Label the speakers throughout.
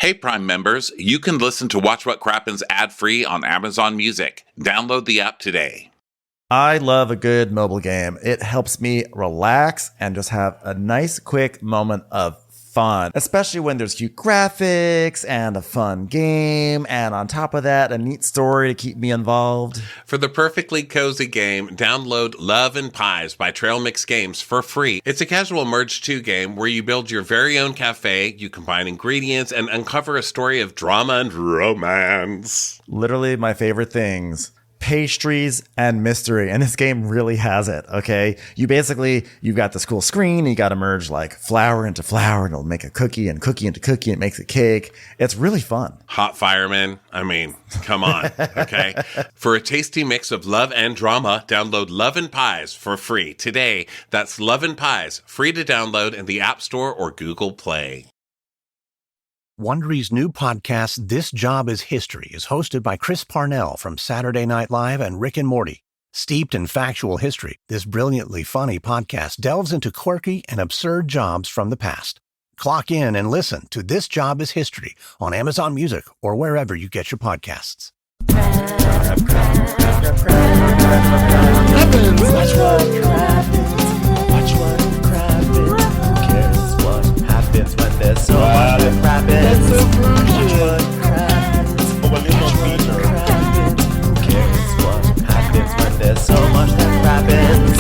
Speaker 1: Hey, Prime members, you can listen to Watch What Crappens ad-free on Amazon Music. Download the app today.
Speaker 2: I love a good mobile game. It helps me relax and just have a nice, quick moment of fun, especially when there's cute graphics and a fun game, and on top of that, a neat story to keep me involved.
Speaker 1: For the perfectly cozy game, download Love and Pies by Trail Mix Games for free. It's a casual Merge 2 game where you build your very own cafe, you combine ingredients, and uncover a story of drama and romance.
Speaker 2: Literally my favorite things. Pastries and mystery, and this game really has it. Okay, you've got this cool screen, and you got to merge like flour into flour, and it'll make a cookie, and cookie into cookie, and it makes a cake. It's really fun.
Speaker 1: Hot fireman, I mean, come on. Okay, for a tasty mix of love and drama, download Love and Pies for free today. That's Love and Pies, free to download in the App Store or Google Play.
Speaker 3: Wondery's new podcast, This Job is History, is hosted by Chris Parnell from Saturday Night Live and Rick and Morty. Steeped in factual history, this brilliantly funny podcast delves into quirky and absurd jobs from the past. Clock in and listen to This Job is History on Amazon Music or wherever you get your podcasts.
Speaker 2: When there's so much that crappens. Watch what crappens. Who cares what happens when there's so much that crappens?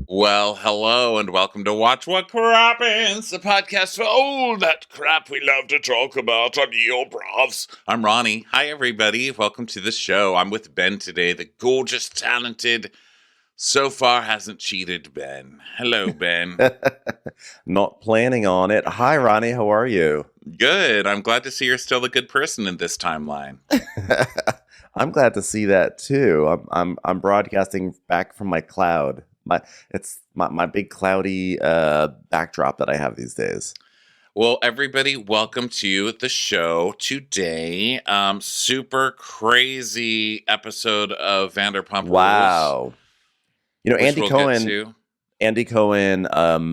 Speaker 1: Well, hello and welcome to Watch What Crappens, the podcast for all that crap we love to talk about on your bravs. I'm Ronnie. Hi, everybody. Welcome to the show. I'm with Ben today, the gorgeous, talented, so far hasn't cheated Ben. Hello, Ben.
Speaker 4: Not planning on it. Hi, Ronnie. How are you?
Speaker 1: Good. I'm glad to see you're still a good person in this timeline.
Speaker 4: I'm glad to see that too. I'm broadcasting back from my cloud. It's my big cloudy backdrop that I have these days.
Speaker 1: Well, everybody, welcome to the show today. Super crazy episode of Vanderpump Rules.
Speaker 4: Wow. You know, Andy Cohen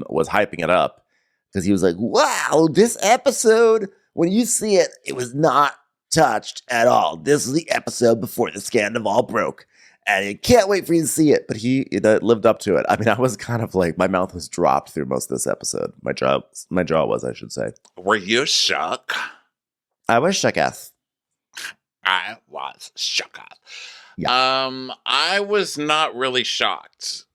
Speaker 4: was hyping it up because he was like, wow, this episode, when you see it, it was not touched at all. This is the episode before the scandal all broke. And I can't wait for you to see it. But he lived up to it. I mean, I was kind of like, my mouth was dropped through most of this episode. My jaw was, I should say.
Speaker 1: Were you shook?
Speaker 4: I was shook ass.
Speaker 1: I was shook ass.
Speaker 4: Yeah.
Speaker 1: I was not really shocked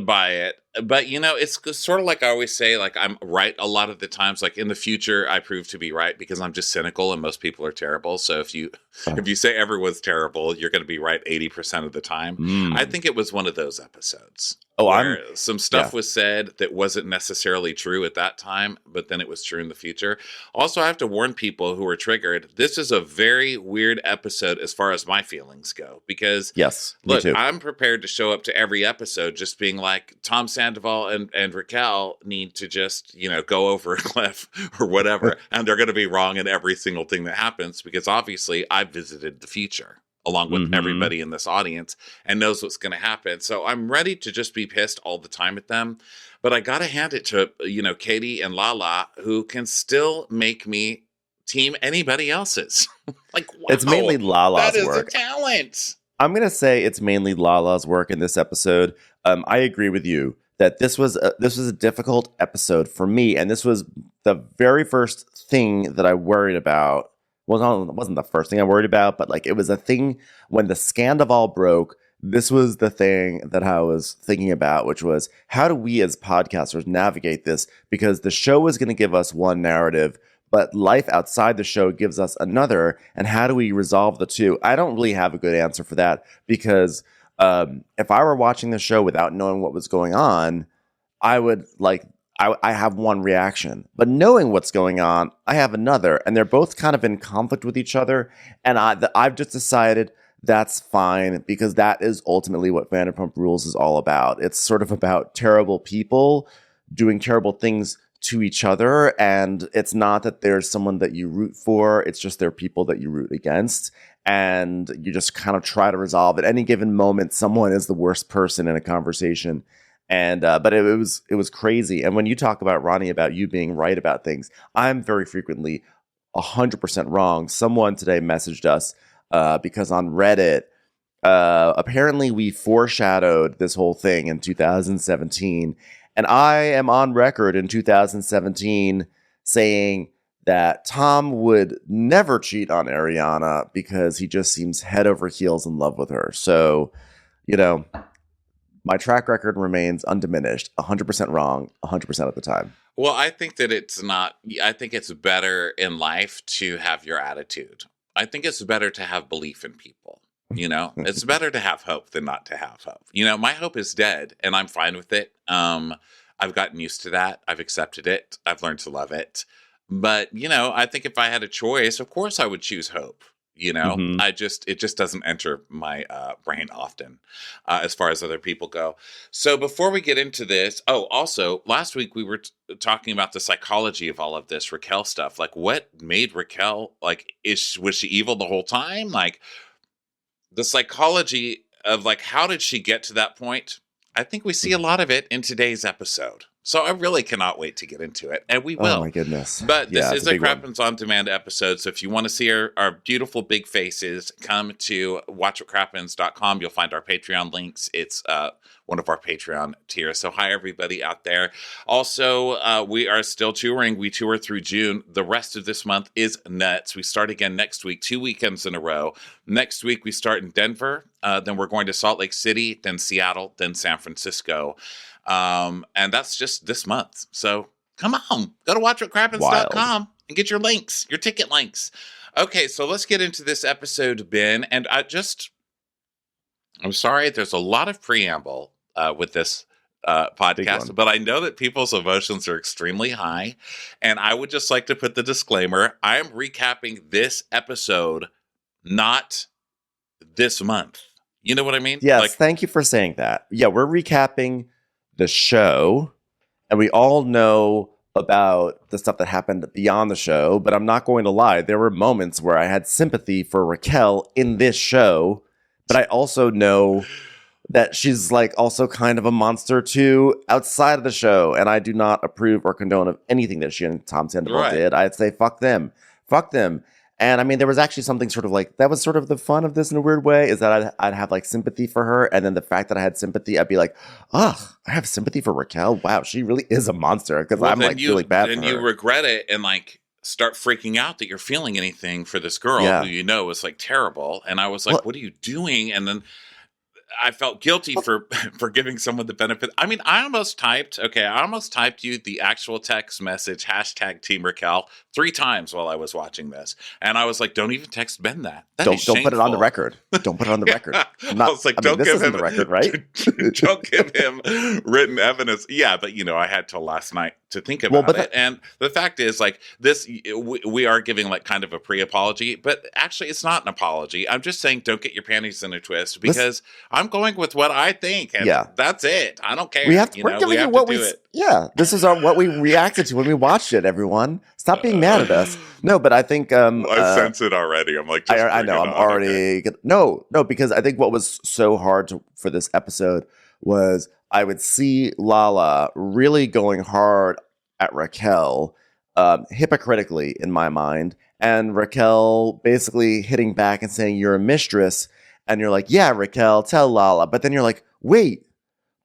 Speaker 1: by it, but you know, it's sort of like I always say, like I'm right a lot of the times. Like in the future, I prove to be right because I'm just cynical and most people are terrible. So if you say everyone's terrible, you're going to be right 80% of the time. I think it was one of those episodes. Some stuff was said that wasn't necessarily true at that time, but then it was true in the future. Also, I have to warn people who are triggered. This is a very weird episode as far as my feelings go, because
Speaker 4: yes,
Speaker 1: look, I'm prepared to show up to every episode just being like, Tom Sandoval and Raquel need to just, go over a cliff or whatever. And they're going to be wrong in every single thing that happens because obviously I've visited the future along with everybody in this audience and knows what's going to happen. So I'm ready to just be pissed all the time at them. But I got to hand it to, Katie and Lala, who can still make me team anybody else's. Like, wow,
Speaker 4: it's mainly Lala's
Speaker 1: That
Speaker 4: work.
Speaker 1: is a talent.
Speaker 4: I'm going to say it's mainly Lala's work in this episode. I agree with you that this was a difficult episode for me. And this was the very first thing that I worried about. Well, it wasn't the first thing I worried about, but like it was a thing when the scandal all broke. This was the thing that I was thinking about, which was how do we as podcasters navigate this? Because the show is going to give us one narrative, but life outside the show gives us another. And how do we resolve the two? I don't really have a good answer for that because if I were watching the show without knowing what was going on, I would I have one reaction, but knowing what's going on, I have another, and they're both kind of in conflict with each other. And I've just decided that's fine because that is ultimately what Vanderpump Rules is all about. It's sort of about terrible people doing terrible things to each other, and it's not that there's someone that you root for. It's just there are people that you root against, and you just kind of try to resolve at any given moment. Someone is the worst person in a conversation. And but it was crazy. And when you talk about, Ronnie, about you being right about things, I'm very frequently 100% wrong. Someone today messaged us because on Reddit, apparently we foreshadowed this whole thing in 2017. And I am on record in 2017 saying that Tom would never cheat on Ariana because he just seems head over heels in love with her. So, you know, my track record remains undiminished, 100% wrong, 100% of the time.
Speaker 1: Well, I think that it's not, I think it's better in life to have your attitude. I think it's better to have belief in people. You know, it's better to have hope than not to have hope. You know, my hope is dead and I'm fine with it. I've gotten used to that. I've accepted it. I've learned to love it. But, you know, I think if I had a choice, of course I would choose hope. You know, it just doesn't enter my brain often as far as other people go. So before we get into this, also last week we were talking about the psychology of all of this Raquel stuff. Like, what made Raquel, like, was she evil the whole time? Like, the psychology of, like, how did she get to that point? I think we see a lot of it in today's episode. So I really cannot wait to get into it, and we will.
Speaker 4: Oh my goodness!
Speaker 1: But this is a Crappens On Demand episode, so if you want to see our beautiful big faces, come to watchwhatcrappens.com. You'll find our Patreon links. It's one of our Patreon tiers. So hi, everybody out there. Also, we are still touring. We tour through June. The rest of this month is nuts. We start again next week, 2 weekends in a row. Next week, we start in Denver. Then we're going to Salt Lake City, then Seattle, then San Francisco. And that's just this month. So come on, go to watchwhatcrappens.com and get your links, your ticket links. Okay, so let's get into this episode, Ben. And I'm sorry, there's a lot of preamble with this podcast, but I know that people's emotions are extremely high. And I would just like to put the disclaimer, I am recapping this episode, not this month. You know what I mean?
Speaker 4: Yes, thank you for saying that. Yeah, we're recapping the show, and we all know about the stuff that happened beyond the show, but I'm not going to lie, there were moments where I had sympathy for Raquel in this show, but I also know that she's like also kind of a monster too outside of the show, and I do not approve or condone of anything that she and Tom Sandoval did. I'd say fuck them. And I mean, there was actually something sort of like, that was sort of the fun of this in a weird way, is that I'd have like sympathy for her. And then the fact that I had sympathy, I'd be like, I have sympathy for Raquel. Wow, she really is a monster. Because I'm like feeling bad for her.
Speaker 1: And you regret it and like start freaking out that you're feeling anything for this girl who you know is like terrible. And I was like, what are you doing? And then I felt guilty for giving someone the benefit. I mean, I almost typed you the actual text message, #Team Raquel, 3 times while I was watching this. And I was like, don't even text Ben that. Don't
Speaker 4: put it on the record. Don't put it on the record.
Speaker 1: I was like, don't give him the record, right? Don't give him written evidence. Yeah, but you know, I had till last night to think about it. And the fact is, like, this, we are giving like kind of a pre-apology, but actually it's not an apology. I'm just saying don't get your panties in a twist, because I'm going with what I think, and that's it. I don't care.
Speaker 4: We're giving you what we do it. Yeah, this is what we reacted to when we watched it, everyone. Stop being mad at us. No, but I think
Speaker 1: I sense it already. I'm like,
Speaker 4: I know. I'm already no, because I think what was so hard for this episode was I would see Lala really going hard at Raquel, hypocritically in my mind, and Raquel basically hitting back and saying, "You're a mistress," and you're like, "Yeah, Raquel, tell Lala," but then you're like, "Wait.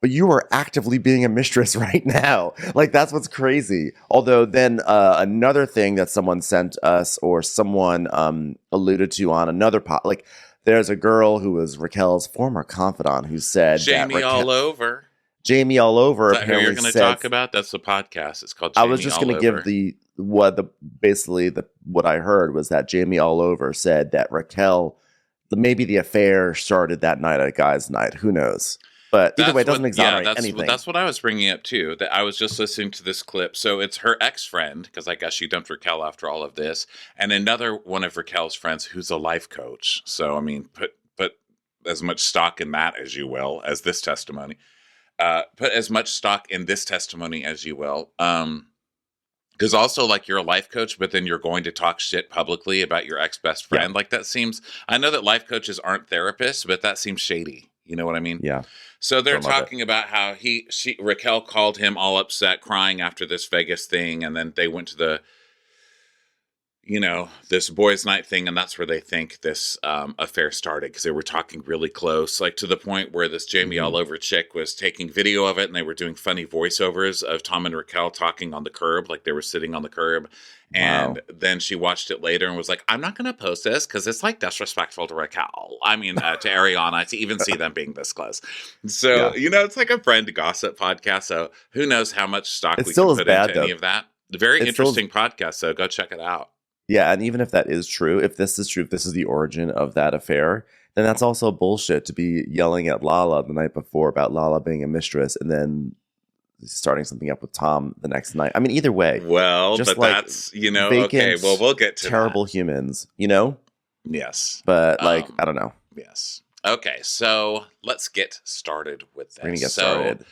Speaker 4: But you are actively being a mistress right now." Like, that's what's crazy. Although then another thing that someone sent us, or someone alluded to on another like, there's a girl who was Raquel's former confidant who said
Speaker 1: Jamie all over.
Speaker 4: Jamie all over.
Speaker 1: Is that who you're going to talk about? That's the podcast. It's called Jamie.
Speaker 4: I was just going to give what I heard was that Jamie all over said that Raquel, maybe the affair started that night at guys' night. Who knows? But either way, it doesn't exonerate anything.
Speaker 1: That's what I was bringing up too. That I was just listening to this clip. So it's her ex-friend, because I guess she dumped Raquel after all of this, and another one of Raquel's friends who's a life coach. So I mean, put as much stock in that as you will, as this testimony. Put as much stock in this testimony as you will. Because also, like, you're a life coach, but then you're going to talk shit publicly about your ex-best friend. Yeah. Like, that seems, I know that life coaches aren't therapists, but that seems shady. You know what I mean?
Speaker 4: Yeah.
Speaker 1: So they're talking about how Raquel called him all upset, crying after this Vegas thing. And then they went to this boys' night thing, and that's where they think this affair started, because they were talking really close, like to the point where this Jamie Oliver chick was taking video of it, and they were doing funny voiceovers of Tom and Raquel talking on the curb, like they were sitting on the curb. And then she watched it later and was like, I'm not going to post this because it's like disrespectful to Raquel. I mean, to Ariana, to even see them being this close. So, it's like a friend gossip podcast. So who knows how much stock we can put into any of that. Very interesting podcast, so go check it out.
Speaker 4: Yeah, and even if that is true, if this is true, if this is the origin of that affair, then that's also bullshit to be yelling at Lala the night before about Lala being a mistress and then starting something up with Tom the next night. I mean, either way.
Speaker 1: Well, but that's, okay, well, we'll get to
Speaker 4: terrible humans,
Speaker 1: Yes.
Speaker 4: But, I don't know.
Speaker 1: Yes. Okay, so let's get started with this.
Speaker 4: We're going to get started.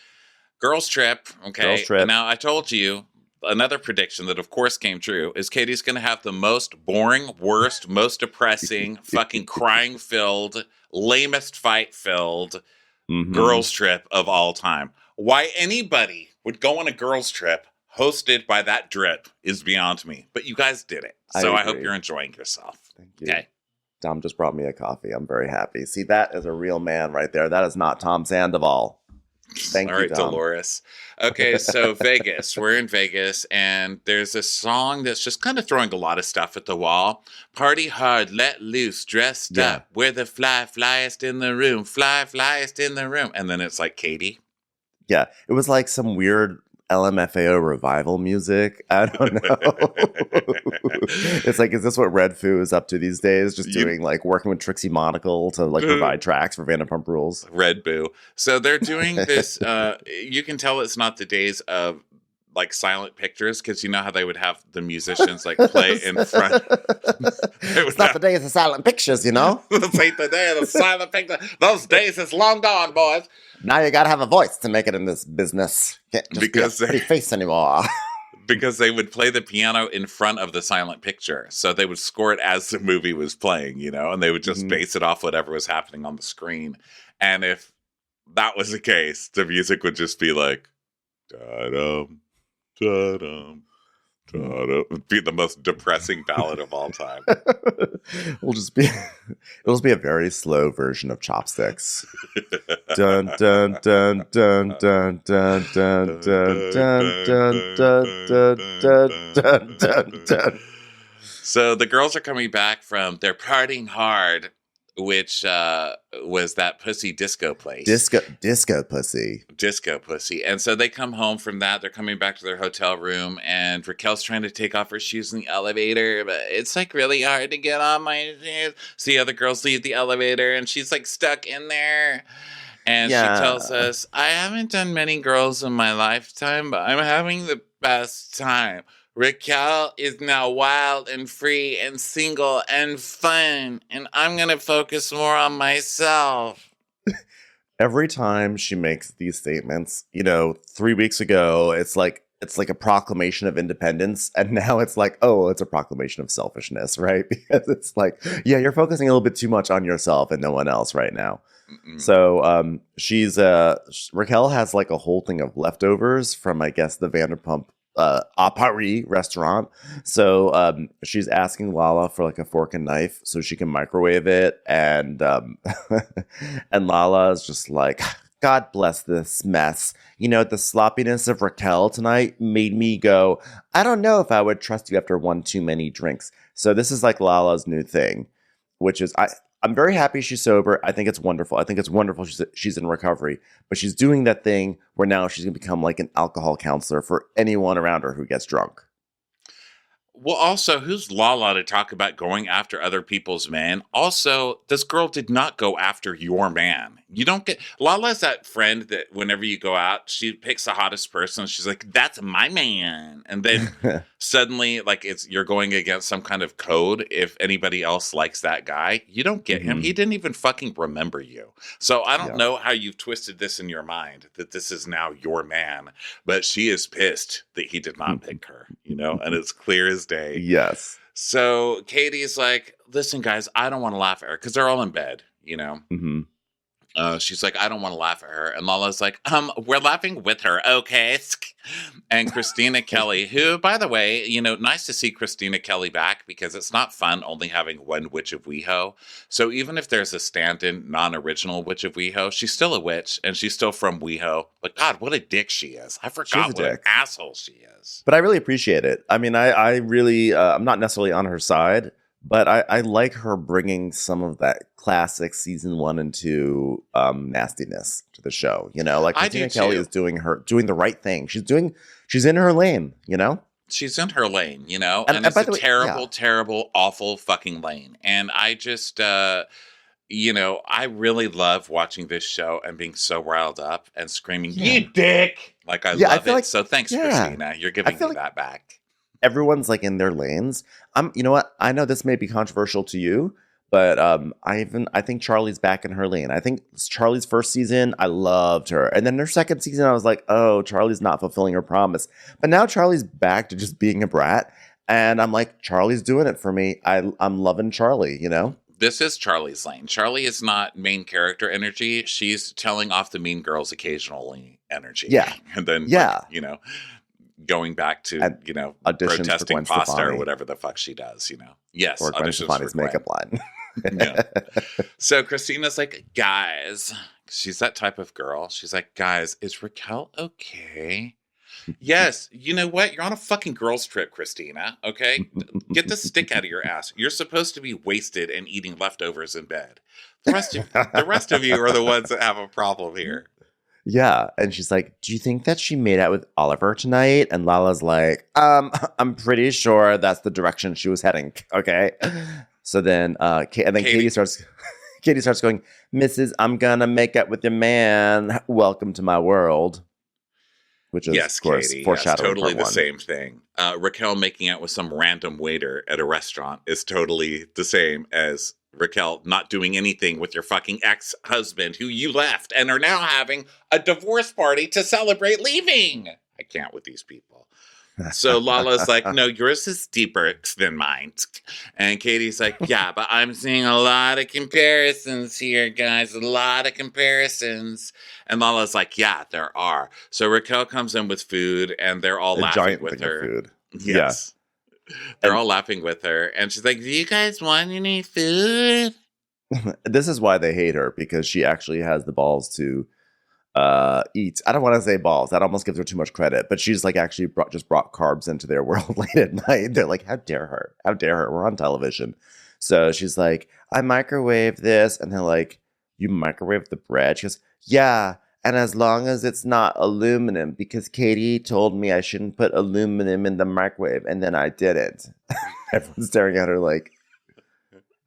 Speaker 1: Girls Trip, okay?
Speaker 4: Girls Trip.
Speaker 1: Now, I told you, another prediction that, of course, came true is Katie's going to have the most boring, worst, most depressing, fucking crying-filled, lamest fight-filled girls trip of all time. Why anybody would go on a girls trip hosted by that drip is beyond me. But you guys did it. So I hope you're enjoying yourself.
Speaker 4: Thank you.
Speaker 1: Okay.
Speaker 4: Tom just brought me a coffee. I'm very happy. See, that is a real man right there. That is not Tom Sandoval. Thank you,
Speaker 1: All right,
Speaker 4: Tom.
Speaker 1: Dolores. Okay, so Vegas. We're in Vegas, and there's a song that's just kind of throwing a lot of stuff at the wall. Party hard, let loose, dressed up. We're the flyest in the room, flyest in the room. And then it's like Katie.
Speaker 4: Yeah, it was like some weird LMFAO revival music. I don't know. It's like, is this what Red Foo is up to these days? Just doing working with Trixie Monocle to provide tracks for Vanderpump Rules.
Speaker 1: Red Boo. So they're doing this. You can tell it's not the days of silent pictures, because you know how they would have the musicians play in front.
Speaker 4: It's not the days of silent pictures,
Speaker 1: This ain't the day of the silent picture. Those days is long gone, boys.
Speaker 4: Now you gotta have a voice to make it in this business. Can't just be a pretty face anymore.
Speaker 1: Because they would play the piano in front of the silent picture. So they would score it as the movie was playing, and they would just base it off whatever was happening on the screen. And if that was the case, the music would just be like, da-dum, da-dum, da-dum. It'd be the most depressing ballad of all time.
Speaker 4: It'll just be a very slow version of Chopsticks. Dun dun dun dun dun dun dun dun dun dun dun dun dun dun dun.
Speaker 1: So the girls are coming back from their partying hard, which was that pussy disco place.
Speaker 4: Disco pussy.
Speaker 1: And so they come home from that. They're coming back to their hotel room, and Raquel's trying to take off her shoes in the elevator, but it's really hard to get on my shoes. So the other girls leave the elevator, and she's stuck in there. And she tells us, I haven't done many girls in my lifetime, but I'm having the best time. Raquel is now wild and free and single and fun, and I'm going to focus more on myself.
Speaker 4: Every time she makes these statements, 3 weeks ago, it's like a proclamation of independence, and now it's it's a proclamation of selfishness, right? Because it's you're focusing a little bit too much on yourself and no one else right now. So she's Raquel has a whole thing of leftovers from, I guess, the Vanderpump à Paris restaurant. So she's asking Lala for a fork and knife so she can microwave it, and and Lala is just God bless this mess. The sloppiness of Raquel tonight made me go, I don't know if I would trust you after one too many drinks. So this is Lala's new thing, which is I'm very happy she's sober. I think it's wonderful. I think it's wonderful she's in recovery. But she's doing that thing where now she's going to become an alcohol counselor for anyone around her who gets drunk.
Speaker 1: Well, also, who's Lala to talk about going after other people's men? Also, this girl did not go after your man. You don't get... Lala's that friend that whenever you go out, she picks the hottest person. She's like, that's my man. And then suddenly, you're going against some kind of code. If anybody else likes that guy, you don't get him. He didn't even fucking remember you. So I don't know how you've twisted this in your mind, that this is now your man. But she is pissed that he did not pick her, and it's clear as day.
Speaker 4: Yes.
Speaker 1: So Katie's like, listen, guys, I don't want to laugh at her, because they're all in bed, She's like, I don't want to laugh at her. And Lala's like, we're laughing with her, okay? And Christina Kelly, who, by the way, nice to see Christina Kelly back because it's not fun only having one Witch of WeHo. So even if there's a stand-in, non-original Witch of WeHo, she's still a witch and she's still from WeHo. But God, what a dick she is. I forgot what an asshole she is.
Speaker 4: But I really appreciate it. I mean, I really, I'm not necessarily on her side, but I like her bringing some of that classic season 1 and 2 nastiness to the show. Like Christina Kelly is doing the right thing. She's in her lane.
Speaker 1: She's in her lane. And it's a terrible, terrible, awful fucking lane. And I just, I really love watching this show and being so riled up and screaming, "You dick!" Like I love it. So thanks, Christina. You're giving me that back.
Speaker 4: Everyone's like in their lanes. You know what? I know this may be controversial to you, but I think Charlie's back in her lane. I think Charlie's first season, I loved her, and then her second season, I was like, oh, Charlie's not fulfilling her promise. But now Charlie's back to just being a brat, and I'm like, Charlie's doing it for me. I'm loving Charlie.
Speaker 1: This is Charlie's lane. Charlie is not main character energy. She's telling off the mean girls occasionally energy.
Speaker 4: Yeah,
Speaker 1: and then going back to, protesting pasta or whatever the fuck she does, Yes.
Speaker 4: Or Gwen Stefani's makeup line.
Speaker 1: Yeah. So Christina's like, guys, she's that type of girl. She's like, guys, is Raquel okay? Yes. You know what? You're on a fucking girls trip, Christina. Okay? Get the stick out of your ass. You're supposed to be wasted and eating leftovers in bed. The rest of you are the ones that have a problem here.
Speaker 4: Yeah, and she's like, do you think that she made out with Oliver tonight? And Lala's like, I'm pretty sure that's the direction she was heading. Okay. So then Katie starts going, Mrs. I'm gonna make out with your man. Welcome to my world. Which is, of course,
Speaker 1: Katie,
Speaker 4: foreshadowing.
Speaker 1: Totally the same thing. Raquel making out with some random waiter at a restaurant is totally the same as Raquel not doing anything with your fucking ex-husband who you left and are now having a divorce party to celebrate leaving. I can't with these people. So Lala's like, no, yours is deeper than mine. And Katie's like, yeah, but I'm seeing a lot of comparisons here, guys. A lot of comparisons. And Lala's like, yeah, there are. So Raquel comes in with food and they're all laughing with her.
Speaker 4: Food.
Speaker 1: Yes. Yeah. They're all laughing with her. And she's like, do you guys want any food?
Speaker 4: This is why they hate her, because she actually has the balls to eat. I don't want to say balls. That almost gives her too much credit. But she's like actually brought carbs into their world late at night. They're like, how dare her? How dare her? We're on television. So she's like, I microwaved this. And they're like, you microwaved the bread? She goes, yeah. And as long as it's not aluminum, because Katie told me I shouldn't put aluminum in the microwave, and then I didn't. Everyone's staring at her like,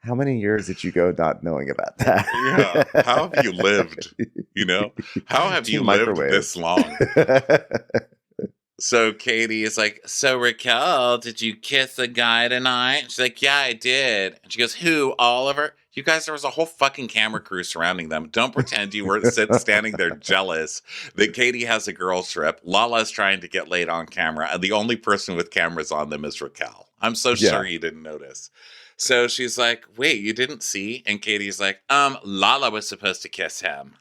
Speaker 4: how many years did you go not knowing about that?
Speaker 1: Yeah. How have you lived? How have you lived this long? So Katie is like, so Raquel, did you kiss a guy tonight? She's like, yeah, I did. And she goes, who, Oliver? You guys, there was a whole fucking camera crew surrounding them. Don't pretend you were standing there jealous that Katie has a girls trip. Lala's trying to get laid on camera, and the only person with cameras on them is Raquel. I'm so sure you didn't notice. So she's like, wait, you didn't see? And Katie's like, Lala was supposed to kiss him.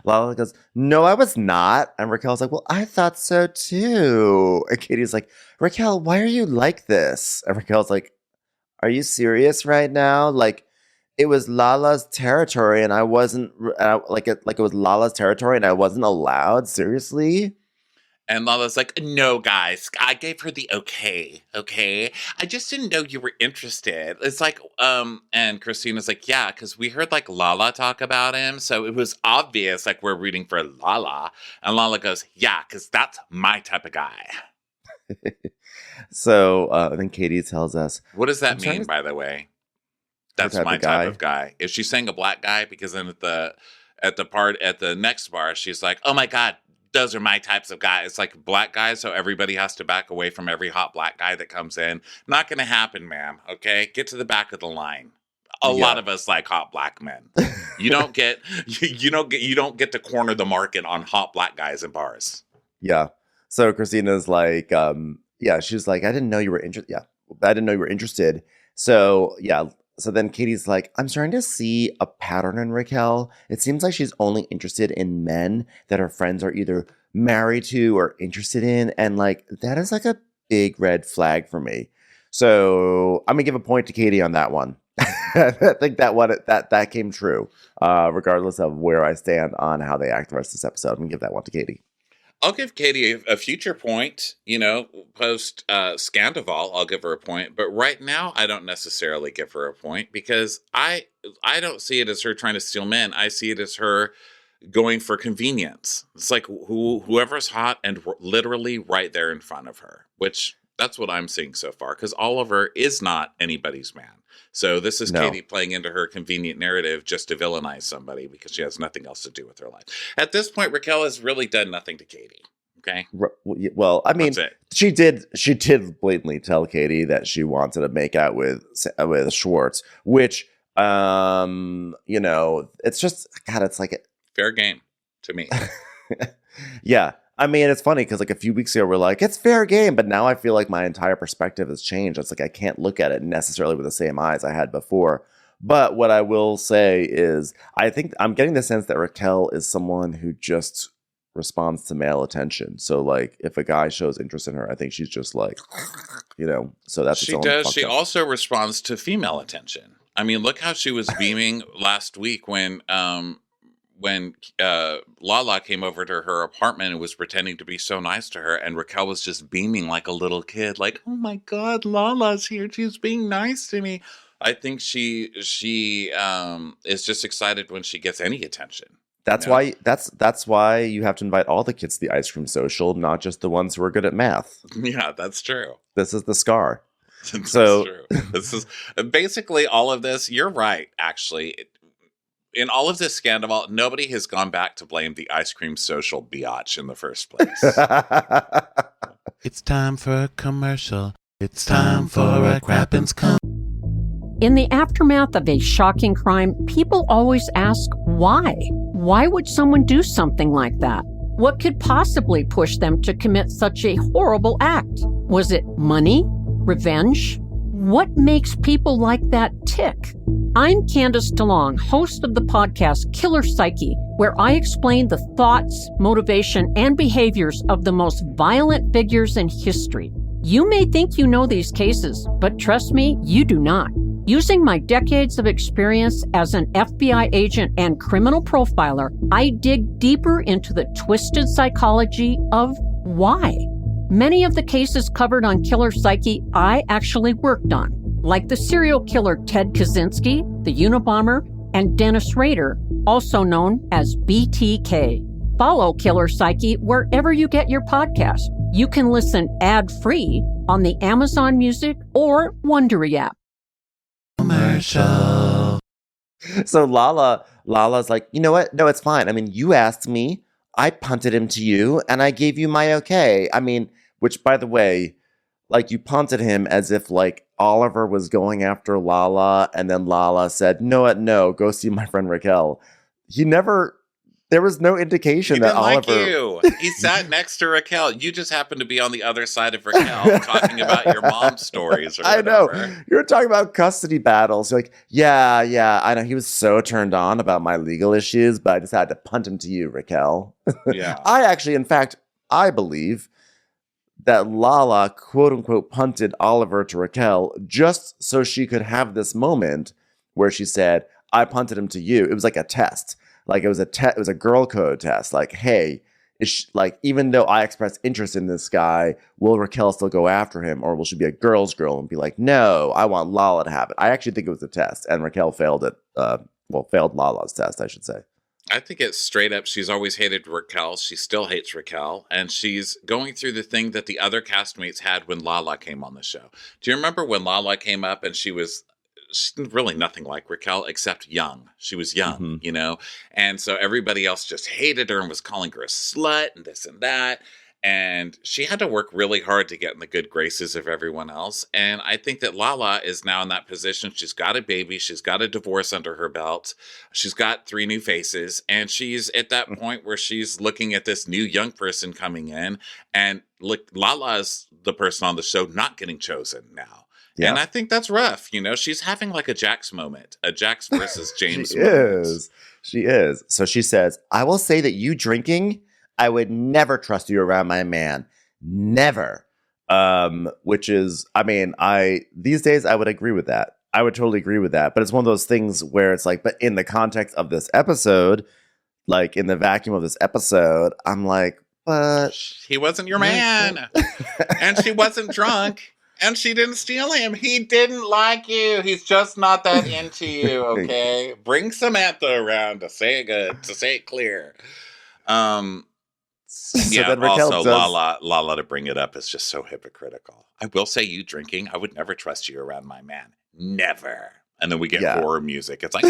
Speaker 4: Lala goes, no, I was not. And Raquel's like, well, I thought so too. And Katie's like, Raquel, why are you like this? And Raquel's like, are you serious right now? Like, it was Lala's territory and I wasn't, like it was Lala's territory and I wasn't allowed? Seriously?
Speaker 1: And Lala's like, no, guys, I gave her the okay. I just didn't know you were interested. It's like, and Christina's like, yeah, because we heard like Lala talk about him. So it was obvious like we're rooting for Lala. And Lala goes, yeah, because that's my type of guy.
Speaker 4: So then Katie tells us.
Speaker 1: What does that mean, by the way? That's my type of guy. Is she saying a black guy? Because then at the next bar, she's like, oh my God, those are my types of guys. It's like black guys, so everybody has to back away from every hot black guy that comes in. Not going to happen, ma'am. Okay, get to the back of the line. A lot of us like hot black men. You don't get to corner the market on hot black guys in bars.
Speaker 4: Yeah. So Christina's like, she's like, I didn't know you were interested. Yeah, I didn't know you were interested. So yeah, so then Katie's like, I'm starting to see a pattern in Raquel. It seems like she's only interested in men that her friends are either married to or interested in. And like, that is like a big red flag for me. So I'm gonna give a point to Katie on that one. I think that came true, regardless of where I stand on how they act the rest of this episode. I'm gonna give that one to Katie.
Speaker 1: I'll give Katie a future point, post Scandival, I'll give her a point. But right now, I don't necessarily give her a point because I don't see it as her trying to steal men. I see it as her going for convenience. It's like whoever's hot and literally right there in front of her, which that's what I'm seeing so far because Oliver is not anybody's man. So this is Katie playing into her convenient narrative just to villainize somebody because she has nothing else to do with her life. At this point, Raquel has really done nothing to Katie. Okay.
Speaker 4: Well, I mean, she did blatantly tell Katie that she wanted to make out with Schwartz, which, it's just, God, it's like
Speaker 1: fair game to me.
Speaker 4: Yeah. I mean, it's funny because like a few weeks ago, we're like, it's fair game. But now I feel like my entire perspective has changed. It's like I can't look at it necessarily with the same eyes I had before. But what I will say is I think I'm getting the sense that Raquel is someone who just responds to male attention. So like if a guy shows interest in her, I think she's just like, so that's
Speaker 1: she does. She also responds to female attention. I mean, look how she was beaming last week when Lala came over to her apartment and was pretending to be so nice to her, and Raquel was just beaming like a little kid, like, "Oh my God, Lala's here. She's being nice to me." I think she is just excited when she gets any attention.
Speaker 4: That's why you have to invite all the kids to the ice cream social, not just the ones who are good at math.
Speaker 1: Yeah, that's true.
Speaker 4: This is the scar.
Speaker 1: That's true. This is basically all of this. You're right, actually. In all of this scandal, nobody has gone back to blame the ice cream social biatch in the first place.
Speaker 5: It's time for a commercial. It's time for a Crappens Com.
Speaker 6: In the aftermath of a shocking crime, people always ask why. Why would someone do something like that? What could possibly push them to commit such a horrible act? Was it money? Revenge? What makes people like that tick? I'm Candace DeLong, host of the podcast Killer Psyche, where I explain the thoughts, motivation, and behaviors of the most violent figures in history. You may think you know these cases, but trust me, you do not. Using my decades of experience as an FBI agent and criminal profiler, I dig deeper into the twisted psychology of why. Many of the cases covered on Killer Psyche I actually worked on, like the serial killer Ted Kaczynski, the Unabomber, and Dennis Rader, also known as BTK. Follow Killer Psyche wherever you get your podcast. You can listen ad-free on the Amazon Music or Wondery app.
Speaker 5: Commercial.
Speaker 4: So Lala's like, you know what? No, it's fine. I mean, you asked me, I punted him to you, and I gave you my okay. I mean, which, by the way, like you punted him as if like Oliver was going after Lala, and then Lala said, no, go see my friend Raquel. There was no indication that Oliver.
Speaker 1: Like you. He sat next to Raquel. You just happened to be on the other side of Raquel talking about your mom's stories. Or whatever.
Speaker 4: I know. You're talking about custody battles. You're like, yeah, I know. He was so turned on about my legal issues, but I just had to punt him to you, Raquel.
Speaker 1: Yeah.
Speaker 4: I believe that Lala, quote unquote, punted Oliver to Raquel just so she could have this moment where she said, I punted him to you. It was like a test. Like it was a girl code test. Like, hey, even though I expressed interest in this guy, will Raquel still go after him, or will she be a girl's girl and be like, no, I want Lala to have it? I actually think it was a test, and Raquel failed it. Failed Lala's test, I should say.
Speaker 1: I think it's straight up. She's always hated Raquel. She still hates Raquel, and she's going through the thing that the other castmates had when Lala came on the show. Do you remember when Lala came up and she's really nothing like Raquel except young. She was young, and so everybody else just hated her and was calling her a slut and this and that. And she had to work really hard to get in the good graces of everyone else. And I think that Lala is now in that position. She's got a baby. She's got a divorce under her belt. She's got 3 new faces. And she's at that point where she's looking at this new young person coming in. And look, Lala is the person on the show not getting chosen now.
Speaker 4: Yeah.
Speaker 1: And I think that's rough. You know, she's having like a Jax moment, a Jax versus James
Speaker 4: She
Speaker 1: moment.
Speaker 4: is. She is. So she says, I will say that you drinking, I would never trust you around my man. Never. Which is, I mean, these days I would agree with that. I would totally agree with that. But it's one of those things where it's like, but in the context of this episode, like in the vacuum of this episode, I'm like, but
Speaker 1: He wasn't your man. And she wasn't drunk. And she didn't steal him. He didn't like you. He's just not that into you, okay? Bring Samantha around to say it good, to say it clear.
Speaker 4: So
Speaker 1: Yeah,
Speaker 4: then Raquel
Speaker 1: also
Speaker 4: does-
Speaker 1: Lala to bring it up is just so hypocritical. I will say you drinking, I would never trust you around my man. Never. And then we get horror music. It's like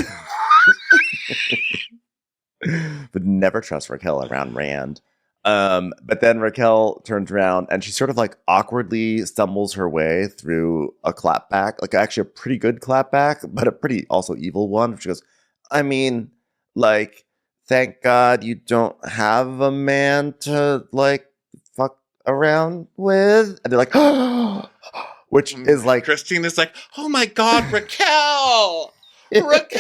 Speaker 4: Would never trust Raquel around Rand. But then Raquel turns around and she sort of like awkwardly stumbles her way through a clapback, like actually a pretty good clapback, but a pretty also evil one. She goes, I mean, like, thank God you don't have a man to like fuck around with. And they're like, which is like,
Speaker 1: Christine is like, oh my God, Raquel! Raquel!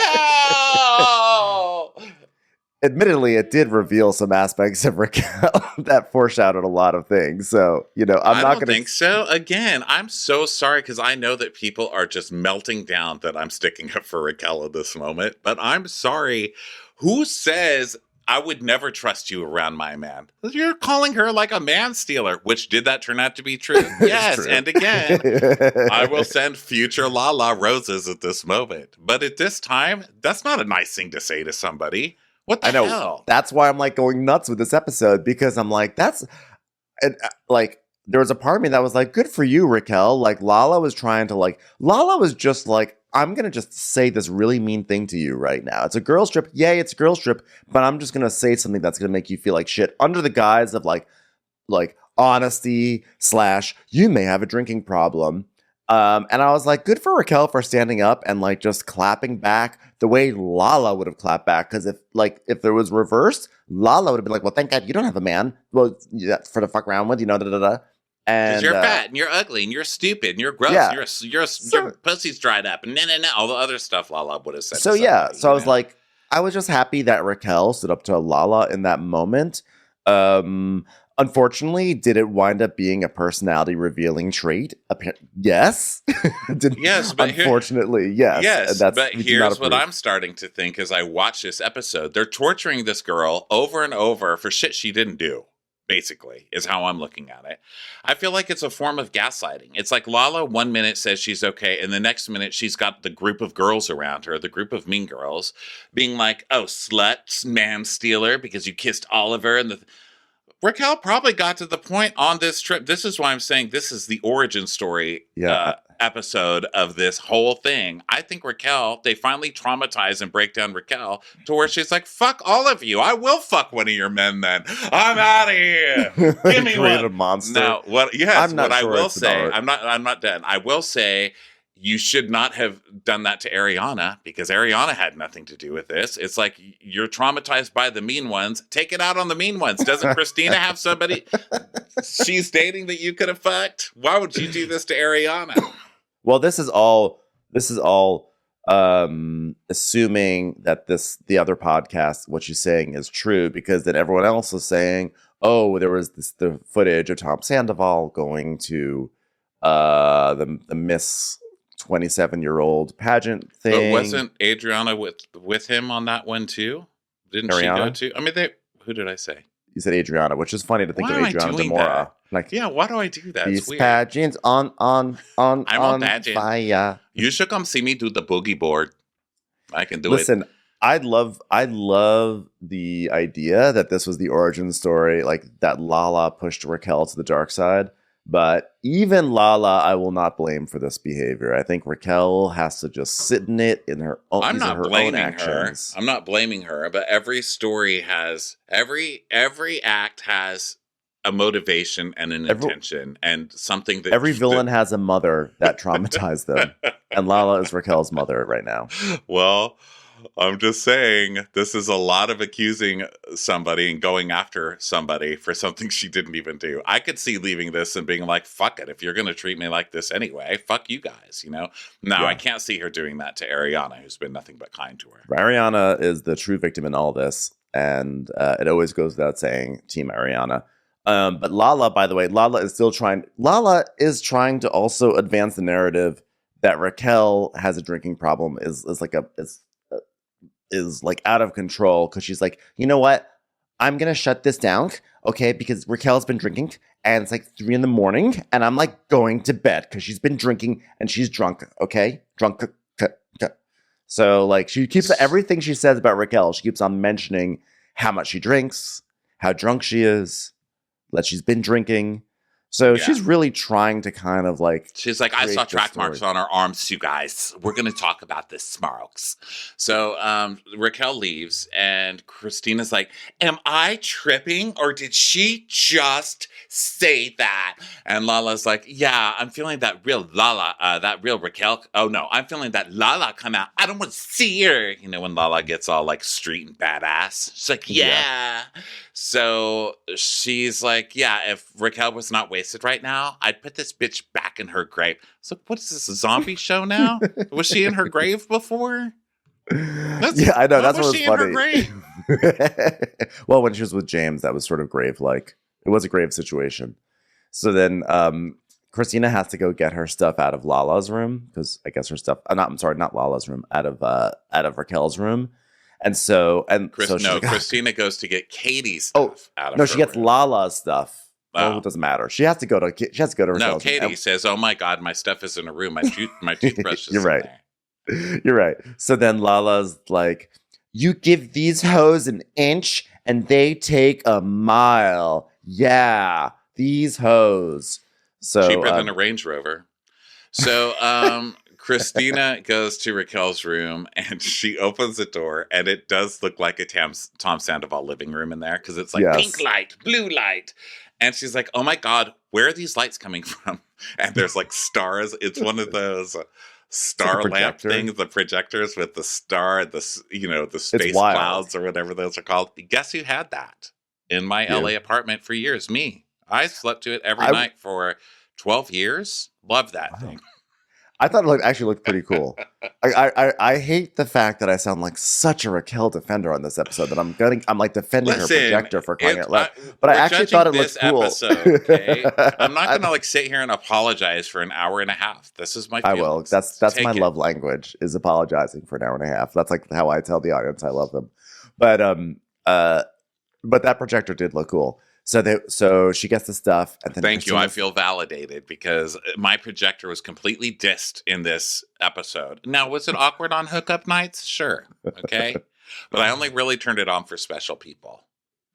Speaker 4: admittedly, it did reveal some aspects of Raquel that foreshadowed a lot of things. So, you know,
Speaker 1: I
Speaker 4: I'm not
Speaker 1: don't
Speaker 4: going to
Speaker 1: think so. Again, I'm so sorry because I know that people are just melting down that I'm sticking up for Raquel at this moment. But I'm sorry. Who says I would never trust you around my man? You're calling her like a man stealer, which did that turn out to be true? Yes.
Speaker 4: true.
Speaker 1: And again, I will send future Lala roses at this moment. But at this time, that's not a nice thing to say to somebody. What the
Speaker 4: I know.
Speaker 1: hell?
Speaker 4: That's why I'm like going nuts with this episode because I'm like, and like, there was a part of me that was like, good for you, Raquel. Like, Lala was just like, I'm going to just say this really mean thing to you right now. It's a girls trip. Yay, it's a girls trip. But I'm just going to say something that's going to make you feel like shit under the guise of like honesty / you may have a drinking problem. And I was like, good for Raquel for standing up and like just clapping back the way Lala would have clapped back. Because if there was reversed, Lala would have been like, well, thank God you don't have a man. Well, that's for to fuck around with, da da da. And
Speaker 1: because you're fat and you're ugly and you're stupid and you're gross.
Speaker 4: Yeah.
Speaker 1: And your pussy's dried up and all the other stuff Lala would have said.
Speaker 4: So yeah, so I was like, I was just happy that Raquel stood up to Lala in that moment. Unfortunately, did it wind up being a personality revealing trait? Yes.
Speaker 1: Yes, but
Speaker 4: unfortunately, yes.
Speaker 1: Yes,
Speaker 4: And
Speaker 1: but here's what I'm starting to think as I watch this episode. They're torturing this girl over and over for shit she didn't do. Basically, is how I'm looking at it. I feel like it's a form of gaslighting. It's like Lala 1 minute says she's okay, and the next minute she's got the group of girls around her, the group of mean girls, being like, oh, slut, man stealer, because you kissed Oliver. And Raquel probably got to the point on this trip. This is why I'm saying this is the origin story episode of this whole thing. I think Raquel, they finally traumatize and break down Raquel to where she's like, fuck all of you. I will fuck one of your men then. I'm out of here. Give me one.
Speaker 4: A monster.
Speaker 1: No, what I will say,
Speaker 4: about.
Speaker 1: I'm not done. I will say you should not have done that to Ariana because Ariana had nothing to do with this. It's like you're traumatized by the mean ones. Take it out on the mean ones. Doesn't Christina have somebody she's dating that you could have fucked? Why would you do this to Ariana?
Speaker 4: Well, this is all assuming that the other podcast, what she's saying is true, because then everyone else is saying, oh, there was the footage of Tom Sandoval going to the Miss 27-year-old pageant thing.
Speaker 1: But wasn't Adriana with him on that one too? Didn't
Speaker 4: Ariana?
Speaker 1: she go to? I mean, who did I say?
Speaker 4: You said Adriana, which is funny to think
Speaker 1: Why
Speaker 4: of
Speaker 1: am I
Speaker 4: Adriana
Speaker 1: doing
Speaker 4: Demora.
Speaker 1: that?
Speaker 4: Like,
Speaker 1: Yeah, why do I do that? It's
Speaker 4: these
Speaker 1: weird.
Speaker 4: pageants on
Speaker 1: I'm on pageant.
Speaker 4: fire.
Speaker 1: You should come see me do the boogie board. I can do
Speaker 4: Listen, I love the idea that this was the origin story, like that Lala pushed Raquel to the dark side. But even Lala, I will not blame for this behavior. I think Raquel has to just sit in it in her own.
Speaker 1: I'm not
Speaker 4: her
Speaker 1: blaming
Speaker 4: own
Speaker 1: her.
Speaker 4: actions.
Speaker 1: I'm not blaming her, but every story has every act has a motivation and an intention and something that
Speaker 4: Every villain has a mother that traumatized them, and Lala is Raquel's mother right now.
Speaker 1: Well, I'm just saying, this is a lot of accusing somebody and going after somebody for something she didn't even do. I could see leaving this and being like, fuck it. If you're going to treat me like this anyway, fuck you guys, you know? No,
Speaker 4: Yeah.
Speaker 1: I can't see her doing that to Ariana, who's been nothing but kind to her.
Speaker 4: Ariana is the true victim in all this, and it always goes without saying, Team Ariana. But Lala, by the way, Lala is trying to also advance the narrative that Raquel has a drinking problem, is like out of control, because she's like, you know what? I'm gonna shut this down, okay? Because Raquel's been drinking, and it's like 3 a.m, and I'm like going to bed because she's been drinking and she's drunk, okay? Drunk. So like she keeps everything she says about Raquel, she keeps on mentioning how much she drinks, how drunk she is, that she's been drinking. So she's really trying to kind of like...
Speaker 1: She's like, I saw track marks on her arms, you guys. We're going to talk about this tomorrow. So Raquel leaves, and Christina's like, am I tripping, or did she just say that? And Lala's like, yeah, I'm feeling that real Lala, that real Raquel. Oh, no, I'm feeling that Lala come out. I don't want to see her. You know, when Lala gets all like street and badass. She's like, yeah. So she's like, yeah, if Raquel was not wasted right now, I'd put this bitch back in her grave. So what is this, a zombie show now? Was she in her grave before?
Speaker 4: Yeah, I know. That's what was
Speaker 1: she
Speaker 4: funny.
Speaker 1: In her grave?
Speaker 4: Well, when she was with James, that was sort of grave-like. It was a grave situation. So then Christina has to go get her stuff out of Lala's room, because I guess her stuff... not Lala's room. Out of Raquel's room.
Speaker 1: Christina goes to get Katie's stuff out of her
Speaker 4: she gets
Speaker 1: room.
Speaker 4: Lala's stuff.
Speaker 1: Oh.
Speaker 4: Well, it doesn't matter. She has to go to Raquel's
Speaker 1: No,
Speaker 4: room.
Speaker 1: Katie says, oh my God, my stuff is in a room. My toothbrush is
Speaker 4: You're right.
Speaker 1: in there.
Speaker 4: You're right. So then Lala's like, you give these hoes an inch and they take a mile. Yeah, these hoes. So
Speaker 1: cheaper than a Range Rover. So Christina goes to Raquel's room, and she opens the door, and it does look like a Tom Sandoval living room in there, because it's like pink light, blue light. And she's like, oh my God, where are these lights coming from? And there's like stars. It's one of those star lamp things, the projectors with the star, the space clouds or whatever those are called. Guess who had that in my LA apartment for years? Me. I slept to it every night for 12 years. Love that thing.
Speaker 4: I thought it actually looked pretty cool. I hate the fact that I sound like such a Raquel defender on this episode, that I'm like defending her projector for crying out loud. But I actually thought it looked cool.
Speaker 1: Episode, okay? I'm not gonna like sit here and apologize for an hour and a half. This is my feelings.
Speaker 4: I will. That's my love language, is apologizing for an hour and a half. That's like how I tell the audience I love them. But that projector did look cool. So she gets the stuff. And then
Speaker 1: thank you. I feel validated, because my projector was completely dissed in this episode. Now, was it awkward on hookup nights? Sure. Okay. But I only really turned it on for special people.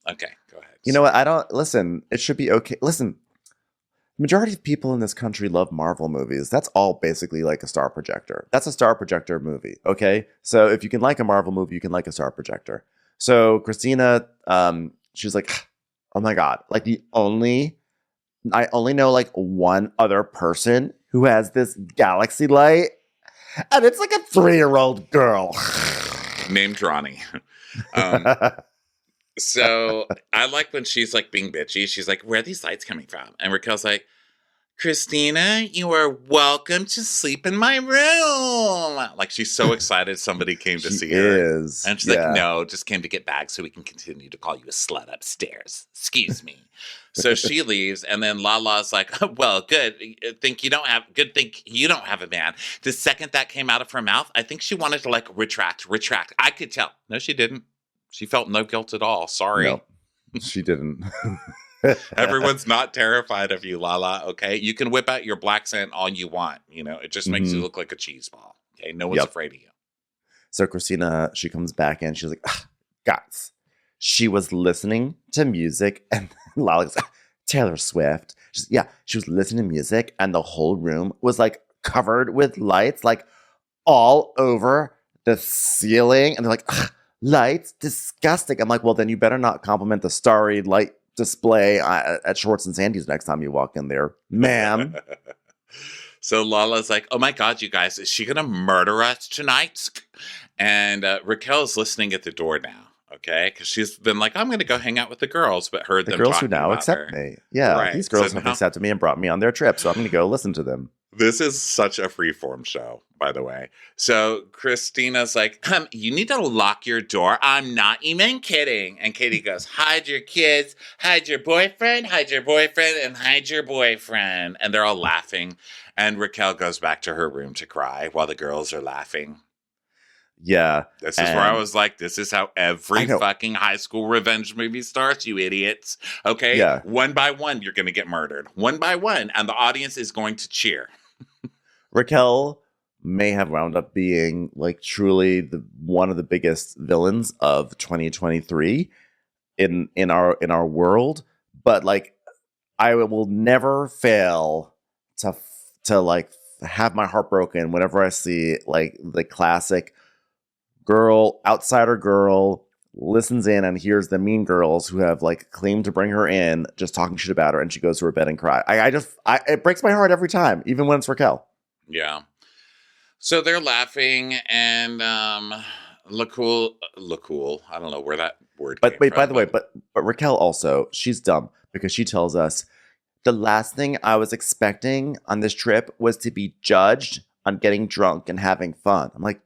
Speaker 1: Okay, go ahead.
Speaker 4: You know what? Listen, it should be okay. Listen, the majority of people in this country love Marvel movies. That's all basically like a star projector. That's a star projector movie. Okay. So if you can like a Marvel movie, you can like a star projector. So Christina, she's like, oh my God, like I only know like one other person who has this galaxy light, and it's like a 3-year-old girl
Speaker 1: named Ronnie. So I like when she's like being bitchy. She's like, where are these lights coming from? And Raquel's like, Christina, you are welcome to sleep in my room. Like, she's so excited somebody came to see her. And she's like, no, just came to get back so we can continue to call you a slut upstairs. Excuse me. So she leaves, and then Lala's like, well, good thing you don't have a man. The second that came out of her mouth, I think she wanted to like retract. I could tell. No, she didn't. She felt no guilt at all. Sorry.
Speaker 4: No, she didn't.
Speaker 1: Everyone's not terrified of you, Lala. Okay, you can whip out your black scent all you want. You know, it just makes you look like a cheese ball. Okay, no one's afraid of you.
Speaker 4: So Christina, she comes back in. She's like, guys, she was listening to music, and Lala's like, Taylor Swift. She was listening to music, and the whole room was like covered with lights, like all over the ceiling. And they're like, lights, disgusting. I'm like, well, then you better not compliment the starry light display at Schwartz and Sandy's next time you walk in there, ma'am.
Speaker 1: So Lala's like, oh my God, you guys, is she going to murder us tonight? And Raquel's listening at the door now. Okay, because she's been like, I'm going to go hang out with the girls, but heard
Speaker 4: The
Speaker 1: them
Speaker 4: girls who
Speaker 1: talking
Speaker 4: now
Speaker 1: about
Speaker 4: accept
Speaker 1: her.
Speaker 4: me. Yeah,
Speaker 1: Right.
Speaker 4: these girls
Speaker 1: So
Speaker 4: have
Speaker 1: now-
Speaker 4: accepted me and brought me on their trip, so I'm going to go listen to them.
Speaker 1: This is such a freeform show, by the way. So Christina's like, you need to lock your door. I'm not even kidding. And Katie goes, hide your kids, hide your boyfriend, and hide your boyfriend. And they're all laughing. And Raquel goes back to her room to cry while the girls are laughing.
Speaker 4: Yeah.
Speaker 1: This is where I was like, this is how every fucking high school revenge movie starts, you idiots. Okay?
Speaker 4: Yeah.
Speaker 1: One by one, you're going to get murdered. One by one. And the audience is going to cheer.
Speaker 4: Raquel may have wound up being like truly one of the biggest villains of 2023 in our world, but like I will never fail to like have my heart broken whenever I see like the classic outsider girl listens in and hears the mean girls who have like claimed to bring her in just talking shit about her, and she goes to her bed and cry. It breaks my heart every time, even when it's Raquel.
Speaker 1: Yeah. So they're laughing and look cool. I don't know where that word
Speaker 4: But
Speaker 1: came
Speaker 4: wait,
Speaker 1: from,
Speaker 4: by the way, but Raquel also, she's dumb because she tells us the last thing I was expecting on this trip was to be judged on getting drunk and having fun. I'm like,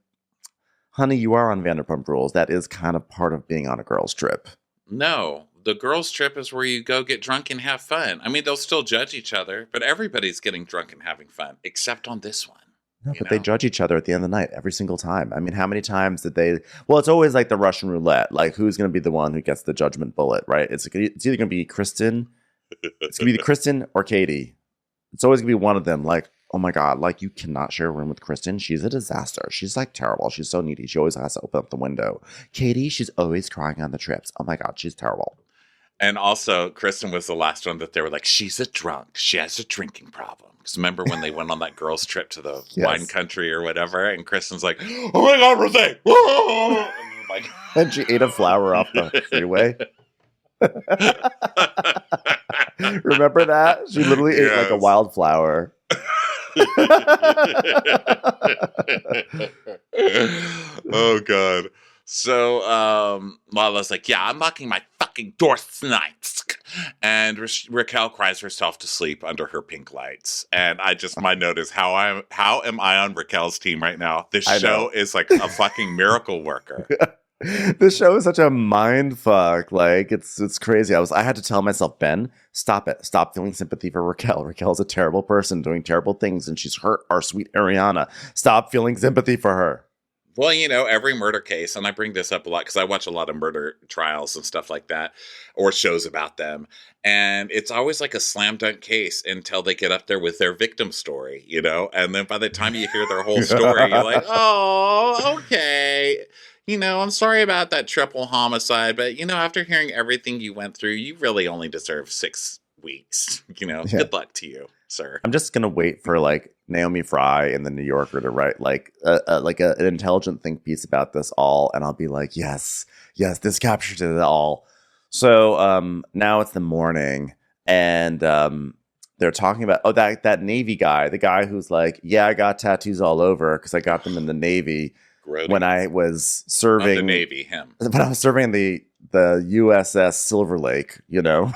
Speaker 4: honey, you are on Vanderpump Rules. That is kind of part of being on a girl's trip.
Speaker 1: No, the girls' trip is where you go get drunk and have fun. I mean, they'll still judge each other, but everybody's getting drunk and having fun, except on this one.
Speaker 4: No, but they judge each other at the end of the night every single time. I mean, how many times did they? Well, it's always like the Russian roulette. Like, who's going to be the one who gets the judgment bullet, right? It's either going to be Kristen. It's going to be the Kristen or Katie. It's always going to be one of them. Like, oh my God, like you cannot share a room with Kristen. She's a disaster. She's like terrible. She's so needy. She always has to open up the window. Katie, she's always crying on the trips. Oh my God, she's terrible.
Speaker 1: And also, Kristen was the last one that they were like, she's a drunk. She has a drinking problem. Because remember when they went on that girls' trip to the wine country or whatever, and Kristen's like, oh my God, Rosé! Whoa! And, like,
Speaker 4: and she ate a flower off the freeway. Remember that? She literally ate like a wildflower.
Speaker 1: Oh God. So Lala's like, yeah, I'm locking my fucking door tonight. And Raquel cries herself to sleep under her pink lights. And my note is how am I on Raquel's team right now? This show is like a fucking miracle worker.
Speaker 4: This show is such a mind fuck. Like it's crazy. I had to tell myself, Ben, stop it. Stop feeling sympathy for Raquel. Raquel's a terrible person doing terrible things, and she's hurt our sweet Ariana. Stop feeling sympathy for her.
Speaker 1: Well, you know, every murder case, and I bring this up a lot because I watch a lot of murder trials and stuff like that, or shows about them. And it's always like a slam dunk case until they get up there with their victim story, you know? And then by the time you hear their whole story, you're like, oh, okay. You know, I'm sorry about that triple homicide, but, you know, after hearing everything you went through, you really only deserve 6 weeks. You know, Good luck to you, sir.
Speaker 4: I'm just gonna wait for like Naomi Fry in the New Yorker to write like an intelligent think piece about this all, and I'll be like, yes, this captures it all. So now it's the morning, and they're talking about that Navy guy, the guy who's like, yeah, I got tattoos all over because I got them in the Navy. When I was serving
Speaker 1: the Navy, him.
Speaker 4: When I was serving the USS Silver Lake, you know.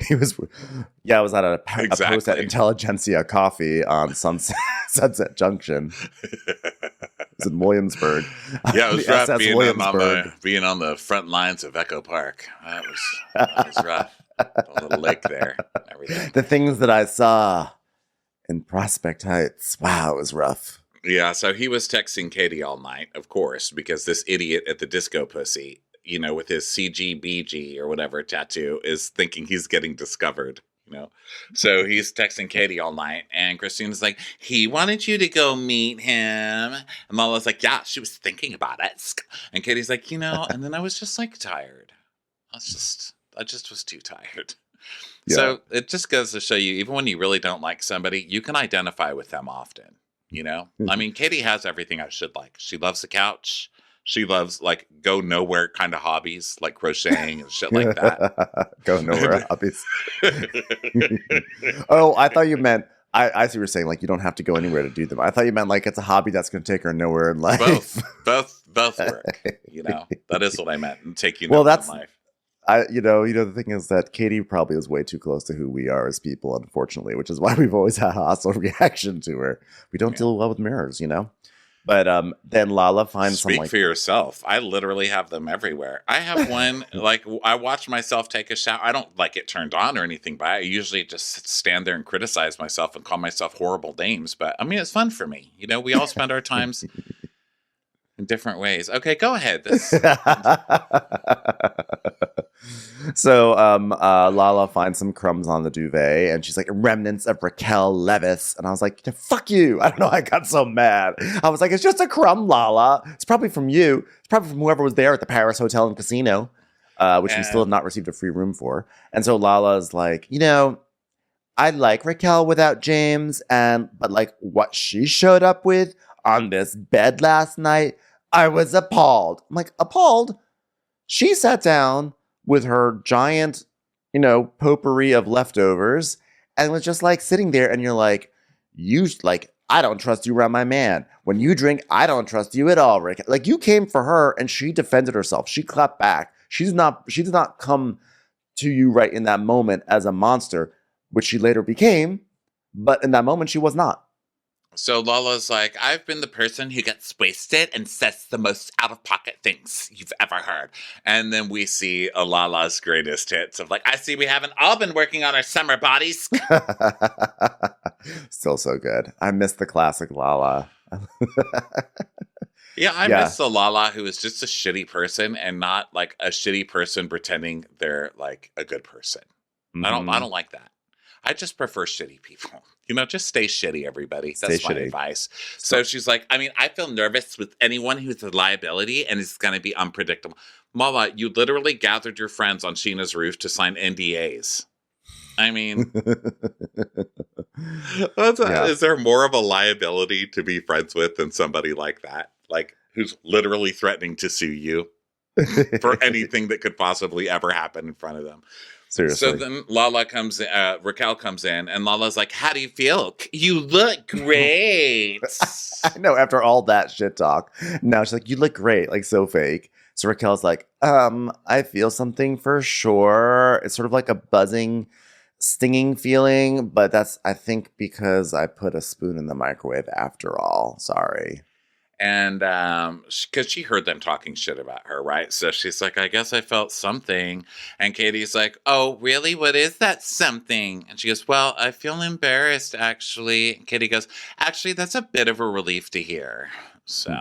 Speaker 4: He was, I was at a post at Intelligentsia Coffee on Sunset Junction. It was in Williamsburg.
Speaker 1: Yeah, it was rough being on the front lines of Echo Park. That was rough. A little lake there, and everything.
Speaker 4: The things that I saw in Prospect Heights. Wow, it was rough.
Speaker 1: Yeah, so he was texting Katie all night, of course, because this idiot at the disco pussy, you know, with his CGBG or whatever tattoo, is thinking he's getting discovered, you know. So he's texting Katie all night, and Christina's like, he wanted you to go meet him. And Lala's like, yeah, she was thinking about it. And Katie's like, you know, and then I was just like tired. I just was too tired. Yeah. So it just goes to show you, even when you really don't like somebody, you can identify with them often, you know? I mean, Katie has everything I should like. She loves the couch. She loves like go nowhere kind of hobbies, like crocheting and shit like that.
Speaker 4: Go nowhere hobbies. Oh, I thought you meant I see what you're saying. Like, you don't have to go anywhere to do them. I thought you meant like it's a hobby that's going to take her nowhere in life.
Speaker 1: Both work. That is what I meant. And take you
Speaker 4: Well,
Speaker 1: nowhere
Speaker 4: that's
Speaker 1: in life.
Speaker 4: the thing is that Katie probably is way too close to who we are as people, unfortunately, which is why we've always had a hostile reaction to her. We don't deal well with mirrors, But then Lala finds
Speaker 1: Speak for yourself. I literally have them everywhere. I have one, like, I watch myself take a shower. I don't like it turned on or anything, but I usually just stand there and criticize myself and call myself horrible names. But I mean, it's fun for me. We all spend our times in different ways. Okay, go ahead.
Speaker 4: So Lala finds some crumbs on the duvet and she's like, remnants of Raquel Levis. And I was like, fuck you. I don't know. I got so mad. I was like, it's just a crumb, Lala. It's probably from you. It's probably from whoever was there at the Paris Hotel and Casino, which we still have not received a free room for. And so Lala's like, I like Raquel without James. But like what she showed up with on this bed last night, I was appalled. I'm like, appalled? She sat down with her giant, potpourri of leftovers and was just like sitting there and you're like, I don't trust you around my man. When you drink, I don't trust you at all, Rick. Like, you came for her and she defended herself. She clapped back. She did not come to you right in that moment as a monster, which she later became, but in that moment she was not.
Speaker 1: So Lala's like, I've been the person who gets wasted and says the most out-of-pocket things you've ever heard. And then we see a Lala's greatest hits of like, I see we haven't all been working on our summer bodies.
Speaker 4: Still so good. I miss the classic Lala.
Speaker 1: I miss the Lala who is just a shitty person and not like a shitty person pretending they're like a good person.
Speaker 4: Mm-hmm.
Speaker 1: I don't like that. I just prefer shitty people. Just stay shitty, everybody. That's my advice. So she's like, I feel nervous with anyone who's a liability and is going to be unpredictable. Mala, you literally gathered your friends on Sheena's roof to sign NDAs. Is there more of a liability to be friends with than somebody like that? Like, who's literally threatening to sue you for anything that could possibly ever happen in front of them.
Speaker 4: Seriously.
Speaker 1: So then Raquel comes in, and Lala's like, how do you feel? You look great.
Speaker 4: I know, after all that shit talk. Now she's like, you look great, like so fake. So Raquel's like, I feel something for sure. It's sort of like a buzzing, stinging feeling, but that's, I think, because I put a spoon in the microwave after all. Sorry.
Speaker 1: And because she heard them talking shit about her, right? So she's like, I guess I felt something. And Katie's like, oh, really? What is that something? And she goes, well, I feel embarrassed, actually. And Katie goes, actually, that's a bit of a relief to hear. So.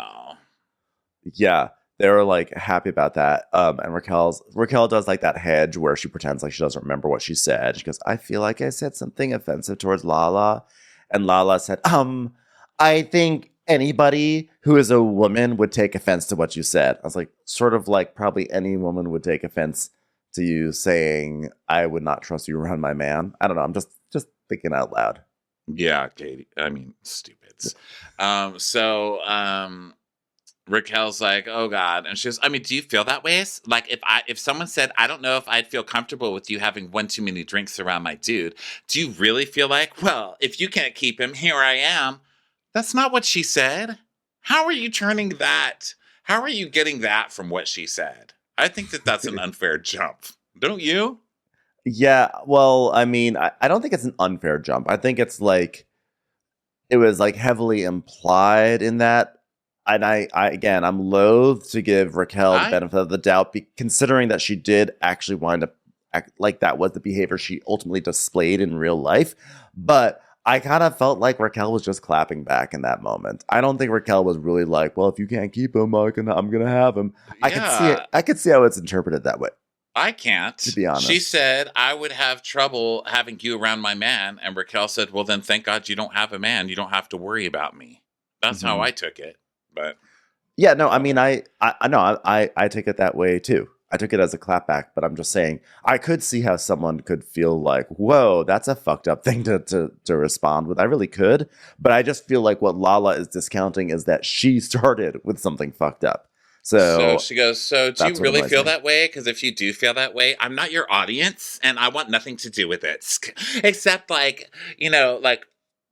Speaker 4: Yeah, they were like happy about that. And Raquel does like that hedge where she pretends like she doesn't remember what she said. She goes, I feel like I said something offensive towards Lala. And Lala said, I think anybody who is a woman would take offense to what you said. I was like, sort of like probably any woman would take offense to you saying, I would not trust you around my man. I don't know. I'm just thinking out loud.
Speaker 1: Yeah, Katie. Stupids. Raquel's like, oh God. And she goes, do you feel that way? Like if someone said, I don't know if I'd feel comfortable with you having one too many drinks around my dude, do you really feel like, well, if you can't keep him, here I am? That's not what she said. How are you turning that? How are you getting that from what she said? I think that's an unfair jump. Don't you?
Speaker 4: Yeah, well, I don't think it's an unfair jump. I think it's like, it was like heavily implied in that. And I'm loath to give Raquel the benefit of the doubt, considering that she did actually wind up like that was the behavior she ultimately displayed in real life. But I kind of felt like Raquel was just clapping back in that moment. I don't think Raquel was really like, well, if you can't keep him, I'm going to have him. Yeah. I could see how it's interpreted that way.
Speaker 1: I can't.
Speaker 4: To be honest.
Speaker 1: She said, I would have trouble having you around my man. And Raquel said, well, then thank God you don't have a man. You don't have to worry about me. That's how I took it. But
Speaker 4: yeah, no, I know. I take it that way too. I took it as a clapback, but I'm just saying I could see how someone could feel like, whoa, that's a fucked up thing to respond with. I really could. But I just feel like what Lala is discounting is that she started with something fucked up. So
Speaker 1: she goes, so do you really feel that way? Because if you do feel that way, I'm not your audience and I want nothing to do with it. Except like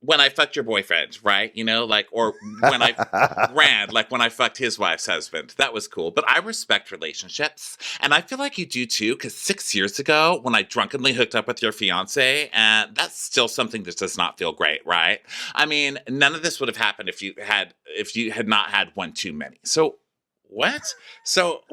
Speaker 1: when I fucked your boyfriend, right? You know, like, or when I ran, like when I fucked his wife's husband. That was cool. But I respect relationships. And I feel like you do too, because 6 years ago, when I drunkenly hooked up with your fiance, and that's still something that does not feel great, right? I mean, none of this would have happened if you had not had one too many. So what? So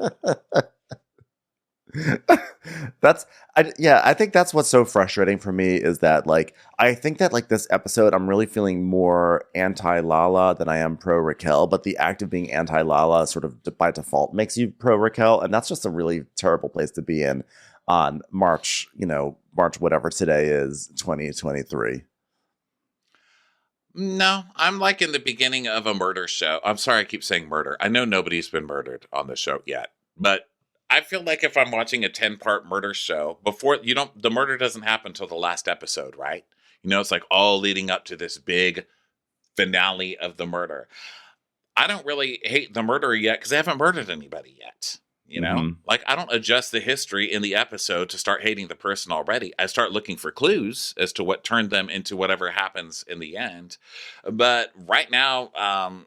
Speaker 4: I think that's what's so frustrating for me is that like I think that like this episode I'm really feeling more anti Lala than I am pro Raquel, but the act of being anti Lala sort of by default makes you pro Raquel, and that's just a really terrible place to be in on March whatever today is, 2023.
Speaker 1: no, I'm like in the beginning of a murder show. I'm sorry, I keep saying murder. I know nobody's been murdered on the show yet, but I feel like if I'm watching a 10-part murder show, the murder doesn't happen until the last episode, right? You know, it's like all leading up to this big finale of the murder. I don't really hate the murderer yet because they haven't murdered anybody yet. You know, like I don't adjust the history in the episode to start hating the person already. I start looking for clues as to what turned them into whatever happens in the end. But right now,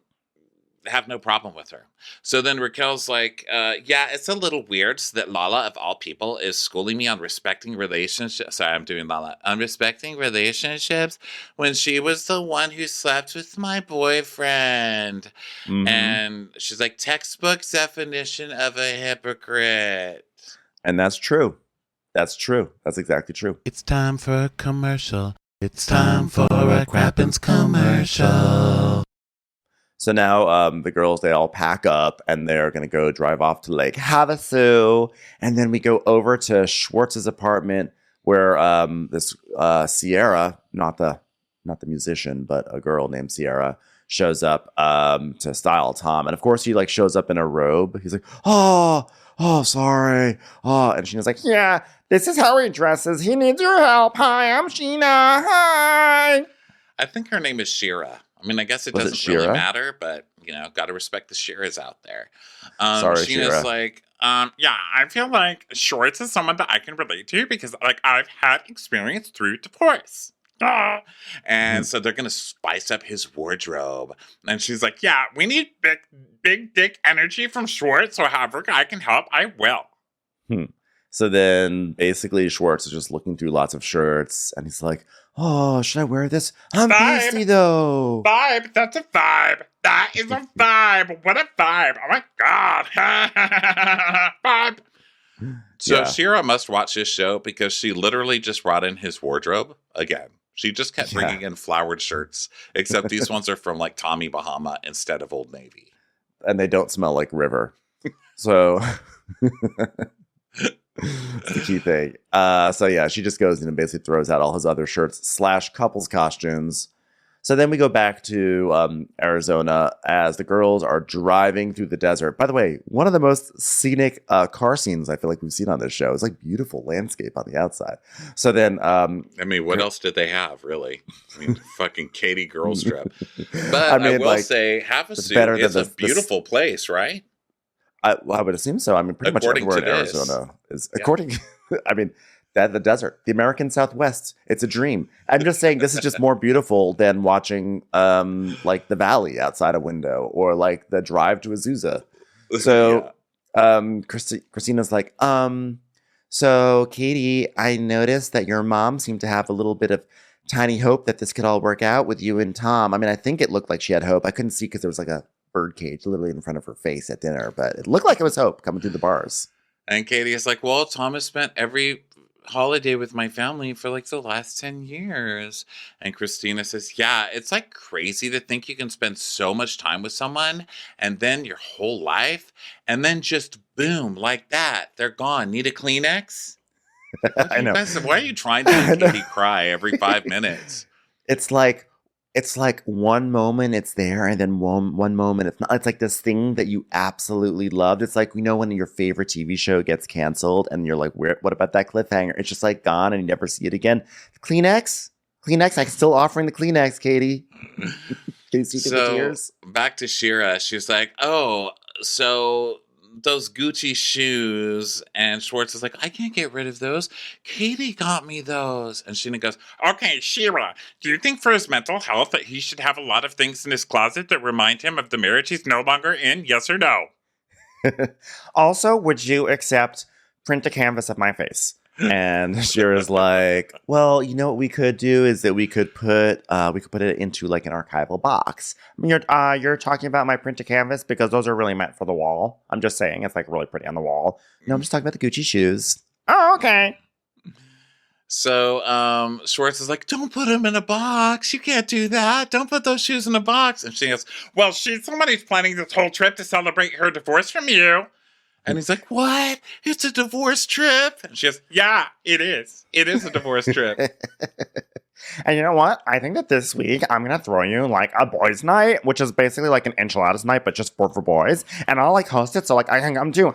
Speaker 1: have no problem with her. So then Raquel's like, yeah, it's a little weird that Lala, of all people, is schooling me on respecting relationships. Sorry, I'm doing Lala. On respecting relationships when she was the one who slept with my boyfriend. And she's like, textbook definition of a hypocrite.
Speaker 4: And that's true. That's true. That's exactly true.
Speaker 5: It's time for a commercial. It's time for a Crappens commercial.
Speaker 4: So now the girls, they all pack up and they're going to go drive off to Lake Havasu. And then we go over to Schwartz's apartment where this Sierra, not the musician, but a girl named Sierra, shows up to style Tom. And of course, he like shows up in a robe. He's like, oh, sorry. Oh, and Sheena's like, yeah, this is how he dresses. He needs your help. Hi, I'm Sheena. Hi.
Speaker 1: I think her name is Shira. I mean, I guess it
Speaker 4: Was it
Speaker 1: doesn't really
Speaker 4: Shira?
Speaker 1: matter, but, you know, got to respect the Shiras out there.
Speaker 4: Sorry,
Speaker 1: Sheena's
Speaker 4: Shira.
Speaker 1: like, yeah, I feel like Schwartz is someone that I can relate to because, like, I've had experience through divorce. And so they're going to spice up his wardrobe. And she's like, yeah, we need big dick energy from Schwartz, so however I can help, I will.
Speaker 4: So then basically Schwartz is just looking through lots of shirts and he's like, oh, should I wear this? I'm
Speaker 1: Vibe.
Speaker 4: pasty though.
Speaker 1: Vibe, that's a vibe. That is a vibe. What a vibe. Oh my God. Vibe. So
Speaker 4: Yeah.
Speaker 1: Shira must watch this show because she literally just brought in his wardrobe again. She just kept bringing in flowered shirts, except these ones are from like Tommy Bahama instead of Old Navy.
Speaker 4: And they don't smell like river. So it's the key thing. So yeah, she just goes in and basically throws out all his other shirts / couples costumes. So then we go back to Arizona as the girls are driving through the desert. By the way, one of the most scenic car scenes I feel like we've seen on this show. It's like beautiful landscape on the outside. So then,
Speaker 1: I mean, what else did they have, really? I mean, fucking Katie Girl Strip. But I will
Speaker 4: like,
Speaker 1: say,
Speaker 4: it's better
Speaker 1: Havasu is
Speaker 4: than
Speaker 1: a beautiful place, right?
Speaker 4: I would assume so. I mean, pretty
Speaker 1: According
Speaker 4: much everywhere
Speaker 1: to
Speaker 4: in
Speaker 1: this.
Speaker 4: Arizona is according. I mean, that the desert, the American Southwest, it's a dream. I'm just saying this is just more beautiful than watching like the valley outside a window or like the drive to Azusa. So Christina's like, so Katie, I noticed that your mom seemed to have a little bit of tiny hope that this could all work out with you and Tom. I mean, I think it looked like she had hope. I couldn't see because there was like a bird cage literally in front of her face at dinner, but it looked like it was hope coming through the bars.
Speaker 1: And Katie is like, well, Tom has spent every holiday with my family for like the last 10 years. And Christina says, yeah, it's like crazy to think you can spend so much time with someone and then your whole life and then just boom, like that, they're gone. Need a Kleenex?
Speaker 4: I know.
Speaker 1: Why are you trying to make Katie cry every 5 minutes?
Speaker 4: It's like one moment it's there and then one moment it's not. It's like this thing that you absolutely loved. It's like, you know, when your favorite TV show gets canceled and you're like, what about that cliffhanger? It's just like gone and you never see it again. Kleenex, I'm still offering the Kleenex, Katie. Can you see the tears?
Speaker 1: Back to Shira. She's like, oh, so those Gucci shoes, and Schwartz is like, I can't get rid of those. Katie got me those. And Sheena goes, okay, Sheila, do you think for his mental health that he should have a lot of things in his closet that remind him of the marriage he's no longer in? Yes or no?
Speaker 4: Also, would you accept print a canvas of my face? And Shira's like, well, you know what we could do is that we could put it into like an archival box. I mean, you're talking about my print a canvas because those are really meant for the wall. I'm just saying it's like really pretty on the wall. No, I'm just talking about the Gucci shoes. Oh, okay.
Speaker 1: So Schwartz is like, don't put him in a box. You can't do that. Don't put those shoes in a box. And she goes, well, somebody's planning this whole trip to celebrate her divorce from you. And he's like, what? It's a divorce trip? And she goes, yeah, it is. It is a divorce trip.
Speaker 4: And you know what? I think that this week I'm going to throw you like a boys' night, which is basically like an enchiladas night, but just for boys. And I'll like host it so like I can come too.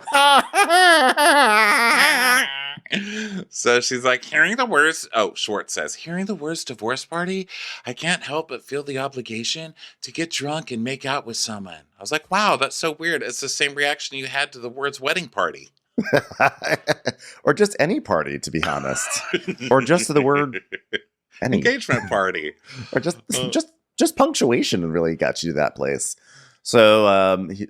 Speaker 1: So she's like, Schwartz says, hearing the words divorce party, I can't help but feel the obligation to get drunk and make out with someone. I was like, wow, that's so weird. It's the same reaction you had to the words wedding party.
Speaker 4: Or just any party, to be honest. Or just the word any.
Speaker 1: Engagement party.
Speaker 4: Or just punctuation really got you to that place. So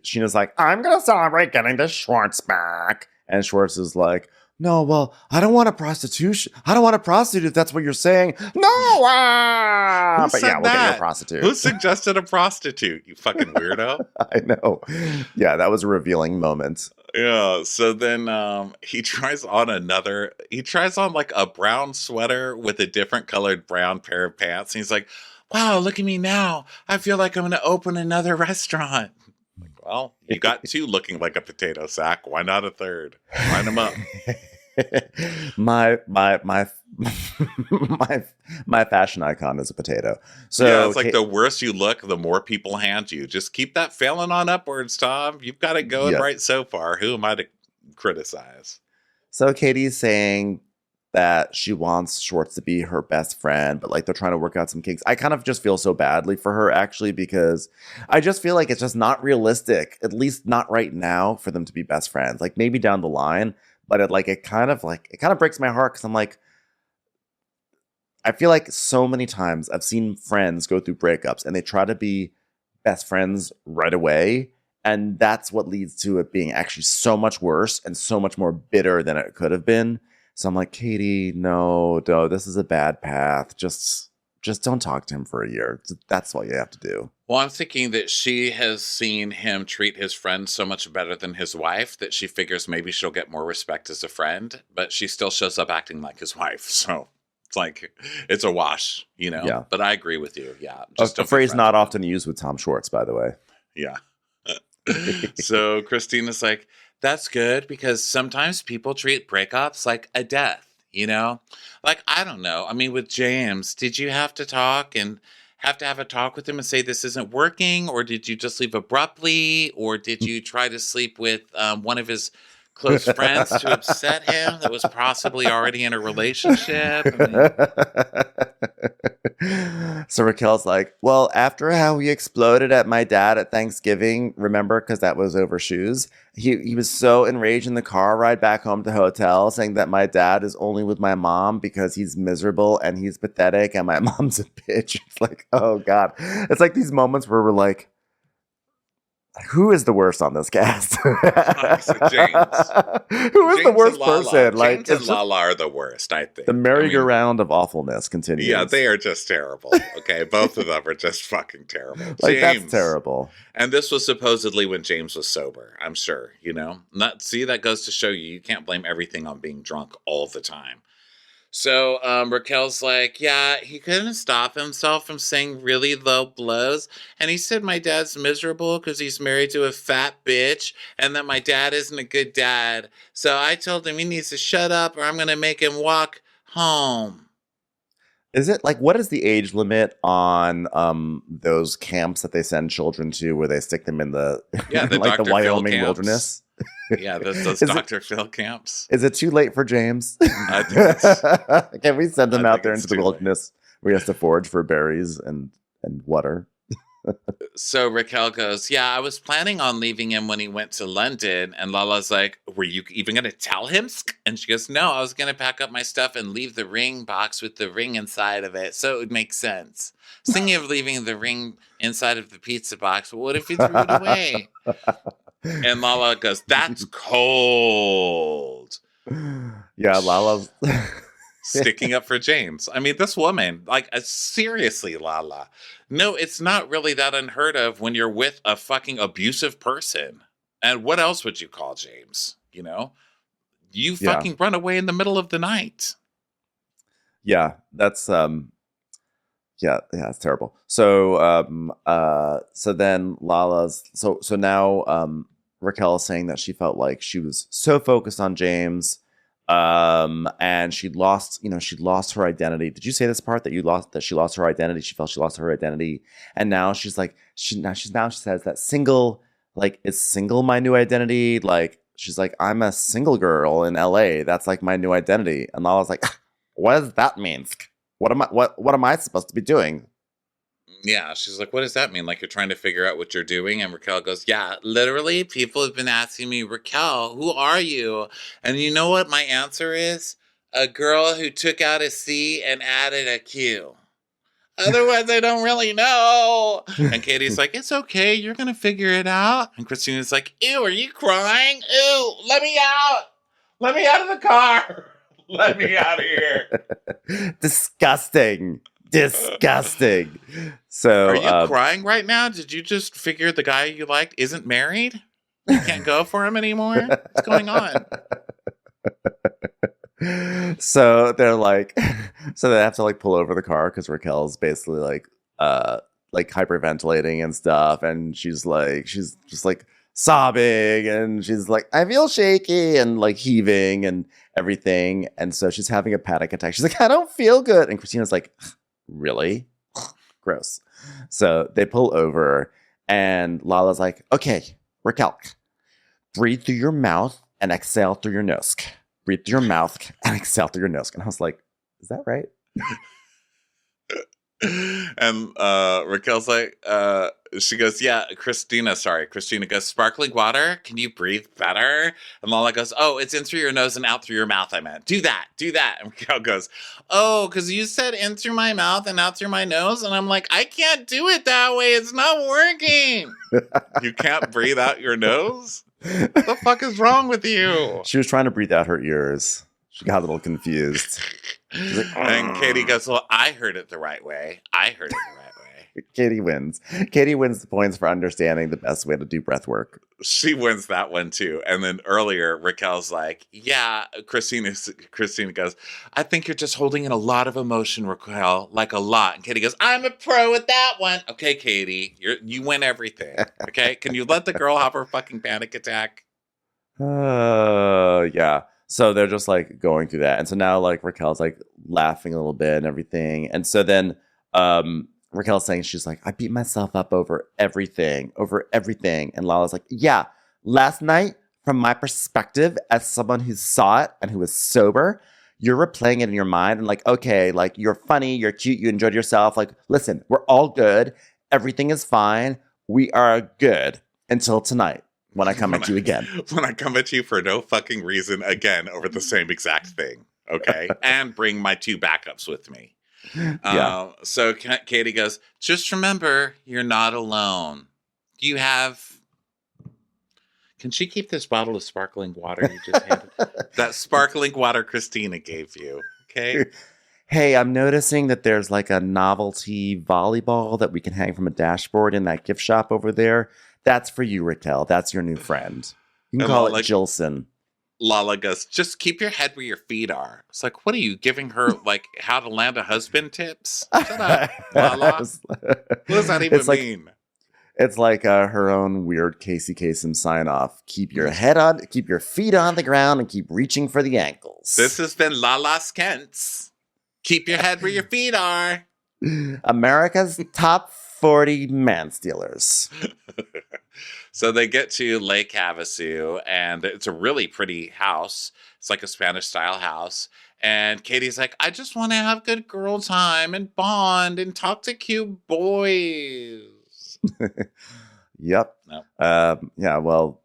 Speaker 4: Sheena's like, I'm going to celebrate getting the Schwartz back. And Schwartz is like, no, well, I don't want a prostitution. I don't want a prostitute if that's what you're saying. No! But yeah, we'll get you a prostitute.
Speaker 1: Who suggested a prostitute, you fucking weirdo?
Speaker 4: I know. Yeah, that was a revealing moment.
Speaker 1: Yeah, so then he tries on like a brown sweater with a different colored brown pair of pants. And he's like, wow, look at me now. I feel like I'm going to open another restaurant. Well, you got two looking like a potato sack. Why not a third? Line them up.
Speaker 4: my fashion icon is a potato. So
Speaker 1: yeah, it's like the worse you look, the more people hand you. Just keep that failing on upwards, Tom. You've got it going right so far. Who am I to criticize?
Speaker 4: So Katie's saying that she wants Schwartz to be her best friend, but like they're trying to work out some kinks. I kind of just feel so badly for her actually, because I just feel like it's just not realistic, at least not right now, for them to be best friends. Like maybe down the line, but it kind of breaks my heart because I'm like, I feel like so many times I've seen friends go through breakups and they try to be best friends right away. And that's what leads to it being actually so much worse and so much more bitter than it could have been. So I'm like, Katie, no, this is a bad path. Just don't talk to him for a year. That's what you have to do.
Speaker 1: Well, I'm thinking that she has seen him treat his friend so much better than his wife that she figures maybe she'll get more respect as a friend, but she still shows up acting like his wife. So it's like, it's a wash, you know?
Speaker 4: Yeah.
Speaker 1: But I agree with you. Yeah.
Speaker 4: Just a phrase not often used with Tom Schwartz, by the way.
Speaker 1: Yeah. So Christina's like, that's good because sometimes people treat breakups like a death, you know? Like, I don't know. I mean, with James, did you have to talk and have to have a talk with him and say this isn't working? Or did you just leave abruptly? Or did you try to sleep with one of his close friends to upset him that was possibly already in a relationship?
Speaker 4: So Raquel's like, well, after how he exploded at my dad at Thanksgiving, remember, because that was over shoes, he was so enraged in the car ride back home to the hotel saying that my dad is only with my mom because he's miserable and he's pathetic and my mom's a bitch. It's like, oh God. It's like these moments where we're like, who is the worst on this cast?
Speaker 1: James.
Speaker 4: Who is the worst person?
Speaker 1: James and Lala are the worst, I think.
Speaker 4: The merry-go-round of awfulness continues.
Speaker 1: Yeah, they are just terrible. Okay, both of them are just fucking terrible.
Speaker 4: Like,
Speaker 1: James,
Speaker 4: that's terrible.
Speaker 1: And this was supposedly when James was sober, I'm sure, you know? That goes to show you can't blame everything on being drunk all the time. So Raquel's like, yeah, he couldn't stop himself from saying really low blows. And he said my dad's miserable because he's married to a fat bitch and that my dad isn't a good dad. So I told him he needs to shut up or I'm going to make him walk home.
Speaker 4: Is it like, what is the age limit on those camps that they send children to where they stick them in the, like the Wyoming wilderness?
Speaker 1: Yeah, those Dr. Phil camps.
Speaker 4: Is it too late for James?
Speaker 1: I think
Speaker 4: Can we send him out there into the wilderness where he has to forage for berries and water?
Speaker 1: So Raquel goes, yeah, I was planning on leaving him when he went to London. And Lala's like, were you even going to tell him? And she goes, no, I was going to pack up my stuff and leave the ring box with the ring inside of it. So it would make sense. I was thinking of leaving the ring inside of the pizza box. But what if you threw it away? And Lala goes, that's cold.
Speaker 4: Yeah, Lala's
Speaker 1: Sticking up for James. I mean, this woman, like, seriously, Lala. No, it's not really that unheard of when you're with a fucking abusive person. And what else would you call James? You know? You
Speaker 4: Yeah.
Speaker 1: fucking run away in the middle of the night.
Speaker 4: Yeah, that's yeah, it's terrible. So so then so now Raquel is saying that she felt like she was so focused on James, and she'd lost her identity. Did you say this part that she lost her identity? She felt she lost her identity, and now she's like she says that single, like, is single my new identity? Like, she's like, I'm a single girl in LA. That's like my new identity. And Lala's like, what does that mean? What am I supposed to be doing?
Speaker 1: Yeah, she's like, what does that mean? Like, you're trying to figure out what you're doing? And Raquel goes, yeah, literally, people have been asking me, Raquel, who are you? And you know what my answer is? A girl who took out a C and added a Q. Otherwise, I don't really know. And Katie's like, it's okay. You're going to figure it out. And Christina's like, ew, are you crying? Ew, let me out. Let me out of the car. Let me out of here.
Speaker 4: Disgusting. So
Speaker 1: are you crying right now? Did you just figure the guy you liked isn't married? You can't go for him anymore? What's going on?
Speaker 4: So they're like, so they have to like pull over the car because Raquel's basically like hyperventilating and stuff, and she's just like sobbing, and she's like, I feel shaky, and like heaving and everything, and so she's having a panic attack. She's like, I don't feel good, and Christina's like, really? Gross. So they pull over, and Lala's like, okay, Raquel, breathe through your mouth and exhale through your nose. Breathe through your mouth and exhale through your nose. And I was like, is that right?
Speaker 1: And Raquel's like, she goes, yeah, Christina goes, sparkling water, can you breathe better? And Lala goes, oh, it's in through your nose and out through your mouth, I meant. Do that. And Raquel goes, oh, because you said in through my mouth and out through my nose. And I'm like, I can't do it that way. It's not working. You can't breathe out your nose? What the fuck is wrong with you?
Speaker 4: She was trying to breathe out her ears. She got a little confused. Like,
Speaker 1: and Katie goes, well, I heard it the right way.
Speaker 4: Katie wins. Katie wins the points for understanding the best way to do breath work.
Speaker 1: She wins that one too. And then earlier, Raquel's like, yeah, Christina goes, I think you're just holding in a lot of emotion, Raquel, like a lot. And Katie goes, I'm a pro at that one. Okay, Katie, you win everything. Okay, can you let the girl have her fucking panic attack?
Speaker 4: Yeah. So they're just like going through that. And so now like Raquel's like laughing a little bit and everything. And so then Raquel's saying, she's like, I beat myself up over everything. And Lala's like, yeah, last night, from my perspective, as someone who saw it and who was sober, you're replaying it in your mind and like, okay, like you're funny, you're cute, you enjoyed yourself. Like, listen, we're all good. Everything is fine. We are good until tonight when I come at you again.
Speaker 1: When I come at you for no fucking reason again over the same exact thing. Okay. And bring my 2 backups with me.
Speaker 4: Yeah.
Speaker 1: So Katie goes, just remember, you're not alone. You have... Can she keep this bottle of sparkling water you just handed? That sparkling water Christina gave you. Okay.
Speaker 4: Hey, I'm noticing that there's like a novelty volleyball that we can hang from a dashboard in that gift shop over there. That's for you, Raquel. That's your new friend. You can call it Jilson.
Speaker 1: Lala goes, just keep your head where your feet are. It's like, what are you giving her, like, how to land a husband tips? Shut up, Lala. What does that even mean?
Speaker 4: It's like her own weird Casey Kasem sign off. Keep your feet on the ground and keep reaching for the ankles.
Speaker 1: This has been Lala Skentz. Keep your head where your feet are.
Speaker 4: America's top 40 man stealers.
Speaker 1: So they get to Lake Havasu, and it's a really pretty house. It's like a Spanish-style house. And Katie's like, I just want to have good girl time and bond and talk to cute boys.
Speaker 4: Yep.
Speaker 1: No.
Speaker 4: Yeah, well,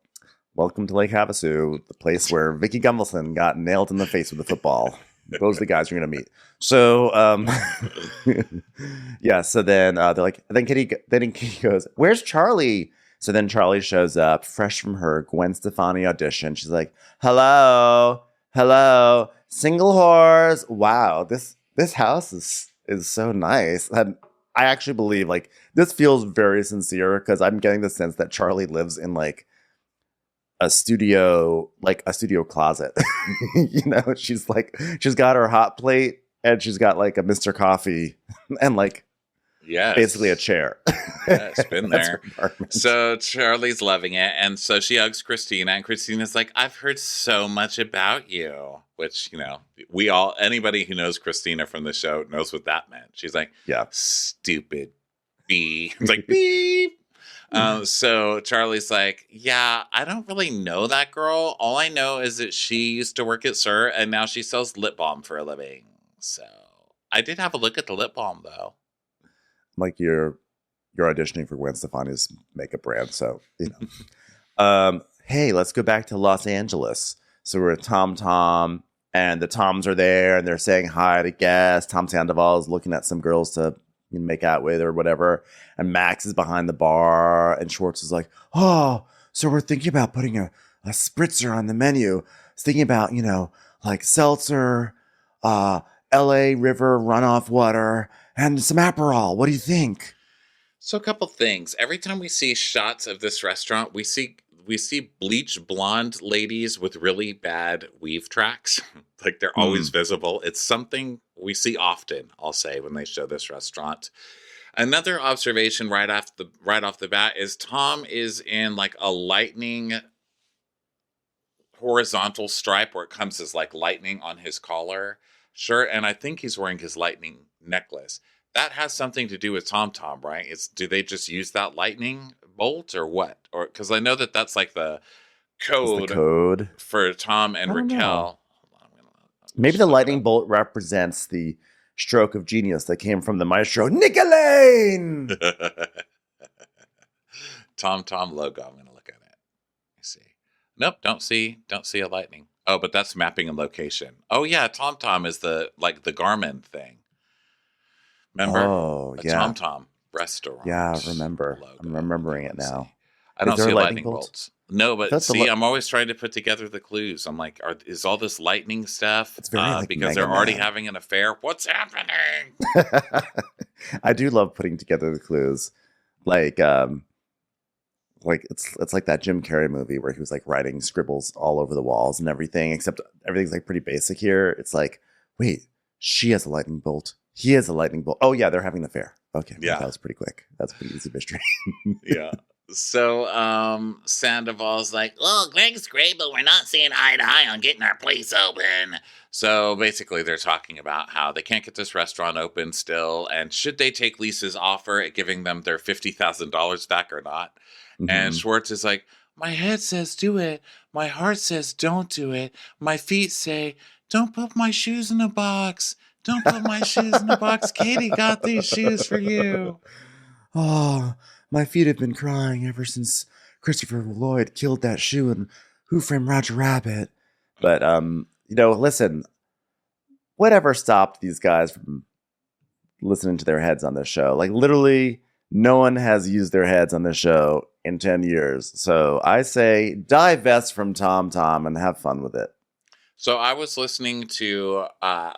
Speaker 4: welcome to Lake Havasu, the place where Vicky Gunvalson got nailed in the face with a football. Those are the guys you're going to meet. So, yeah, so then they're like, then Kitty goes, where's Charlie? So then Charlie shows up, fresh from her Gwen Stefani audition. She's like, hello, single whores. Wow, this house is so nice. And I actually believe like this feels very sincere because I'm getting the sense that Charlie lives in like a studio closet. You know, she's got her hot plate and she's got like a Mr. Coffee and like basically a chair.
Speaker 1: Yeah, it's been there. So Charlie's loving it. And so she hugs Christina, and Christina's like, I've heard so much about you. Which, you know, anybody who knows Christina from the show knows what that meant. She's like,
Speaker 4: yeah,
Speaker 1: stupid bee. It's like, beep. So Charlie's like, yeah, I don't really know that girl. All I know is that she used to work at SUR and now she sells lip balm for a living. So I did have a look at the lip balm though.
Speaker 4: Like you're auditioning for Gwen Stefani's makeup brand. So, you know, hey, let's go back to Los Angeles. So we're at Tom and the Toms are there and they're saying hi to guests. Tom Sandoval is looking at some girls to make out with or whatever. And Max is behind the bar and Schwartz is like, oh, so we're thinking about putting a spritzer on the menu. It's thinking about, you know, like seltzer, LA River runoff water, and some Aperol. What do you think?
Speaker 1: So a couple things. Every time we see shots of this restaurant, we see bleach blonde ladies with really bad weave tracks. Like they're always visible. It's something we see often, I'll say, when they show this restaurant. Another observation right off the bat is Tom is in like a lightning horizontal stripe where it comes as like lightning on his collar shirt, and I think he's wearing his lightning necklace. That has something to do with Tom, right? Do they just use that lightning bolt or what? Or because I know that's like the code for Tom and Raquel.
Speaker 4: Maybe the lightning bolt represents the stroke of genius that came from the maestro Nicolaine.
Speaker 1: Tom logo. I'm gonna look at it. Let me see. Nope, don't see a lightning. Oh, but that's mapping and location. Oh yeah, Tom is the Garmin thing. Remember?
Speaker 4: Oh, yeah.
Speaker 1: Tom restaurant.
Speaker 4: Yeah, remember. Logo. I'm remembering it now.
Speaker 1: I don't see lightning bolts. No, but see, I'm always trying to put together the clues. I'm like, is all this lightning stuff?
Speaker 4: It's very like
Speaker 1: because they're already having an affair. What's happening?
Speaker 4: I do love putting together the clues. Like it's like that Jim Carrey movie where he was like writing scribbles all over the walls and everything, except everything's like pretty basic here. It's like, wait, she has a lightning bolt. He has a lightning bolt. Oh yeah, they're having an affair. Okay, yeah, that was pretty quick. That's a pretty easy mystery.
Speaker 1: Yeah. So Sandoval's like, well, Greg's great, but we're not seeing eye to eye on getting our place open. So basically they're talking about how they can't get this restaurant open still, and should they take Lisa's offer at giving them their $50,000 back or not? Mm-hmm. And Schwartz is like, my head says do it. My heart says don't do it. My feet say, don't put my shoes in a box. Don't put my shoes in a box. Katie got these shoes for you.
Speaker 4: Oh, my feet have been crying ever since Christopher Lloyd killed that shoe in Who Framed Roger Rabbit. But, you know, listen, whatever stopped these guys from listening to their heads on this show? Like, literally, no one has used their heads on this show in 10 years. So I say divest from Tom and have fun with it.
Speaker 1: So I was listening to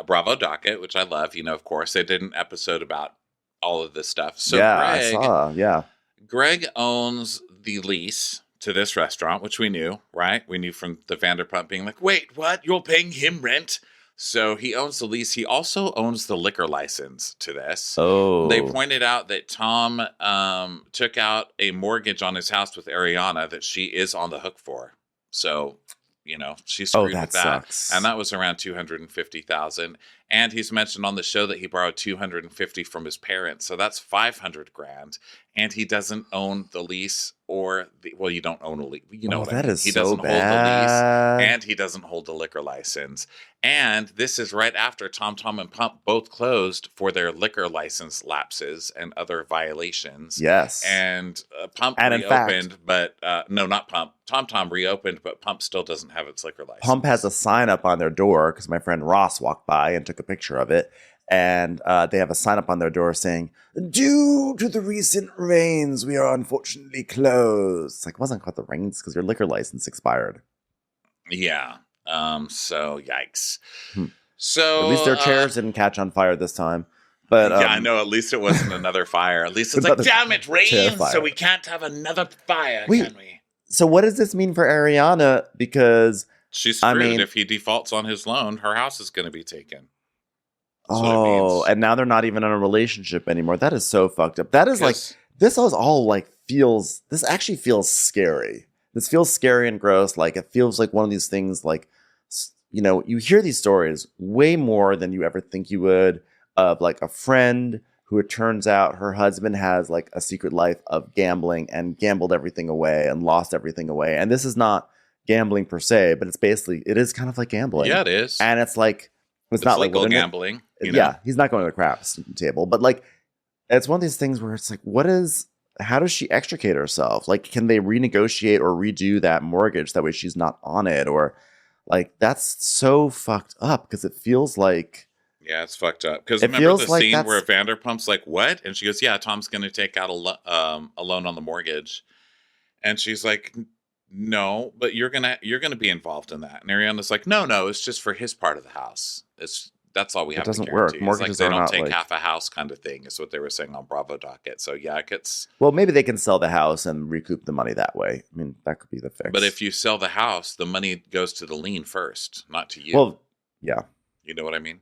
Speaker 1: Bravo Docket, which I love. You know, of course, they did an episode about all of this stuff. So
Speaker 4: yeah,
Speaker 1: Greg owns the lease to this restaurant, which we knew, right? We knew from the Vanderpump being like, wait, what? You're paying him rent? So he owns the lease. He also owns the liquor license to this.
Speaker 4: Oh.
Speaker 1: They pointed out that Tom took out a mortgage on his house with Ariana that she is on the hook for. So, you know, she's screwed with that.
Speaker 4: Sucks.
Speaker 1: And that was around $250,000. And he's mentioned on the show that he borrowed $250 from his parents. So that's $500,000. And he doesn't own the lease you don't own a lease. You know what I
Speaker 4: that
Speaker 1: mean.
Speaker 4: is
Speaker 1: He
Speaker 4: so
Speaker 1: doesn't
Speaker 4: bad.
Speaker 1: hold the lease and he doesn't hold the liquor license. And this is right after Tom Tom and Pump both closed for their liquor license lapses and other violations.
Speaker 4: Yes.
Speaker 1: And Pump
Speaker 4: And in
Speaker 1: reopened, but no, not Pump. Tom Tom reopened, but Pump still doesn't have its liquor license.
Speaker 4: Pump has a sign up on their door because my friend Ross walked by and took a picture of it. And they have a sign up on their door saying, "Due to the recent rains, we are unfortunately closed." It's like, it wasn't quite the rains because your liquor license expired.
Speaker 1: Yeah. So yikes. So
Speaker 4: At least their chairs didn't catch on fire this time. But
Speaker 1: yeah, I know. At least it wasn't another fire. At least it's like, damn it, rain, so we can't have another fire, can we?
Speaker 4: So what does this mean for Ariana? Because
Speaker 1: she's screwed. If he defaults on his loan, her house is going to be taken.
Speaker 4: That's and now they're not even in a relationship anymore. That is so fucked up. That is like, this actually feels scary. This feels scary and gross. Like, it feels like one of these things, like, you know, you hear these stories way more than you ever think you would, of like a friend who it turns out her husband has like a secret life of gambling and gambled everything away and lost everything away. And this is not gambling per se, but it is kind of like gambling.
Speaker 1: Yeah, it is.
Speaker 4: And it's like, it's not
Speaker 1: legal
Speaker 4: like
Speaker 1: gambling.
Speaker 4: Yeah, he's not going to the craps table, but like, it's one of these things where it's like, how does she extricate herself? Like, can they renegotiate or redo that mortgage that way she's not on it? Or like, that's so fucked up because it feels like.
Speaker 1: Yeah, it's fucked up. Because remember the scene where Vanderpump's like, "What?" And she goes, "Yeah, Tom's going to take out a loan on the mortgage," and she's like, "No, but you're gonna be involved in that." And Ariana's like, "No, it's just for his part of the house. That's all we have." It doesn't work.
Speaker 4: Mortgages
Speaker 1: they
Speaker 4: are
Speaker 1: don't
Speaker 4: not
Speaker 1: take
Speaker 4: like
Speaker 1: half a house, kind of thing. Is what they were saying on Bravo Docket. So yeah, it gets.
Speaker 4: Well, maybe they can sell the house and recoup the money that way. I mean, that could be the fix.
Speaker 1: But if you sell the house, the money goes to the lien first, not to you.
Speaker 4: Well, yeah,
Speaker 1: you know what I mean.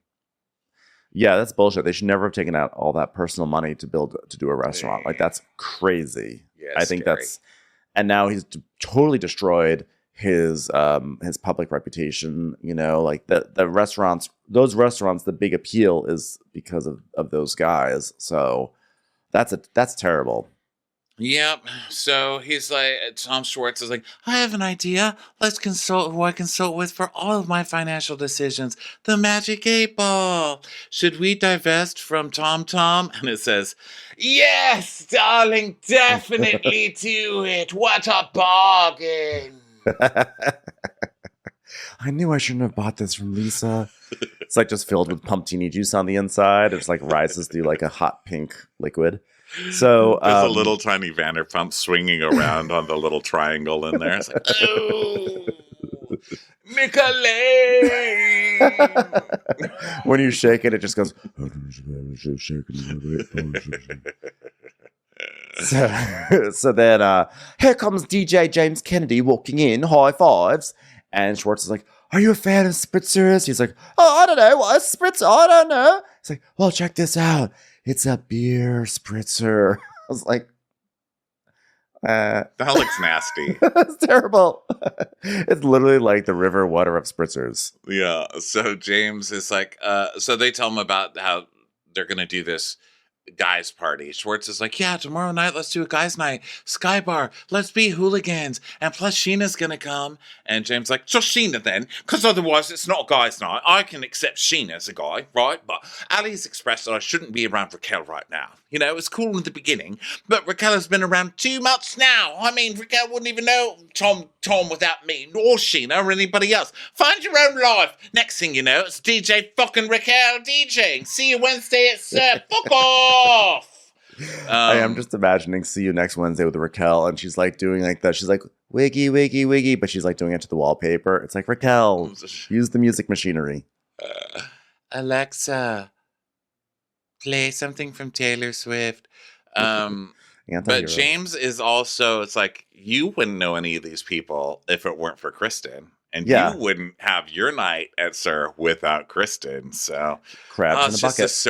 Speaker 4: Yeah, that's bullshit. They should never have taken out all that personal money to do a restaurant. Like, that's crazy.
Speaker 1: Yeah,
Speaker 4: I think and now he's totally destroyed his public reputation. You know, like those restaurants, the big appeal is because of those guys. So that's terrible.
Speaker 1: Yep. So he's like, Tom Schwartz is like, "I have an idea. Let's consult who I consult with for all of my financial decisions. The Magic 8 Ball. Should we divest from Tom Tom?" And it says, "Yes, darling, definitely do it. What a bargain."
Speaker 4: I knew I shouldn't have bought this from Lisa. It's like just filled with pumptini juice on the inside. It's like rises through like a hot pink liquid. So
Speaker 1: there's a little tiny Vanderpump swinging around on the little triangle in there. It's like, "Oh, Nicolene."
Speaker 4: When you shake it, it just goes. So then here comes DJ James Kennedy walking in, high fives, and Schwartz is like, "Are you a fan of spritzers?" He's like, "Oh, I don't know. What a spritzer? I don't know." He's like, "Well, check this out. It's a beer spritzer." I was like,
Speaker 1: that looks nasty.
Speaker 4: It's terrible. It's literally like the river water of spritzers.
Speaker 1: Yeah. So James is like, so they tell him about how they're going to do this guys party. Schwartz is like, "Yeah, tomorrow night, let's do a guys night. Sky Bar. Let's be hooligans. And plus Sheena's going to come." And James like, "So Sheena then? Because otherwise it's not a guys night. I can accept Sheena as a guy, right? But Ali's expressed that I shouldn't be around Raquel right now. You know, it was cool in the beginning, but Raquel has been around too much now. I mean, Raquel wouldn't even know Tom without me, or Sheena, or anybody else. Find your own life. Next thing you know, it's DJ fucking Raquel DJing. See you Wednesday at Sir. Fuck off."
Speaker 4: I am just imagining "See you next Wednesday" with Raquel, and she's like doing like that. She's like, "Wiggy, wiggy, wiggy," but she's like doing it to the wallpaper. It's like, Raquel, use the music machinery.
Speaker 1: Alexa, play something from Taylor Swift. But James is also, it's like, you wouldn't know any of these people if it weren't for Kristen. And you wouldn't have your night at Sir without Kristen. So
Speaker 4: crabs in a
Speaker 1: it's
Speaker 4: bucket.
Speaker 1: just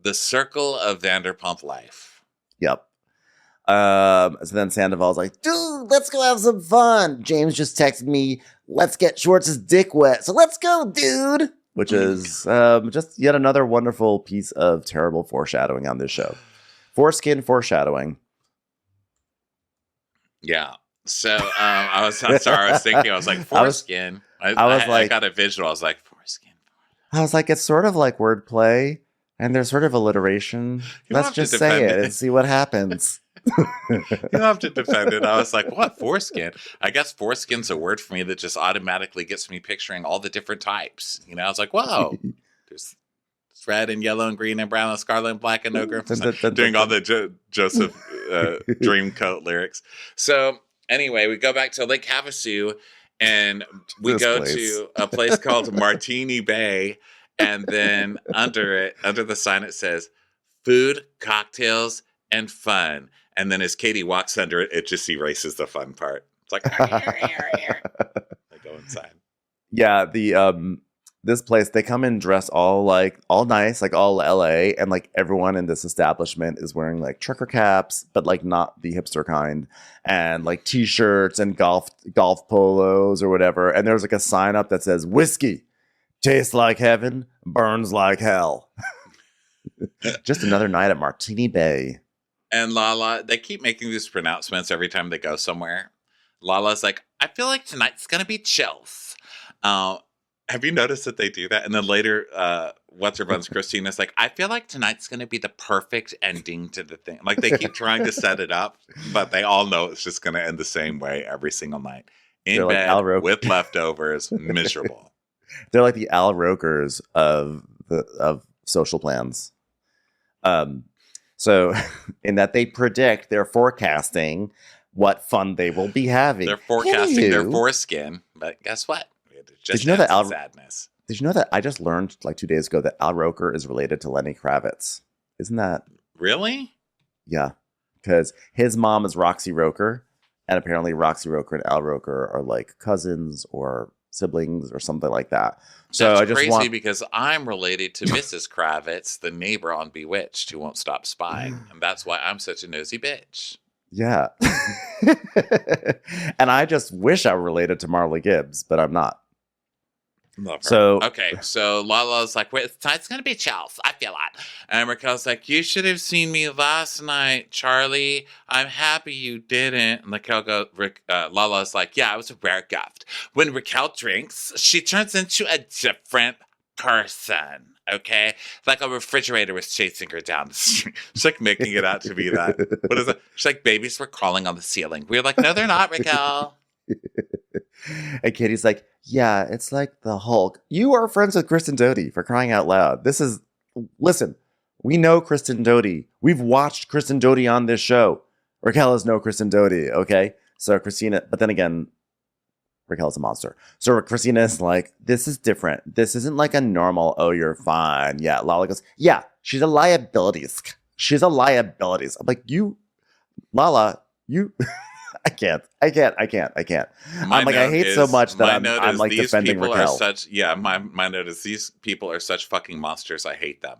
Speaker 1: the circle of Vanderpump life.
Speaker 4: Yep. So then Sandoval's like, "Dude, let's go have some fun. James just texted me, let's get Schwartz's dick wet. So let's go, dude." which is just yet another wonderful piece of terrible foreshadowing on this show. Foreskin foreshadowing.
Speaker 1: Yeah. So I'm sorry, I was thinking, I was like, foreskin. I got a visual. I was like, foreskin.
Speaker 4: I was like, it's sort of like wordplay, and there's sort of alliteration. Let's just say it and see what happens.
Speaker 1: You don't have to defend it. I was like, what? Foreskin? I guess foreskin's a word for me that just automatically gets me picturing all the different types. You know, I was like, whoa, there's red and yellow and green and brown and scarlet and black and ogre. Doing all the Joseph Dreamcoat lyrics. So anyway, we go back to Lake Havasu and we go to a place called Martini Bay. And then under the sign, it says food, cocktails, and fun. And then as Katie walks under it, it just erases the fun part. It's like, I go inside.
Speaker 4: Yeah, this place, they come in dressed all nice, like all LA, and like everyone in this establishment is wearing like trucker caps, but like not the hipster kind, and like t-shirts and golf polos or whatever. And there's like a sign up that says whiskey tastes like heaven, burns like hell. Just another night at Martini Bay.
Speaker 1: And Lala, they keep making these pronouncements every time they go somewhere. Lala's like, I feel like tonight's going to be chills. Have you noticed that they do that? And then later, what's her buns, Christina's like, I feel like tonight's going to be the perfect ending to the thing. Like, they keep trying to set it up, but they all know it's just going to end the same way every single night. In bed, like with leftovers, miserable.
Speaker 4: They're like the Al Rokers of social plans. So in that they predict, they're forecasting what fun they will be having.
Speaker 1: They're forecasting their foreskin, but guess what?
Speaker 4: Did you know that
Speaker 1: sadness?
Speaker 4: Did you know that I just learned like 2 days ago that Al Roker is related to Lenny Kravitz? Isn't that
Speaker 1: really?
Speaker 4: Yeah, because his mom is Roxy Roker, and apparently Roxy Roker and Al Roker are like cousins or siblings or something like that. So
Speaker 1: That's
Speaker 4: I just
Speaker 1: crazy because I'm related to Mrs. Kravitz, the neighbor on Bewitched who won't stop spying, and that's why I'm such a nosy bitch.
Speaker 4: Yeah, and I just wish I were related to Marley Gibbs, but I'm not.
Speaker 1: Love her.
Speaker 4: So
Speaker 1: okay, so Lala's like, wait, tonight's gonna be Chelsea. I feel it. And Raquel's like, you should have seen me last night, Charlie. I'm happy you didn't. And Lala's like, yeah, it was a rare gift. When Raquel drinks, she turns into a different person. Okay, like a refrigerator was chasing her down the street. She's like making it out to be that. What is it? She's like, babies were crawling on the ceiling. We're like, no, they're not, Raquel.
Speaker 4: And Katie's like, yeah, it's like the Hulk. You are friends with Kristen Doty, for crying out loud. Listen, we know Kristen Doty. We've watched Kristen Doty on this show. Raquel is no Kristen Doty, okay? So Christina, but then again, Raquel is a monster. So Christina is like, this is different. This isn't like a normal, oh, you're fine. Yeah, Lala goes, yeah, she's a liabilities. She's a liabilities. I'm like, Lala, I can't. I'm like, I hate so much that I'm like defending Raquel.
Speaker 1: My note is these people are such fucking monsters. I hate them.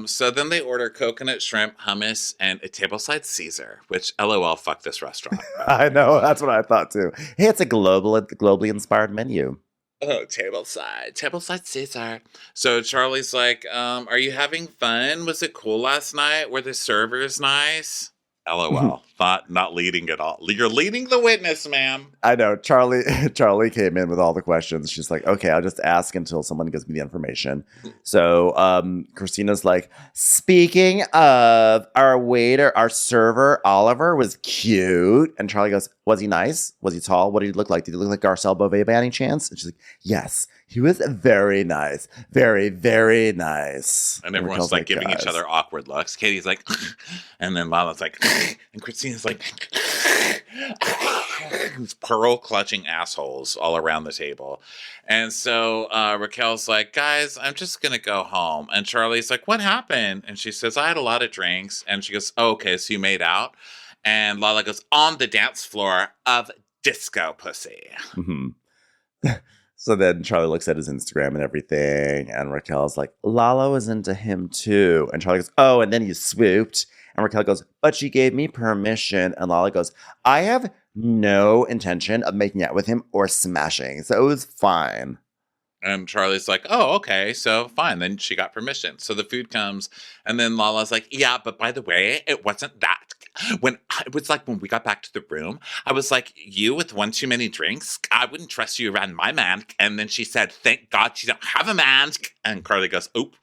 Speaker 1: So then they order coconut shrimp, hummus, and a tableside Caesar, which LOL, fuck this restaurant.
Speaker 4: I know, that's what I thought too. Hey, it's a globally inspired menu.
Speaker 1: Oh, tableside Caesar. So Charlie's like, are you having fun? Was it cool last night? Were the servers nice? LOL. Not leading at all. You're leading the witness, ma'am.
Speaker 4: I know. Charlie came in with all the questions. She's like, okay, I'll just ask until someone gives me the information. So Christina's like, speaking of our server, Oliver, was cute. And Charlie goes, was he nice? Was he tall? What did he look like? Did he look like Garcelle Beauvais by any chance? And she's like, yes, he was very nice. Very, very nice.
Speaker 1: And everyone's like giving each other awkward looks. Katie's like, and then Lala's like, and Christina's like, pearl clutching assholes all around the table. And so Raquel's like, guys, I'm just going to go home. And Charlie's like, what happened? And she says, I had a lot of drinks. And she goes, oh, okay, so you made out? And Lala goes, on the dance floor of disco pussy.
Speaker 4: Mm-hmm. So then Charlie looks at his Instagram and everything. And Raquel's like, Lala was into him too. And Charlie goes, oh, and then you swooped. And Raquel goes, but she gave me permission. And Lala goes, I have no intention of making out with him or smashing. So it was fine.
Speaker 1: And Charlie's like, oh, okay, so fine. Then she got permission. So the food comes, and then Lala's like, yeah, but by the way, it wasn't that. It was like when we got back to the room, I was like, you with one too many drinks, I wouldn't trust you around my man. And then she said, thank God you don't have a man. And Carly goes, oop.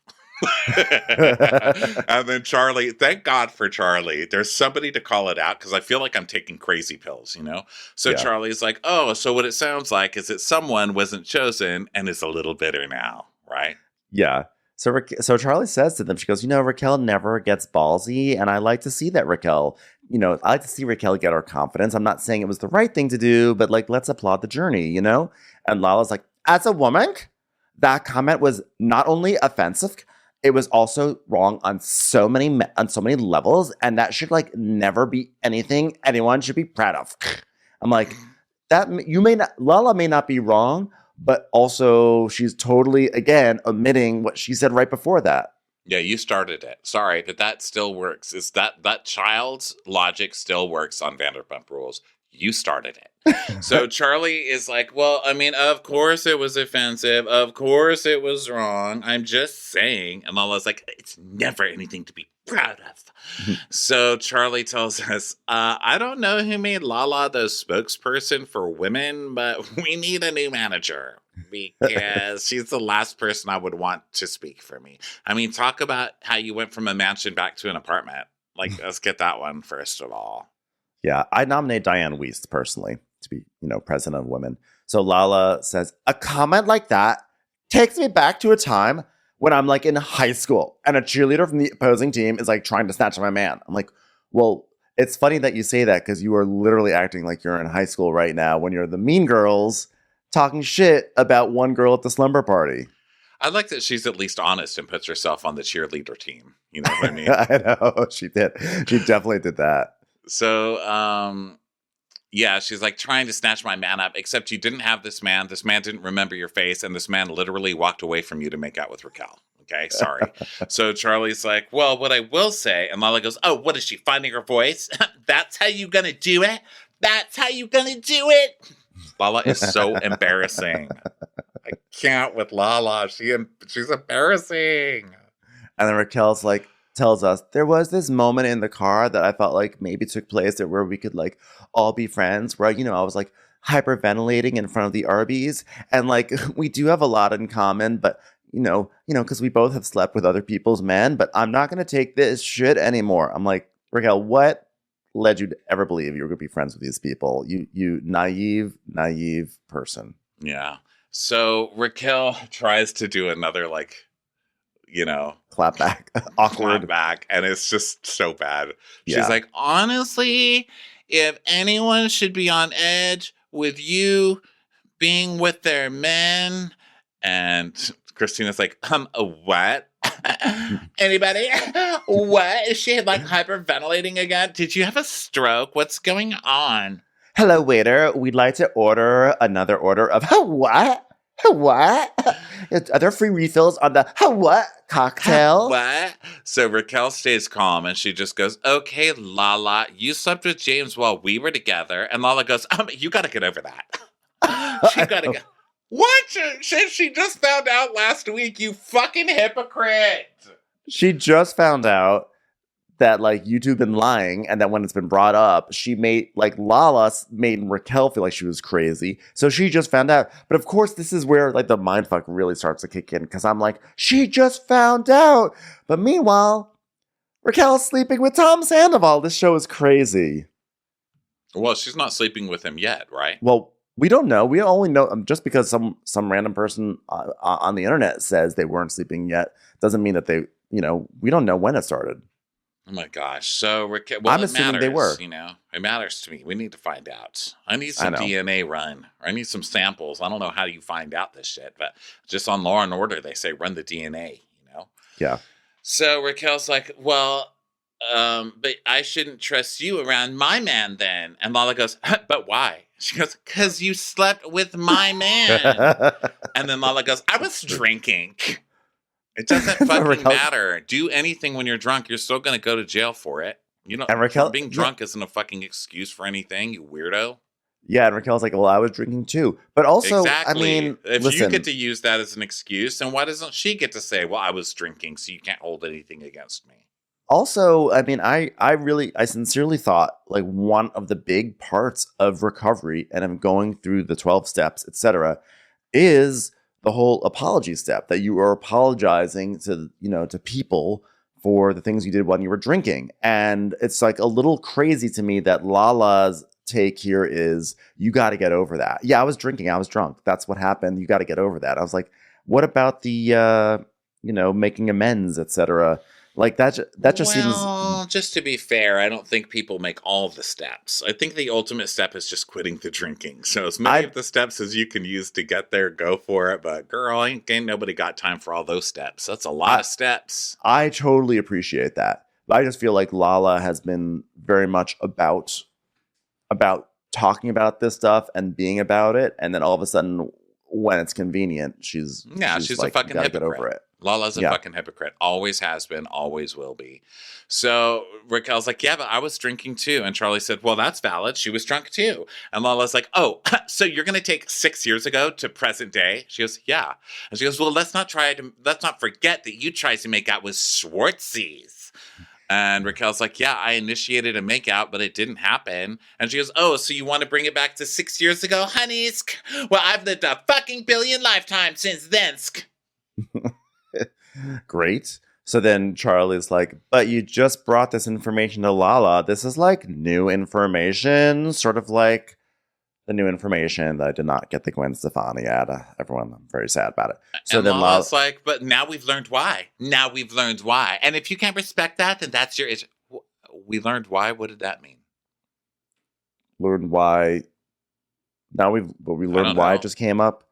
Speaker 1: And then Charlie, thank God for Charlie. There's somebody to call it out because I feel like I'm taking crazy pills, you know? So
Speaker 4: Yeah.
Speaker 1: Charlie's like, oh, so what it sounds like is that someone wasn't chosen and is a little bitter now, right?
Speaker 4: Yeah. So Charlie says to them, she goes, Raquel never gets ballsy. And I like to see that Raquel, I like to see Raquel get her confidence. I'm not saying it was the right thing to do, but like, let's applaud the journey, And Lala's like, as a woman, that comment was not only offensive, it was also wrong on so many levels, and that should like never be anything anyone should be proud of. I'm like, Lala may not be wrong, but also she's totally again omitting what she said right before that.
Speaker 1: Yeah, you started it. Sorry, but that still works. Is that child's logic still works on Vanderpump Rules? You started it. So Charlie is like, well, I mean, of course it was offensive. Of course it was wrong. I'm just saying. And Lala's like, it's never anything to be proud of. So Charlie tells us, I don't know who made Lala the spokesperson for women, but we need a new manager because she's the last person I would want to speak for me. I mean, talk about how you went from a mansion back to an apartment. Like, let's get that one first of all.
Speaker 4: Yeah, I nominate Diane Wiest personally to be, president of women. So Lala says, a comment like that takes me back to a time when I'm like in high school and a cheerleader from the opposing team is like trying to snatch my man. I'm like, well, it's funny that you say that because you are literally acting like you're in high school right now when you're the mean girls talking shit about one girl at the slumber party.
Speaker 1: I like that she's at least honest and puts herself on the cheerleader team. You know what I mean?
Speaker 4: I know, she did. She definitely did that.
Speaker 1: So, yeah, she's like trying to snatch my man up, except you didn't have this man. This man didn't remember your face, and this man literally walked away from you to make out with Raquel. Okay, sorry. So Charlie's like, well, what I will say, and Lala goes, oh, what is she, finding her voice? That's how you gonna do it? That's how you gonna do it? Lala is so embarrassing. I can't with Lala. She's embarrassing.
Speaker 4: And then Raquel's like, tells us there was this moment in the car that I felt like maybe took place where we could like all be friends, where I was like hyperventilating in front of the Arby's, and like we do have a lot in common, but because we both have slept with other people's men, but I'm not gonna take this shit anymore. I'm like, Raquel, what led you to ever believe you were gonna be friends with these people? You naive person.
Speaker 1: Yeah. So Raquel tries to do another
Speaker 4: clap back, awkward
Speaker 1: clap back, and it's just so bad.
Speaker 4: Yeah.
Speaker 1: She's like, honestly, if anyone should be on edge with you being with their men, and Christina's like, what? Anybody? What? Is she like hyperventilating again? Did you have a stroke? What's going on?
Speaker 4: Hello, waiter. We'd like to order another order of what? What? Are there free refills on the what cocktail?
Speaker 1: What? So Raquel stays calm and she just goes, okay, Lala, you slept with James while we were together. And Lala goes, you got to get over that. She got to go. What? She just found out last week, you fucking hypocrite.
Speaker 4: She just found out that like YouTube been lying, and that when it's been brought up, Lala made Raquel feel like she was crazy. So she just found out. But of course, this is where like the mindfuck really starts to kick in, because I'm like, she just found out. But meanwhile, Raquel's sleeping with Tom Sandoval. This show is crazy.
Speaker 1: Well, she's not sleeping with him yet, right?
Speaker 4: Well, we don't know. We only know just because some random person on the internet says they weren't sleeping yet doesn't mean that they, we don't know when it started.
Speaker 1: Oh my gosh. So Raquel,
Speaker 4: I'm assuming
Speaker 1: matters,
Speaker 4: they were.
Speaker 1: It matters to me. We need to find out. I need some DNA run. Or I need some samples. I don't know how you find out this shit, but just on Law and Order, they say run the DNA,
Speaker 4: Yeah.
Speaker 1: So Raquel's like, well, but I shouldn't trust you around my man then. And Lala goes, but why? She goes, because you slept with my man. And then Lala goes, I was drinking. It doesn't fucking matter. Do anything when you're drunk. You're still going to go to jail for it.
Speaker 4: And Raquel,
Speaker 1: being drunk isn't a fucking excuse for anything, you weirdo.
Speaker 4: Yeah, and Raquel's like, well, I was drinking too. But also,
Speaker 1: Exactly.
Speaker 4: I mean,
Speaker 1: If
Speaker 4: listen,
Speaker 1: you get to use that as an excuse, then why doesn't she get to say, well, I was drinking, so you can't hold anything against me?
Speaker 4: also, I mean, I sincerely thought like one of the big parts of recovery and of going through the 12 steps, etc., is the whole apology step, that you are apologizing to, to people for the things you did when you were drinking. And it's like a little crazy to me that Lala's take here is, you got to get over that. Yeah, I was drinking, I was drunk. That's what happened. You got to get over that. I was like, what about the making amends, etc.? Like that just seems.
Speaker 1: Well, just to be fair, I don't think people make all the steps. I think the ultimate step is just quitting the drinking. So as many of the steps as you can use to get there, go for it. But girl, ain't nobody got time for all those steps. That's a lot of steps.
Speaker 4: I totally appreciate that. But I just feel like Lala has been very much about talking about this stuff and being about it, and then all of a sudden, when it's convenient, she's like,
Speaker 1: a fucking
Speaker 4: gotta
Speaker 1: hypocrite.
Speaker 4: get over it.
Speaker 1: Lala's a fucking hypocrite. Always has been, always will be. So Raquel's like, yeah, but I was drinking too. And Charlie said, well, that's valid. She was drunk too. And Lala's like, oh, so you're going to take 6 years ago to present day? She goes, yeah. And she goes, well, let's not forget that you tried to make out with Schwartzies. And Raquel's like, yeah, I initiated a makeout, but it didn't happen. And she goes, oh, so you want to bring it back to 6 years ago, honey? Well, I've lived a fucking billion lifetimes since then.
Speaker 4: Great. So then Charlie's like, but you just brought this information to Lala. This is like new information, sort of like the new information that I did not get the Gwen Stefani ad. Everyone, I'm very sad about it. So
Speaker 1: and
Speaker 4: then
Speaker 1: Lala's like, but now we've learned why. Now we've learned why. And if you can't respect that, then that's your issue. We learned why? What did that mean?
Speaker 4: Learned why. Now we learned why it just came up.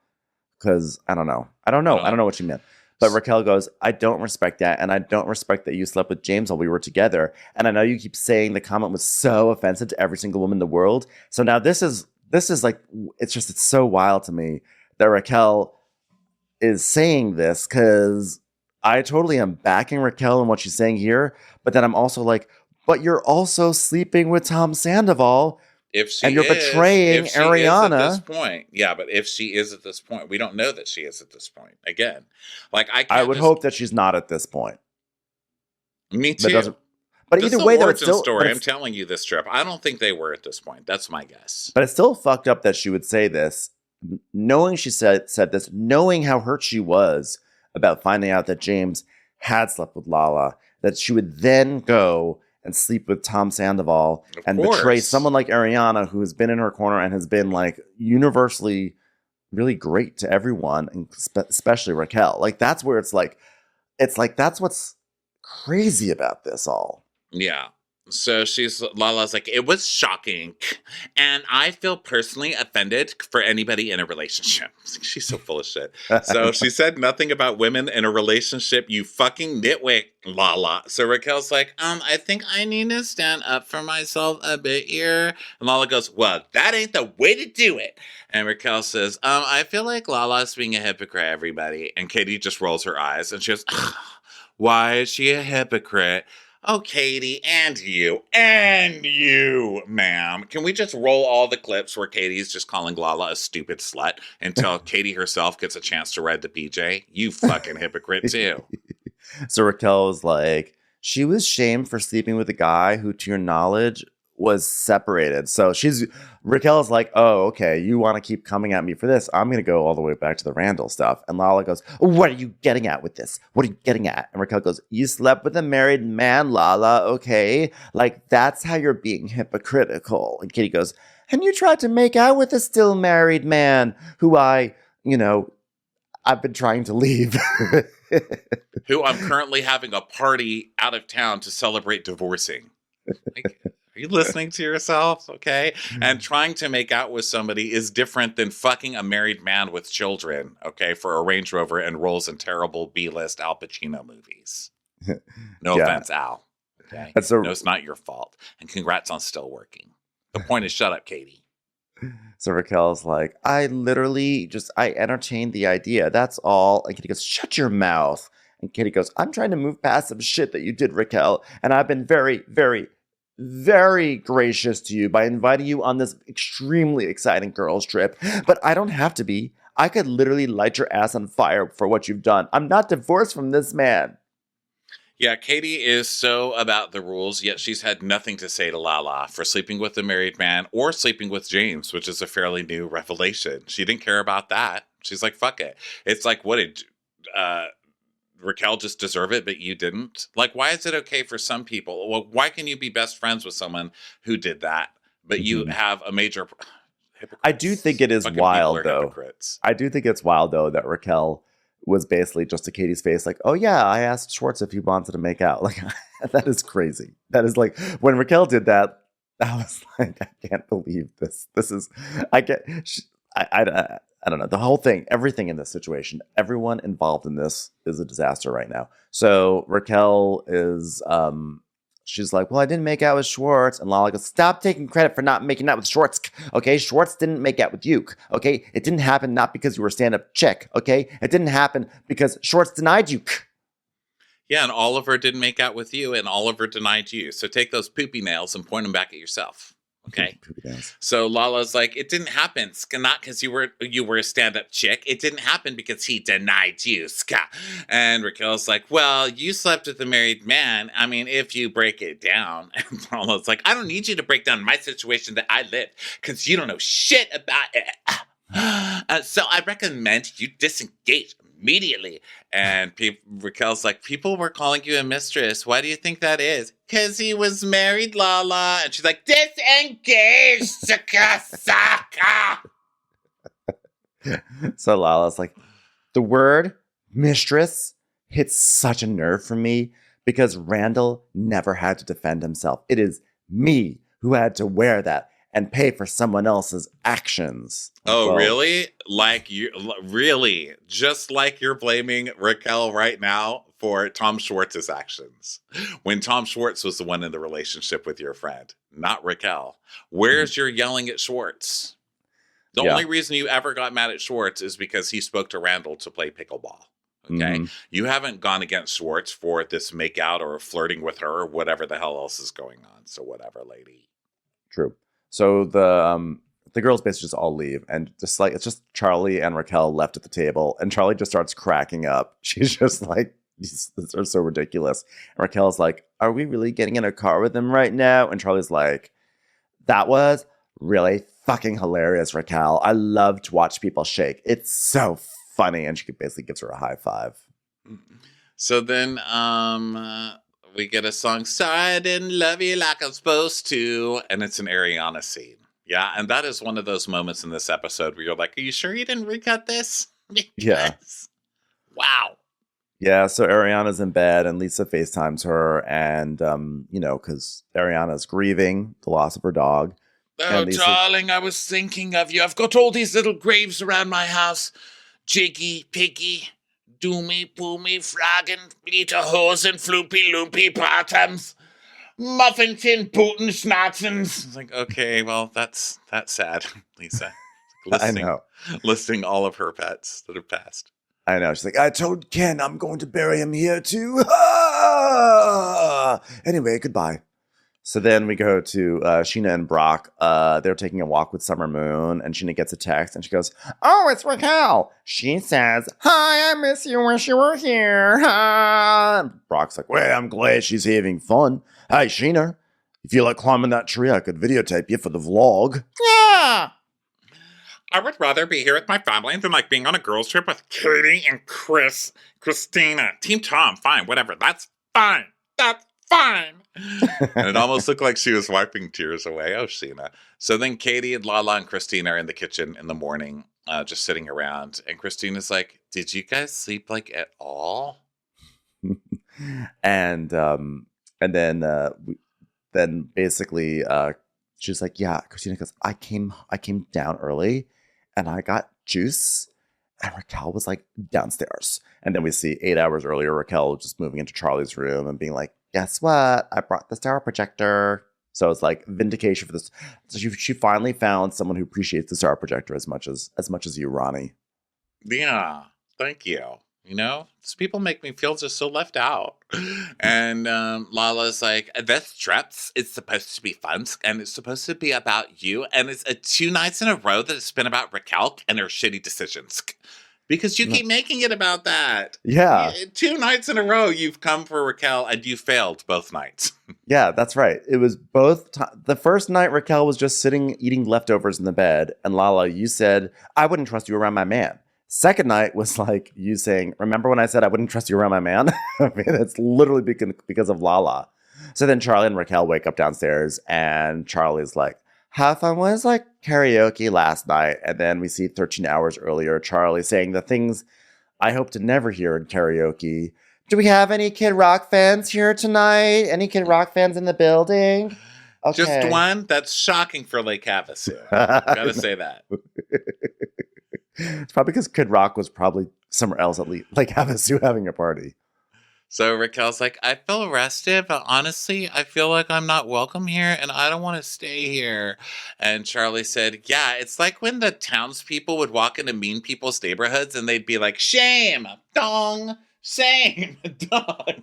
Speaker 4: Because I don't know. I don't know what you meant. But Raquel goes, I don't respect that. And I don't respect that you slept with James while we were together. And I know you keep saying the comment was so offensive to every single woman in the world. So now this is like, it's so wild to me that Raquel is saying this, because I totally am backing Raquel in what she's saying here. But then I'm also like, but you're also sleeping with Tom Sandoval. And you're betraying Ariana.
Speaker 1: At this point. Yeah, but if she is at this point, we don't know that she is at this point. Again, like
Speaker 4: I would hope that she's not at this point.
Speaker 1: Me too.
Speaker 4: But either way,
Speaker 1: it's still story. I'm telling you this, Trip. I don't think they were at this point. That's my guess.
Speaker 4: But it's still fucked up that she would say this, knowing she said this, knowing how hurt she was about finding out that James had slept with Lala, that she would then go and sleep with Tom Sandoval and betray someone like Ariana, who has been in her corner and has been like universally really great to everyone, and especially Raquel. Like that's where it's like that's what's crazy about this all.
Speaker 1: Yeah. So Lala's like, it was shocking. And I feel personally offended for anybody in a relationship. She's so full of shit. So she said nothing about women in a relationship, you fucking nitwit, Lala. So Raquel's like, I think I need to stand up for myself a bit here. And Lala goes, well, that ain't the way to do it. And Raquel says, I feel like Lala's being a hypocrite, everybody. And Katie just rolls her eyes and she goes, why is she a hypocrite? Oh, Katie, and you, ma'am. Can we just roll all the clips where Katie's just calling Lala a stupid slut until Katie herself gets a chance to ride the PJ? You fucking hypocrite, too.
Speaker 4: So Raquel was like, she was shamed for sleeping with a guy who, to your knowledge, was separated. So Raquel's like, oh, okay, you want to keep coming at me for this. I'm going to go all the way back to the Randall stuff. And Lala goes, what are you getting at with this? What are you getting at? And Raquel goes, you slept with a married man, Lala, okay? Like, that's how you're being hypocritical. And Katie goes, and you tried to make out with a still married man who I've been trying to leave.
Speaker 1: Who I'm currently having a party out of town to celebrate divorcing. Like, are you listening to yourself? Okay. And trying to make out with somebody is different than fucking a married man with children. Okay. For a Range Rover and roles in terrible B-list Al Pacino movies. No offense, Al. Okay. No, it's not your fault. And congrats on still working. The point is, shut up, Katie.
Speaker 4: So Raquel's like, I entertained the idea. That's all. And Katie goes, shut your mouth. And Katie goes, I'm trying to move past some shit that you did, Raquel. And I've been very, very, very gracious to you by inviting you on this extremely exciting girls trip, but I don't have to be. I could literally light your ass on fire for what you've done. I'm not divorced from this man.
Speaker 1: Yeah, Katie is so about the rules, yet she's had nothing to say to Lala for sleeping with a married man or sleeping with James, which is a fairly new revelation. She didn't care about that. She's like, fuck it. It's like, what did Raquel just deserve it, but you didn't? Like, why is it okay for some people? Well, why can you be best friends with someone who did that, but you have a major...
Speaker 4: I do think it is wild, though. Hypocrites. I do think it's wild, though, that Raquel was basically just to Katie's face, like, oh yeah, I asked Schwartz if he wanted to make out. Like, that is crazy. That is like, when Raquel did that, I was like, I can't believe this. This is, I don't know. The whole thing, everything in this situation, everyone involved in this is a disaster right now. So Raquel is, she's like, well, I didn't make out with Schwartz. And Lala goes, stop taking credit for not making out with Schwartz. Okay, Schwartz didn't make out with you. Okay, it didn't happen not because you were a stand-up chick. Okay, it didn't happen because Schwartz denied you.
Speaker 1: Yeah, and Oliver didn't make out with you, and Oliver denied you. So take those poopy nails and point them back at yourself. Okay. So Lala's like, it didn't happen. Not because you were a stand-up chick. It didn't happen because he denied you. Ska. And Raquel's like, well, you slept with a married man. I mean, if you break it down. And Lala's like, I don't need you to break down my situation that I lived because you don't know shit about it. So I recommend you disengage immediately. And Raquel's like, people were calling you a mistress. Why do you think that is? Because he was married, Lala. And she's like, disengage, Saka.
Speaker 4: So Lala's like, the word mistress hits such a nerve for me because Randall never had to defend himself. It is me who had to wear that and pay for someone else's actions.
Speaker 1: Oh, well, really? Really? Just like you're blaming Raquel right now for Tom Schwartz's actions. When Tom Schwartz was the one in the relationship with your friend, not Raquel. Where's your yelling at Schwartz? The only reason you ever got mad at Schwartz is because he spoke to Randall to play pickleball. Okay? You haven't gone against Schwartz for this makeout or flirting with her or whatever the hell else is going on. So whatever, lady.
Speaker 4: True. So the girls basically just all leave, and just like it's just Charlie and Raquel left at the table, and Charlie just starts cracking up. She's just like, these are so ridiculous. And Raquel's like, are we really getting in a car with him right now? And Charlie's like, that was really fucking hilarious, Raquel. I love to watch people shake. It's so funny. And she basically gives her a high five.
Speaker 1: So then we get a song, Sorry I Didn't Love You Like I'm Supposed to, and it's an Ariana scene. Yeah, and that is one of those moments in this episode where you're like, are you sure you didn't recut this?
Speaker 4: Yeah.
Speaker 1: Wow.
Speaker 4: Yeah, so Ariana's in bed, and Lisa FaceTimes her, and, because Ariana's grieving the loss of her dog.
Speaker 1: Oh, darling, I was thinking of you. I've got all these little graves around my house. Jiggy, Piggy, Doomy, Poomy, Fraggin, Bleater, Hosen, Floopy, Loopy, Bottoms, Muffin Tin, Putin, Schnatzens. It's like, okay, well, that's sad, Lisa.
Speaker 4: I know.
Speaker 1: Listing all of her pets that have passed.
Speaker 4: I know. She's like, I told Ken I'm going to bury him here too. Anyway, goodbye. So then we go to Sheena and Brock. They're taking a walk with Summer Moon, and Sheena gets a text, and she goes, oh, it's Raquel. She says, hi, I miss you. Wish you were here. Brock's like, well, I'm glad she's having fun. Hey, Sheena, if you like climbing that tree, I could videotape you for the vlog.
Speaker 1: Yeah. I would rather be here with my family than like being on a girls trip with Katie and Christina. Team Tom, fine, whatever. That's fine. That's fine. And it almost looked like she was wiping tears away. Oh, Sheena. So then Katie and Lala and Christina are in the kitchen in the morning, just sitting around. And Christina's like, did you guys sleep like at all?
Speaker 4: And then basically she's like, yeah. Christina goes, I came down early and I got juice. And Raquel was like downstairs. And then we see 8 hours earlier, Raquel just moving into Charlie's room and being like, guess what? I brought the star projector. So it's like vindication for this. So she finally found someone who appreciates the star projector as much as you, Ronnie.
Speaker 1: Yeah, thank you. You know, these people make me feel just so left out. And Lala's like, this trip's it's supposed to be fun, and it's supposed to be about you. And it's 2 nights in a row that it's been about Raquel and her shitty decisions. Because you keep making it about that.
Speaker 4: Yeah.
Speaker 1: 2 nights in a row, you've come for Raquel, and you failed both nights.
Speaker 4: Yeah, that's right. It was both. The first night, Raquel was just sitting eating leftovers in the bed. And Lala, you said, I wouldn't trust you around my man. Second night was like you saying, remember when I said I wouldn't trust you around my man? I mean, it's literally because of Lala. So then Charlie and Raquel wake up downstairs, and Charlie's like, how fun was like karaoke last night? And then we see 13 hours earlier, Charlie saying the things I hope to never hear in karaoke. Do we have any Kid Rock fans here tonight? Any Kid Rock fans in the building? Okay.
Speaker 1: Just one? That's shocking for Lake Havasu. Gotta say that.
Speaker 4: It's probably because Kid Rock was probably somewhere else at least, like Havasu having a party.
Speaker 1: So Raquel's like, I feel arrested, but honestly, I feel like I'm not welcome here and I don't want to stay here. And Charlie said, yeah, it's like when the townspeople would walk into mean people's neighborhoods and they'd be like, shame, dong, shame, dong.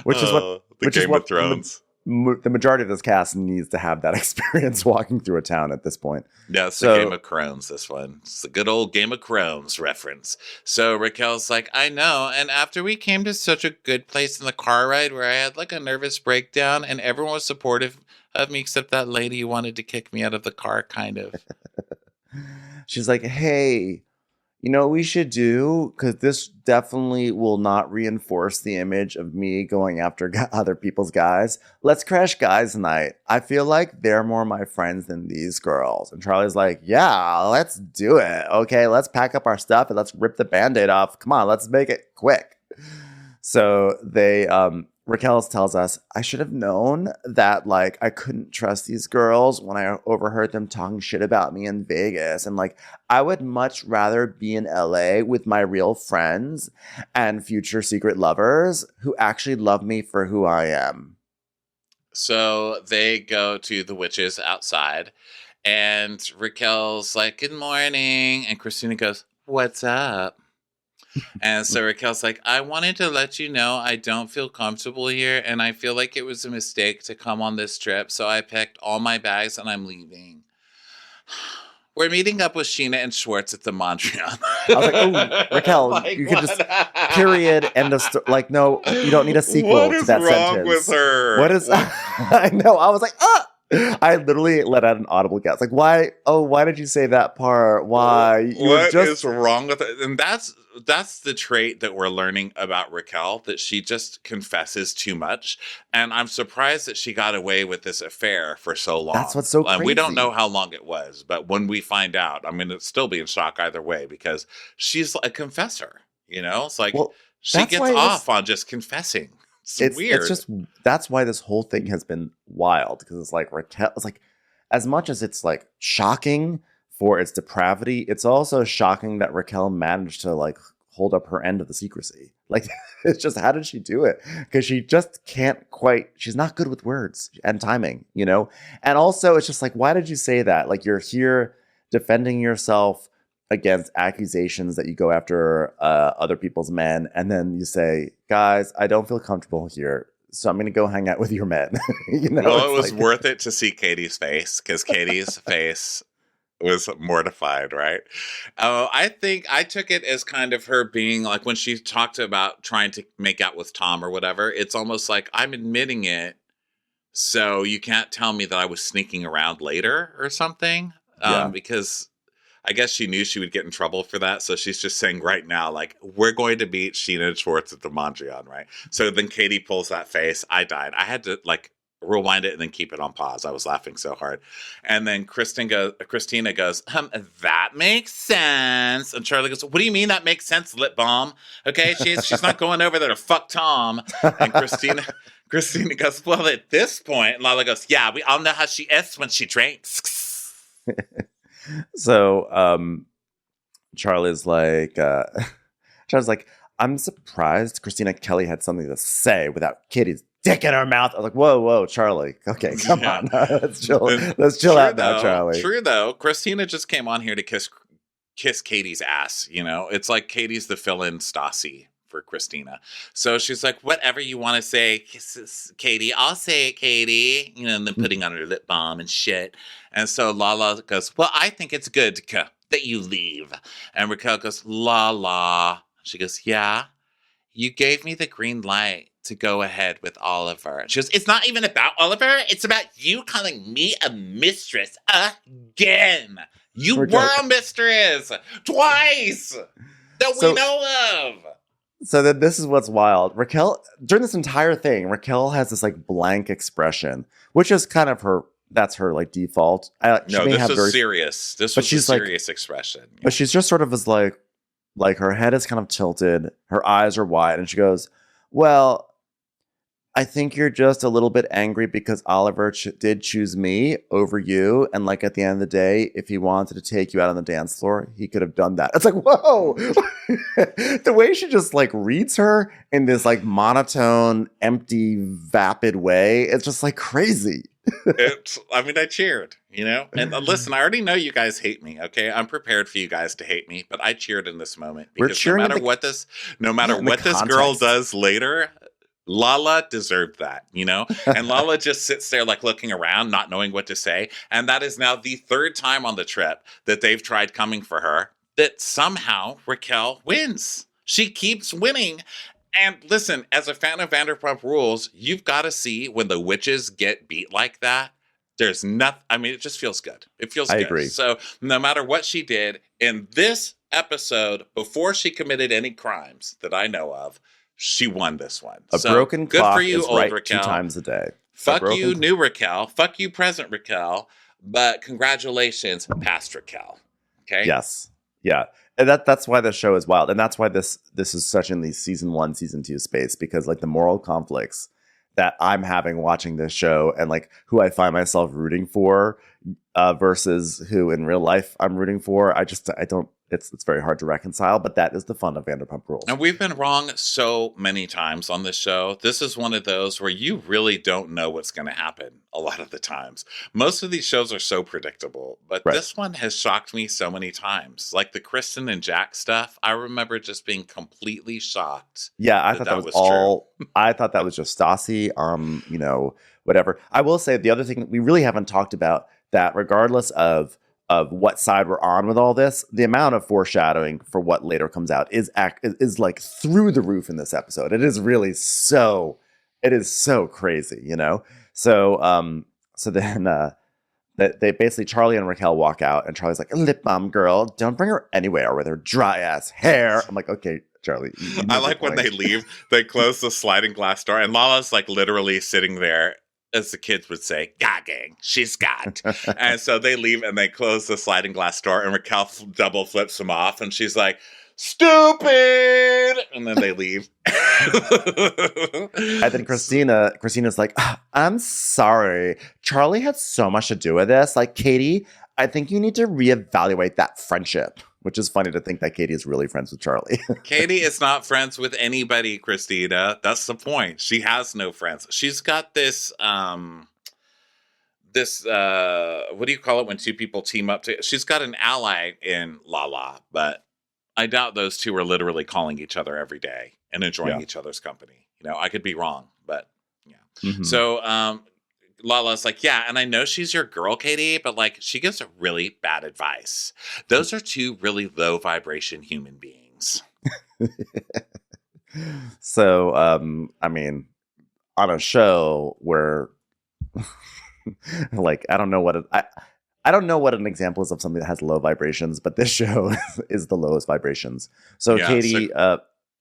Speaker 4: Which is what
Speaker 1: the Game of Thrones.
Speaker 4: The majority of this cast needs to have that experience walking through a town at this point.
Speaker 1: Yeah, it's the Game of Crones, this one. It's the good old Game of Crones reference. So Raquel's like, I know. And after we came to such a good place in the car ride where I had like a nervous breakdown and everyone was supportive of me except that lady who wanted to kick me out of the car, kind of.
Speaker 4: She's like, hey, you know what we should do? Because this definitely will not reinforce the image of me going after other people's guys. Let's crash guys night. I feel like they're more my friends than these girls. And Charlie's like, yeah, let's do it. Okay, let's pack up our stuff and let's rip the Band-Aid off. Come on, let's make it quick. So Raquel tells us, I should have known that, like, I couldn't trust these girls when I overheard them talking shit about me in Vegas. And, like, I would much rather be in LA with my real friends and future secret lovers who actually love me for who I am.
Speaker 1: So they go to the witches outside, and Raquel's like, good morning. And Christina goes, what's up? And so Raquel's like, I wanted to let you know I don't feel comfortable here, and I feel like it was a mistake to come on this trip, so I packed all my bags and I'm leaving. We're meeting up with Sheena and Schwartz at the Mondrian.
Speaker 4: I was like, oh, Raquel, like, you can just period, end of story. Like, no, you don't need a sequel to that sentence.
Speaker 1: What is wrong with her?
Speaker 4: What is... I know, I was like, ah! I literally let out an audible gasp. Like, why? Oh, why did you say that part? Why?
Speaker 1: What is wrong with it? And that's the trait that we're learning about Raquel, that she just confesses too much. And I'm surprised that she got away with this affair for so long.
Speaker 4: That's what's so crazy.
Speaker 1: We don't know how long it was, but when we find out, I'm going to still be in shock either way because she's a confessor. You know, it's like she gets off on just confessing. It's weird.
Speaker 4: It's just that's why this whole thing has been wild, because it's like Raquel. It's like, as much as it's like shocking for its depravity, it's also shocking that Raquel managed to like hold up her end of the secrecy. Like, it's just, how did she do it? Because she just can't quite. She's not good with words and timing, you know. And also, it's just like, why did you say that? Like, you're here defending yourself against accusations that you go after other people's men, and then you say, guys, I don't feel comfortable here, so I'm going to go hang out with your men. You know,
Speaker 1: well, it was like worth it to see Katie's face, because Katie's face was mortified, right? I think I took it as kind of her being like, when she talked about trying to make out with Tom or whatever, it's almost like, I'm admitting it, so you can't tell me that I was sneaking around later or something. Because I guess she knew she would get in trouble for that. So she's just saying right now, like, we're going to beat Sheena and Schwartz at the Mondrian, right? So then Katie pulls that face. I died. I had to like rewind it and then keep it on pause. I was laughing so hard. And then Christina goes, that makes sense. And Charlie goes, what do you mean that makes sense, lip balm? Okay, she's not going over there to fuck Tom. And Christina goes, well, at this point, and Lala goes, yeah, we all know how she is when she drinks.
Speaker 4: So Charlie's like, I'm surprised Christina Kelly had something to say without Kitty's dick in her mouth. I was like, whoa, Charlie. Okay, come on. Let's chill out now, Charlie.
Speaker 1: True, though. Christina just came on here to kiss kiss Katie's ass, you know? It's like Katie's the fill-in Stassi for Christina. So she's like, whatever you want to say, Katie, I'll say it, Katie. You know, and then putting on her lip balm and shit. And so Lala goes, well, I think it's good that you leave. And Raquel goes, Lala. She goes, yeah, you gave me the green light to go ahead with Oliver. She goes, it's not even about Oliver. It's about you calling me a mistress again. You were a mistress twice that we know of.
Speaker 4: So then this is what's wild. Raquel, during this entire thing, Raquel has this like blank expression, which is kind of that's her like default.
Speaker 1: No, this was serious. This was a serious expression.
Speaker 4: But she's just sort of is like her head is kind of tilted, her eyes are wide, and she goes, well, I think you're just a little bit angry because Oliver did choose me over you. And like at the end of the day, if he wanted to take you out on the dance floor, he could have done that. It's like, whoa, the way she just like reads her in this like monotone, empty, vapid way. It's just like crazy.
Speaker 1: I cheered, you know, and listen, I already know you guys hate me. Okay. I'm prepared for you guys to hate me, but I cheered in this moment because no matter what this girl does later, Lala deserved that, you know? And Lala just sits there like looking around, not knowing what to say. And that is now the third time on the trip that they've tried coming for her, that somehow Raquel wins. She keeps winning. And listen, as a fan of Vanderpump Rules, you've got to see when the witches get beat like that. There's nothing, it just feels good. It feels good. I
Speaker 4: agree.
Speaker 1: So no matter what she did in this episode, before she committed any crimes that I know of, she won this one.
Speaker 4: A broken clock is right Raquel. 2 times a day.
Speaker 1: Fuck you, new Raquel. Fuck you, present Raquel. But congratulations, past Raquel. Okay?
Speaker 4: Yes. Yeah. And that's why the show is wild. And that's why this is such in the season 1, season 2 space. Because like the moral conflicts that I'm having watching this show and like who I find myself rooting for versus who in real life I'm rooting for. I don't. It's very hard to reconcile, but that is the fun of Vanderpump Rules.
Speaker 1: And we've been wrong so many times on this show. This is one of those where you really don't know what's going to happen a lot of the times. Most of these shows are so predictable, but this one has shocked me so many times. Like the Kristen and Jack stuff, I remember just being completely shocked.
Speaker 4: Yeah, I thought that was all. I thought that was just Stassi. Whatever. I will say the other thing that we really haven't talked about, that regardless of what side we're on with all this, the amount of foreshadowing for what later comes out is like through the roof in this episode. It is really so crazy, you know? So then they basically, Charlie and Raquel walk out and Charlie's like, lip balm girl, don't bring her anywhere with her dry ass hair. I'm like, okay, Charlie.
Speaker 1: I like when they leave, they close the sliding glass door and Lala's like literally sitting there, as the kids would say, gagging. She's got. And so they leave and they close the sliding glass door and Raquel double flips them off and she's like, stupid! And then they leave.
Speaker 4: And then Christina's like, I'm sorry. Charlie had so much to do with this. Like, Katie, I think you need to reevaluate that friendship. Which is funny to think that Katie is really friends with Charlie.
Speaker 1: Katie is not friends with anybody, Christina. That's the point. She has no friends. She's got this, what do you call it when two people team up? She's got an ally in Lala, but I doubt those two are literally calling each other every day and enjoying each other's company. You know, I could be wrong, but yeah. Mm-hmm. So, Lala's like, yeah, and I know she's your girl, Katie, but like she gives really bad advice. Those are two really low vibration human beings.
Speaker 4: So, on a show where like, I don't know what an example is of something that has low vibrations, but this show is the lowest vibrations. So Katie,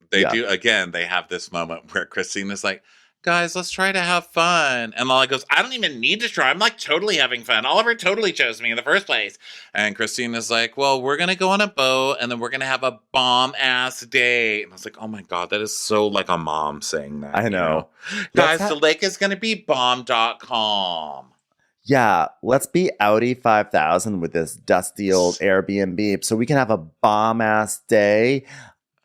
Speaker 1: they have this moment where Christina's like, guys, let's try to have fun. And Lala goes, I don't even need to try. I'm like totally having fun. Oliver totally chose me in the first place. And Christina's like, well, we're going to go on a boat and then we're going to have a bomb ass day. And I was like, oh my God, that is so like a mom saying that.
Speaker 4: I know.
Speaker 1: Guys, the lake is going to be bomb.com.
Speaker 4: Yeah, let's be Audi 5000 with this dusty old Airbnb so we can have a bomb ass day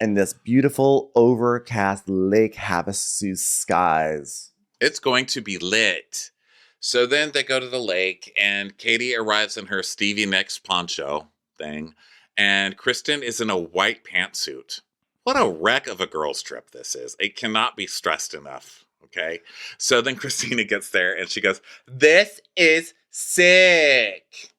Speaker 4: in this beautiful overcast Lake Havasu skies.
Speaker 1: It's going to be lit. So then they go to the lake and Katie arrives in her Stevie Nicks poncho thing. And Kristen is in a white pantsuit. What a wreck of a girl's trip this is. It cannot be stressed enough. Okay. So then Christina gets there and she goes, "This is sick."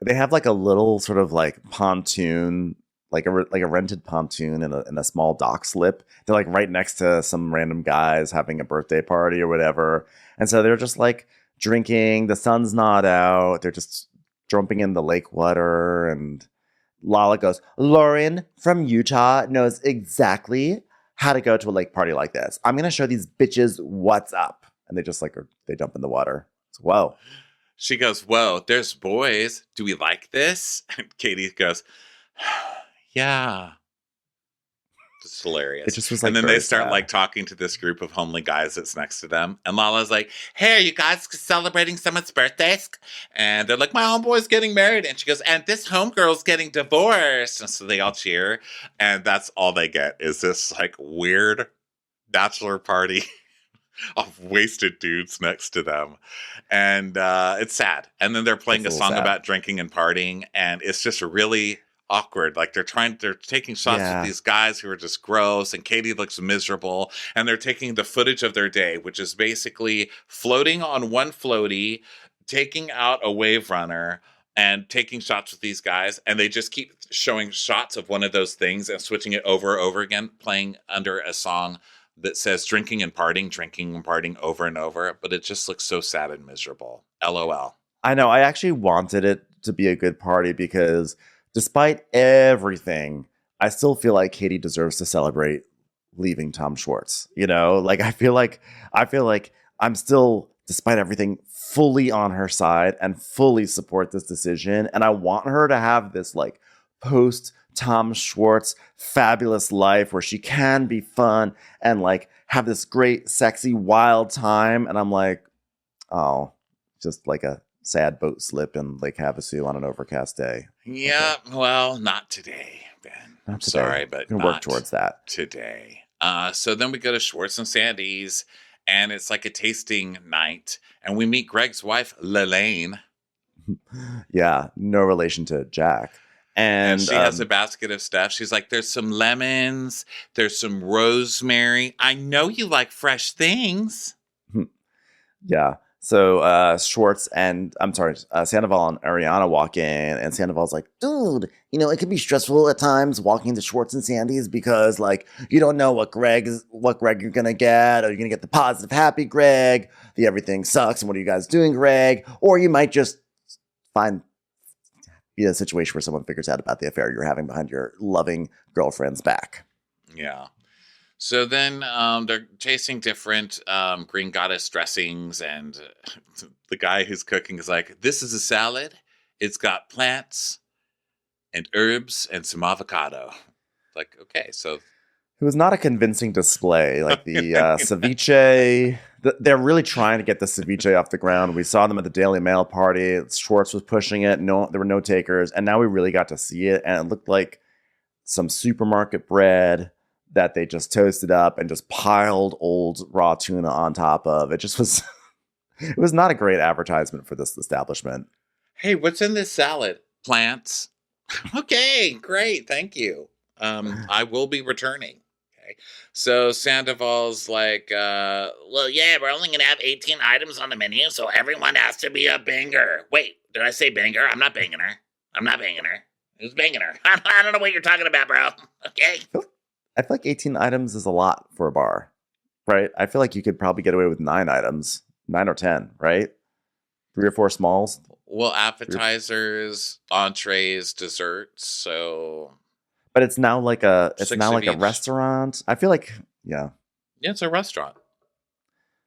Speaker 4: They have like a little sort of like pontoon, like a rented pontoon in a small dock slip. They're like right next to some random guys having a birthday party or whatever. And so they're just like drinking. The sun's not out. They're just jumping in the lake water. And Lala goes, "Lauren from Utah knows exactly how to go to a lake party like this. I'm going to show these bitches what's up." And they just like, they jump in the water. So, whoa.
Speaker 1: She goes, "Whoa, there's boys. Do we like this?" And Katie goes, "Yeah." It's hilarious.
Speaker 4: It just was like,
Speaker 1: and then
Speaker 4: very
Speaker 1: they start
Speaker 4: sad.
Speaker 1: like talking to this group of homely guys that's next to them. And Lala's like, "Hey, are you guys celebrating someone's birthday?" And they're like, "My homeboy's getting married." And she goes, "And this homegirl's getting divorced." And so they all cheer. And that's all they get is this like weird bachelor party of wasted dudes next to them. And it's sad. And then they're playing a
Speaker 4: It's a
Speaker 1: song
Speaker 4: little sad.
Speaker 1: about drinking and partying. And it's just really awkward. Like they're taking shots
Speaker 4: Yeah.
Speaker 1: with these guys who are just gross, and Katie looks miserable, and they're taking the footage of their day, which is basically floating on one floaty, taking out a wave runner and taking shots with these guys, and they just keep showing shots of one of those things and switching it over and over again, playing under a song that says drinking and partying over and over, but it just looks so sad and miserable. LOL.
Speaker 4: I know. I actually wanted it to be a good party because despite everything, I still feel like Katie deserves to celebrate leaving Tom Schwartz. You know, like I feel like I'm still, despite everything, fully on her side and fully support this decision. And I want her to have this like post Tom Schwartz fabulous life where she can be fun and like have this great, sexy, wild time. And I'm like, oh, just like a sad boat slip in Lake Havasu on an overcast day.
Speaker 1: Yeah, well, not today, Ben. I'm
Speaker 4: Not today.
Speaker 1: sorry, but
Speaker 4: We can
Speaker 1: not
Speaker 4: work towards that.
Speaker 1: today. So then we go to Schwartz and Sandy's, and it's like a tasting night, and we meet Greg's wife, Lelaine,
Speaker 4: Yeah, no relation to Jack.
Speaker 1: and
Speaker 4: And
Speaker 1: she has a basket of stuff. She's like, "There's some lemons, there's some rosemary. I know you like fresh things."
Speaker 4: yeah. So Schwartz and Sandoval and Ariana walk in, and Sandoval's like, "Dude, you know, it can be stressful at times walking to Schwartz and Sandy's because like you don't know what Greg you're gonna get. Are you gonna get the positive, happy Greg? The everything sucks, and what are you guys doing, Greg? Or you might just be in a situation where someone figures out about the affair you're having behind your loving girlfriend's back."
Speaker 1: Yeah. So then they're tasting different green goddess dressings, and the guy who's cooking is like, "This is a salad. It's got plants and herbs and some avocado." Like, okay, so
Speaker 4: It was not a convincing display. Like the ceviche, they're really trying to get the ceviche off the ground. We saw them at the Daily Mail party. Schwartz was pushing it. No, there were no takers, and now we really got to see it. And it looked like some supermarket bread that they just toasted up and just piled old raw tuna on top of. It just was. It was not a great advertisement for this establishment.
Speaker 1: hey, what's in this salad? Plants. Okay, great, thank you. I will be returning. Okay. So Sandoval's like, "Well, yeah, we're only gonna have 18 items on the menu, so everyone has to be a banger." Wait, did I say banger? I'm not banging her. Who's banging her? I don't know what you're talking about, bro. Okay.
Speaker 4: I feel like 18 items is a lot for a bar, right? I feel like you could probably get away with 9 items, 9 or 10, right? 3 or 4 smalls.
Speaker 1: Well, appetizers, entrees, desserts. So
Speaker 4: But it's now like a
Speaker 1: 6
Speaker 4: now
Speaker 1: of
Speaker 4: like a
Speaker 1: each.
Speaker 4: restaurant. I feel like yeah.
Speaker 1: Yeah, it's a restaurant.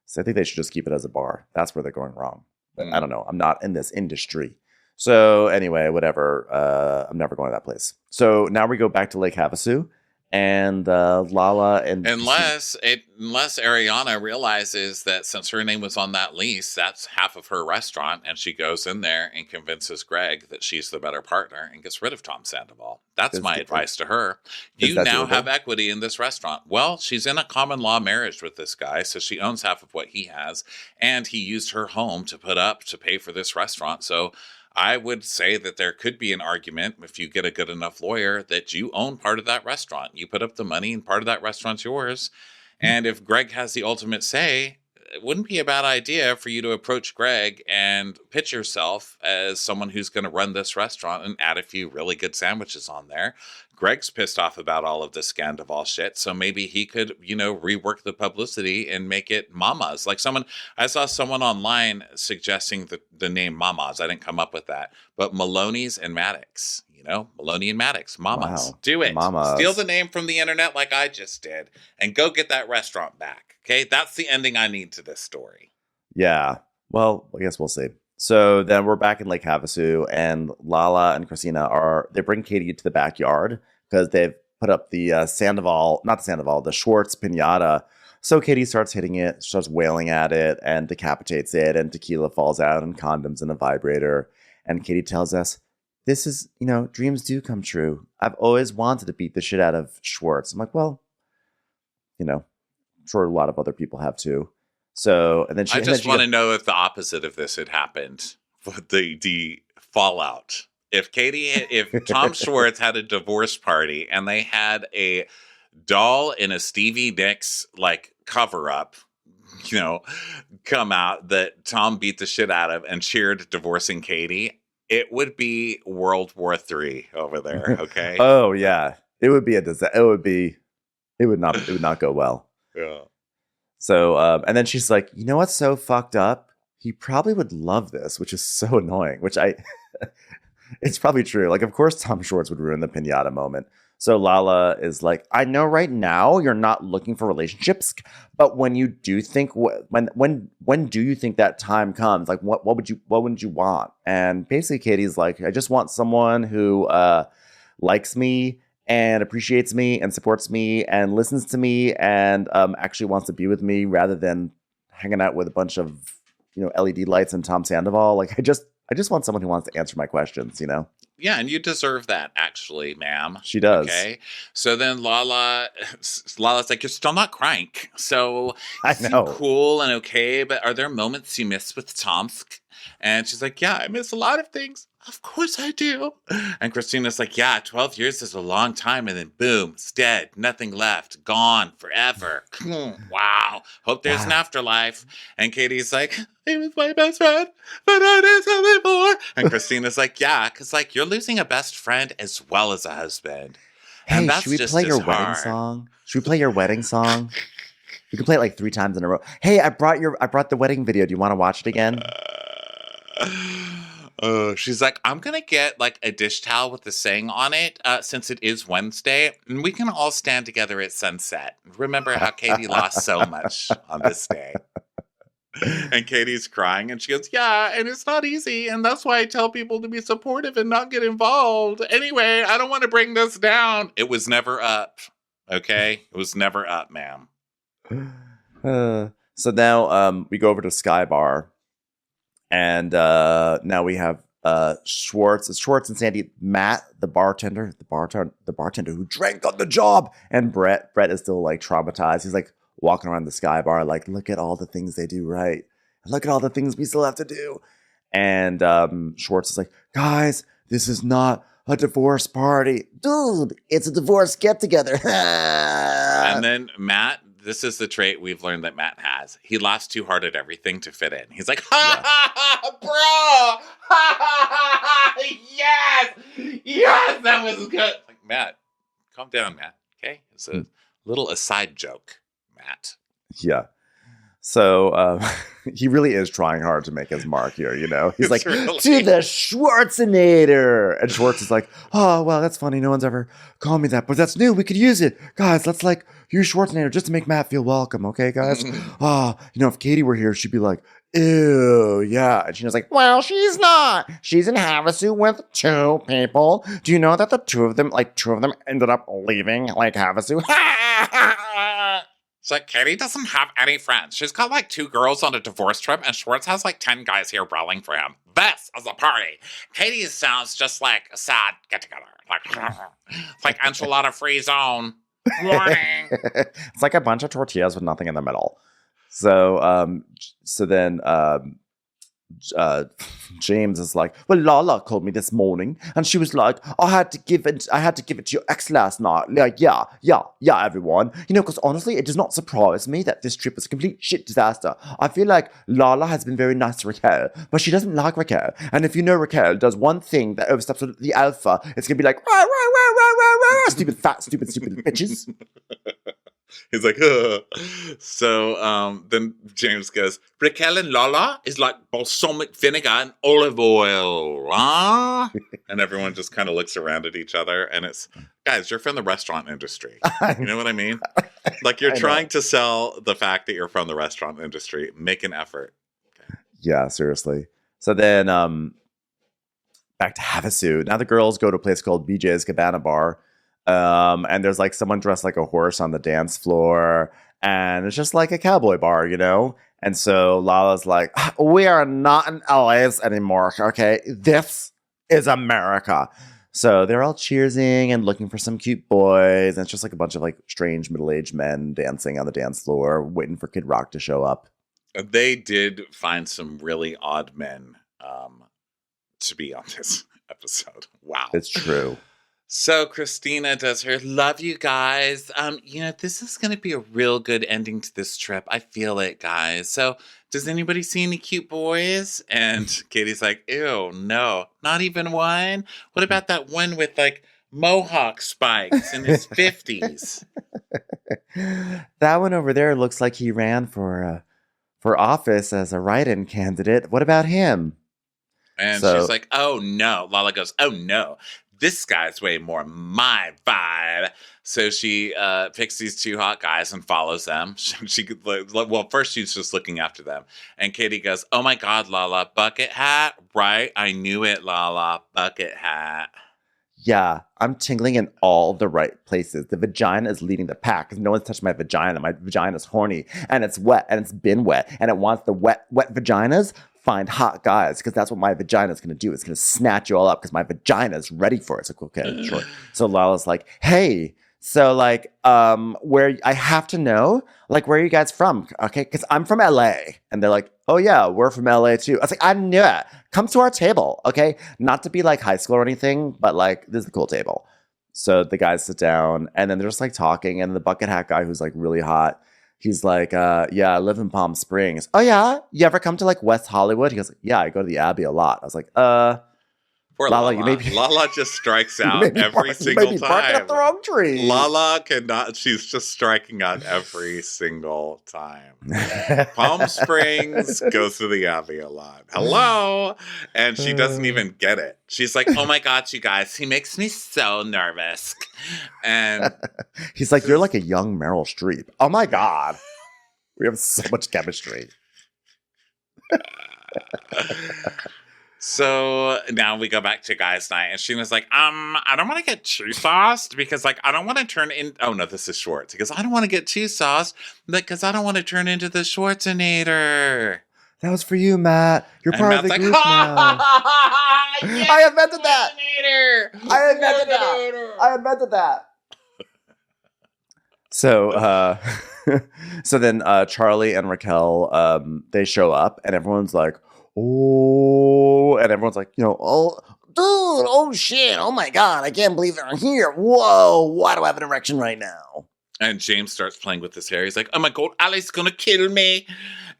Speaker 4: So I think they should just keep it as a bar. That's where they're going wrong. But I don't know. I'm not in this industry. So anyway, whatever. I'm never going to that place. So now we go back to Lake Havasu, and Lala and
Speaker 1: Unless Ariana realizes that since her name was on that lease, that's half of her restaurant, and she goes in there and convinces Greg that she's the better partner and gets rid of Tom Sandoval. That's
Speaker 4: Is
Speaker 1: my
Speaker 4: that-
Speaker 1: advice to her.
Speaker 4: is
Speaker 1: You
Speaker 4: that
Speaker 1: now
Speaker 4: doable?
Speaker 1: have equity in this restaurant. Well, she's in a common law marriage with this guy, so she owns half of what he has, and he used her home to put up to pay for this restaurant. So I would say that there could be an argument, if you get a good enough lawyer, that you own part of that restaurant. You put up the money and part of that restaurant's yours. And if Greg has the ultimate say, it wouldn't be a bad idea for you to approach Greg and pitch yourself as someone who's going to run this restaurant and add a few really good sandwiches on there. Greg's pissed off about all of this Scandival shit, so maybe he could, rework the publicity and make it Mama's. Like I saw someone online suggesting the name Mama's. I didn't come up with that, but Maloney's and Maddox. Maloney and Maddox, Mama's.
Speaker 4: Wow.
Speaker 1: Do it.
Speaker 4: Mama's.
Speaker 1: Steal the name from the internet like I just did and go get that restaurant back. Okay, that's the ending I need to this story.
Speaker 4: Yeah. Well, I guess we'll see. So then we're back in Lake Havasu, and Lala and Christina they bring Katie to the backyard because they've put up the the Schwartz pinata. So Katie starts hitting it, starts wailing at it, and decapitates it, and tequila falls out, and condoms and a vibrator. And Katie tells us, this is, dreams do come true. I've always wanted to beat the shit out of Schwartz. I'm like, well, I'm sure a lot of other people have too. So, and then
Speaker 1: I just want to know if the opposite of this had happened, the fallout. If Tom Schwartz had a divorce party and they had a doll in a Stevie Nicks cover up, come out that Tom beat the shit out of and cheered divorcing Katie, it would be World War III over there. Okay.
Speaker 4: Oh yeah, it would be a disaster. It would not go well.
Speaker 1: Yeah.
Speaker 4: So, and then she's like, you know what's so fucked up? He probably would love this, which is so annoying, it's probably true. Of course, Tom Schwartz would ruin the pinata moment. So Lala is like, I know right now you're not looking for relationships, but when you do think, when do you think that time comes? What wouldn't you want? And basically Katie's like, I just want someone who likes me and appreciates me and supports me and listens to me and actually wants to be with me rather than hanging out with a bunch of LED lights and Tom Sandoval. I just want someone who wants to answer my questions,
Speaker 1: Yeah, and you deserve that, actually, ma'am.
Speaker 4: She does.
Speaker 1: Okay. So then Lala's like, you're still not crank. So
Speaker 4: I know.
Speaker 1: Cool and okay, but are there moments you miss with Tomsk? And she's like, yeah, I miss a lot of things. Of course I do. And Christina's like, yeah, 12 years is a long time. And then boom, it's dead. Nothing left. Gone forever. Wow. Hope there's an afterlife. And Katie's like, he was my best friend, but I did something more. And Christina's like, yeah, because you're losing a best friend as well as a husband.
Speaker 4: Hey,
Speaker 1: and that's
Speaker 4: should we
Speaker 1: just
Speaker 4: play your
Speaker 1: as
Speaker 4: wedding
Speaker 1: hard.
Speaker 4: song? Should we play your wedding song? We can play it 3 times in a row. Hey, I brought the wedding video. Do you want to watch it again?
Speaker 1: She's like, I'm gonna get a dish towel with the saying on it, since it is Wednesday, and we can all stand together at sunset. Remember how Katie lost so much on this day. And Katie's crying, and she goes, yeah, and it's not easy, and that's why I tell people to be supportive and not get involved. Anyway, I don't want to bring this down. It was never up, okay? It was never up, ma'am.
Speaker 4: So now we go over to Sky Bar. And now we have Schwartz and Sandy, Matt, the bartender who drank on the job, and Brett is still traumatized. He's walking around the Sky Bar look at all the things they do right, and look at all the things we still have to do. And Schwartz is like, guys, this is not a divorce party, dude. It's a divorce get together.
Speaker 1: And then Matt. This is the trait we've learned that Matt has. He laughs too hard at everything to fit in. He's like, ha ha ha, bro! Ha ha ha ha! Yes! Yes, that was good! Matt, calm down, Matt. Okay? It's a little aside joke, Matt.
Speaker 4: Yeah. So he really is trying hard to make his mark here, He's like,
Speaker 1: really...
Speaker 4: to the Schwarzenator! And Schwartz is like, oh, well, that's funny. No one's ever called me that, but that's new. We could use it. Guys, let's use Schwarzenator just to make Matt feel welcome. Okay, guys? If Katie were here, she'd be like, ew, yeah. And Gina's like, well, she's not. She's in Havasu with 2 people. Do you know that the two of them ended up leaving Havasu?
Speaker 1: It's like, Katie doesn't have any friends. She's got 2 girls on a divorce trip, and Schwartz has 10 guys here rallying for him. This is a party. Katie sounds just like a sad get-together. It's like enchilada-free zone. Warning.
Speaker 4: It's like a bunch of tortillas with nothing in the middle. So then uh, James is like, well, Lala called me this morning, and she was like, I had to give it to your ex last night. Like, yeah, everyone. Because honestly, it does not surprise me that this trip was a complete shit disaster. I feel like Lala has been very nice to Raquel, but she doesn't like Raquel. And if Raquel does one thing that oversteps the alpha, it's gonna be like, rah, rah, rah, rah, rah, rah, stupid fat, stupid bitches.
Speaker 1: He's like, ugh. So then James goes, Raquel and Lala is like balsamic vinegar and olive oil. Huh? And everyone just kind of looks around at each other. And it's, guys, you're from the restaurant industry. You know what I mean? Like, you're trying to sell the fact that you're from the restaurant industry. Make an effort. Okay.
Speaker 4: Yeah, seriously. So then back to Havasu. Now the girls go to a place called BJ's Cabana Bar. And there's like someone dressed like a horse on the dance floor, and it's just like a cowboy bar, And so Lala's like, we are not in LA's anymore, okay? This is America. So they're all cheersing and looking for some cute boys, and it's just like a bunch of like strange middle-aged men dancing on the dance floor, waiting for Kid Rock to show up.
Speaker 1: They did find some really odd men to be on this episode. Wow.
Speaker 4: It's true.
Speaker 1: So Christina does her love you guys. This is going to be a real good ending to this trip. I feel it, guys. So does anybody see any cute boys? And Katie's like, ew, no, not even one. What about that one with like mohawk spikes in his 50s?
Speaker 4: That one over there looks like he ran for office as a write-in candidate. What about him?
Speaker 1: And she's like, oh no. Lala goes, oh no. This guy's way more my vibe. So she picks these two hot guys and follows them. First she's just looking after them. And Katie goes, oh my God, Lala, bucket hat? Right? I knew it, Lala, bucket hat.
Speaker 4: Yeah, I'm tingling in all the right places. The vagina is leading the pack because no one's touched my vagina. My vagina's horny and it's wet and it's been wet and it wants the wet vaginas. Find hot guys because that's what my vagina is going to do. It's going to snatch you all up because my vagina is ready for it. It's like, okay, sure. So Lala's like, hey, so like, where I have to know, like, where are you guys from? Okay, because I'm from LA. And they're like, oh yeah, we're from LA too. I was like, I knew it. Come to our table, okay? Not to be like high school or anything, but like, this is a cool table. So the guys sit down and then they're just like talking. And the bucket hat guy who's like really hot, he's like, yeah, I live in Palm Springs. Oh, yeah? You ever come to, like, West Hollywood? He goes, yeah, I go to the Abbey a lot. I was like,
Speaker 1: Poor Lala. Lala just strikes out every single time.
Speaker 4: Barking up the wrong tree.
Speaker 1: Lala cannot. She's just striking out every single time. Palm Springs goes to the Abbey a lot. Hello, and she doesn't even get it. She's like, "Oh my God, you guys! He makes me so nervous." And
Speaker 4: he's like, "You're like a young Meryl Streep." Oh my God, we have so much chemistry.
Speaker 1: So now we go back to guys' night, and Sheena's like, I don't want to get too sauced because, like, I don't want to turn in. Oh no, this is Schwartz. He goes, I don't want to get too sauced because I don't want to turn into the Schwarzenator.
Speaker 4: That was for you, Matt. You're
Speaker 1: And
Speaker 4: part
Speaker 1: Matt's
Speaker 4: of the
Speaker 1: like,
Speaker 4: group now.
Speaker 1: Yes,
Speaker 4: I invented that.
Speaker 1: Schwarzenegger.
Speaker 4: I invented that. So, so then Charlie and Raquel, they show up, and everyone's like, oh, and everyone's like, oh, dude, oh shit, oh my God, I can't believe they're here. Whoa, why do I have an erection right now?
Speaker 1: And James starts playing with his hair. He's like, oh my God, Ali's gonna kill me.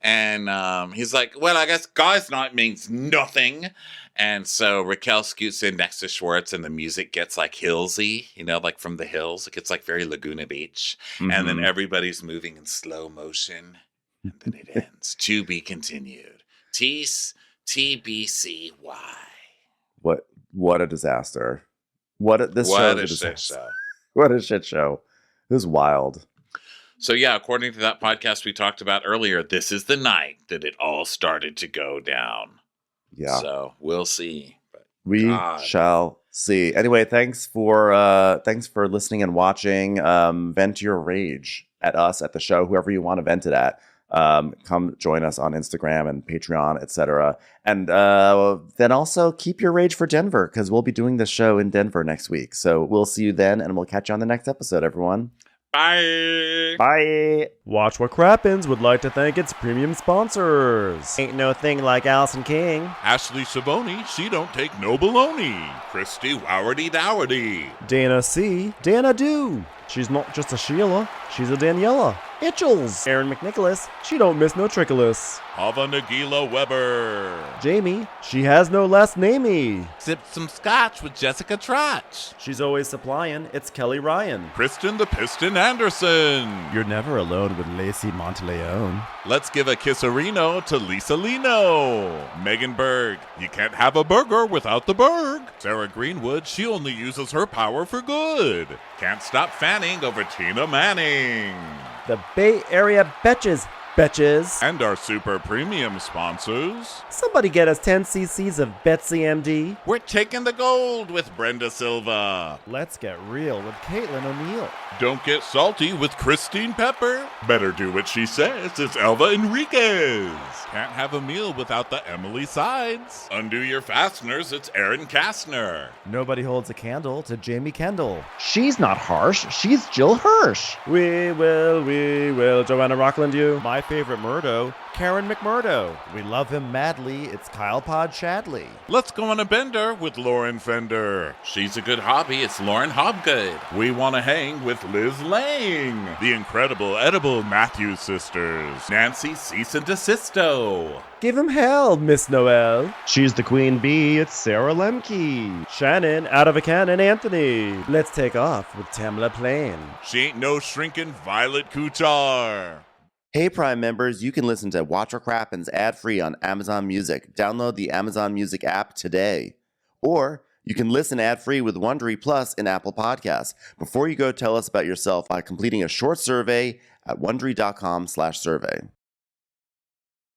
Speaker 1: And he's like, well, I guess guys' night means nothing. And so Raquel scoots in next to Schwartz, and the music gets like hillsy, like from the hills. It gets like very Laguna Beach. Mm-hmm. And then everybody's moving in slow motion. And then it ends. To be continued. TBCY.
Speaker 4: What a disaster. What a shit show. What a shit show. It was wild.
Speaker 1: So yeah, according to that podcast we talked about earlier, this is the night that it all started to go down.
Speaker 4: Yeah.
Speaker 1: So we'll see. But
Speaker 4: we shall see. Anyway, thanks for listening and watching. Vent your rage at us at the show, whoever you want to vent it at. Come join us on Instagram and Patreon, etc. And then also keep your rage for Denver, because we'll be doing the show in Denver next week. So we'll see you then, and we'll catch you on the next episode, everyone.
Speaker 1: Bye.
Speaker 4: Bye.
Speaker 2: Watch What Crappens would like to thank its premium sponsors.
Speaker 4: Ain't no thing like Allison King.
Speaker 5: Ashley Savoni, she don't take no baloney. Christy Wowardy Dowardy.
Speaker 2: Dana C. Dana Do. She's not just a Sheila, she's a Daniela. Itchels. Aaron McNicholas. She don't miss no trickolas.
Speaker 5: Hava Nagila Weber.
Speaker 2: Jamie. She has no last namey.
Speaker 5: Sipped some scotch with Jessica Trotch.
Speaker 2: She's always supplying. It's Kelly Ryan.
Speaker 5: Kristen the Piston Anderson.
Speaker 2: You're never alone with Lacey Monteleone.
Speaker 5: Let's give a kisserino to Lisa Lino. Megan Berg, you can't have a burger without the Berg. Sarah Greenwood, she only uses her power for good. Can't stop fanning over Tina Manning.
Speaker 2: The Bay Area Betches. Betches.
Speaker 5: And our super premium sponsors.
Speaker 2: Somebody get us 10 cc's of Betsy MD.
Speaker 5: We're taking the gold with Brenda Silva.
Speaker 2: Let's get real with Caitlin O'Neill.
Speaker 5: Don't get salty with Christine Pepper. Better do what she says. It's Elva Enriquez. Can't have a meal without the Emily Sides. Undo your fasteners. It's Aaron Kastner.
Speaker 2: Nobody holds a candle to Jamie Kendall.
Speaker 7: She's not harsh. She's Jill Hirsch.
Speaker 2: We will, Joanna Rockland you. My favorite Murdo, Karen McMurdo. We love him madly, it's Kyle Pod Shadley.
Speaker 5: Let's go on a bender with Lauren Fender.
Speaker 1: She's a good hobby. It's Lauren Hobgood.
Speaker 5: We want to hang with Liz Lang. The incredible edible Matthews sisters.
Speaker 1: Nancy Cease and Desisto.
Speaker 2: Give him hell, Miss Noel.
Speaker 7: She's the queen bee. It's Sarah Lemke.
Speaker 2: Shannon, out of a cannon, Anthony. Let's take off with Tamla Plain.
Speaker 5: She ain't no shrinking Violet Kuchar.
Speaker 4: Hey Prime members, you can listen to Watch What Crappens ad-free on Amazon Music. Download the Amazon Music app today. Or you can listen ad-free with Wondery Plus in Apple Podcasts. Before you go, tell us about yourself by completing a short survey at Wondery.com/survey.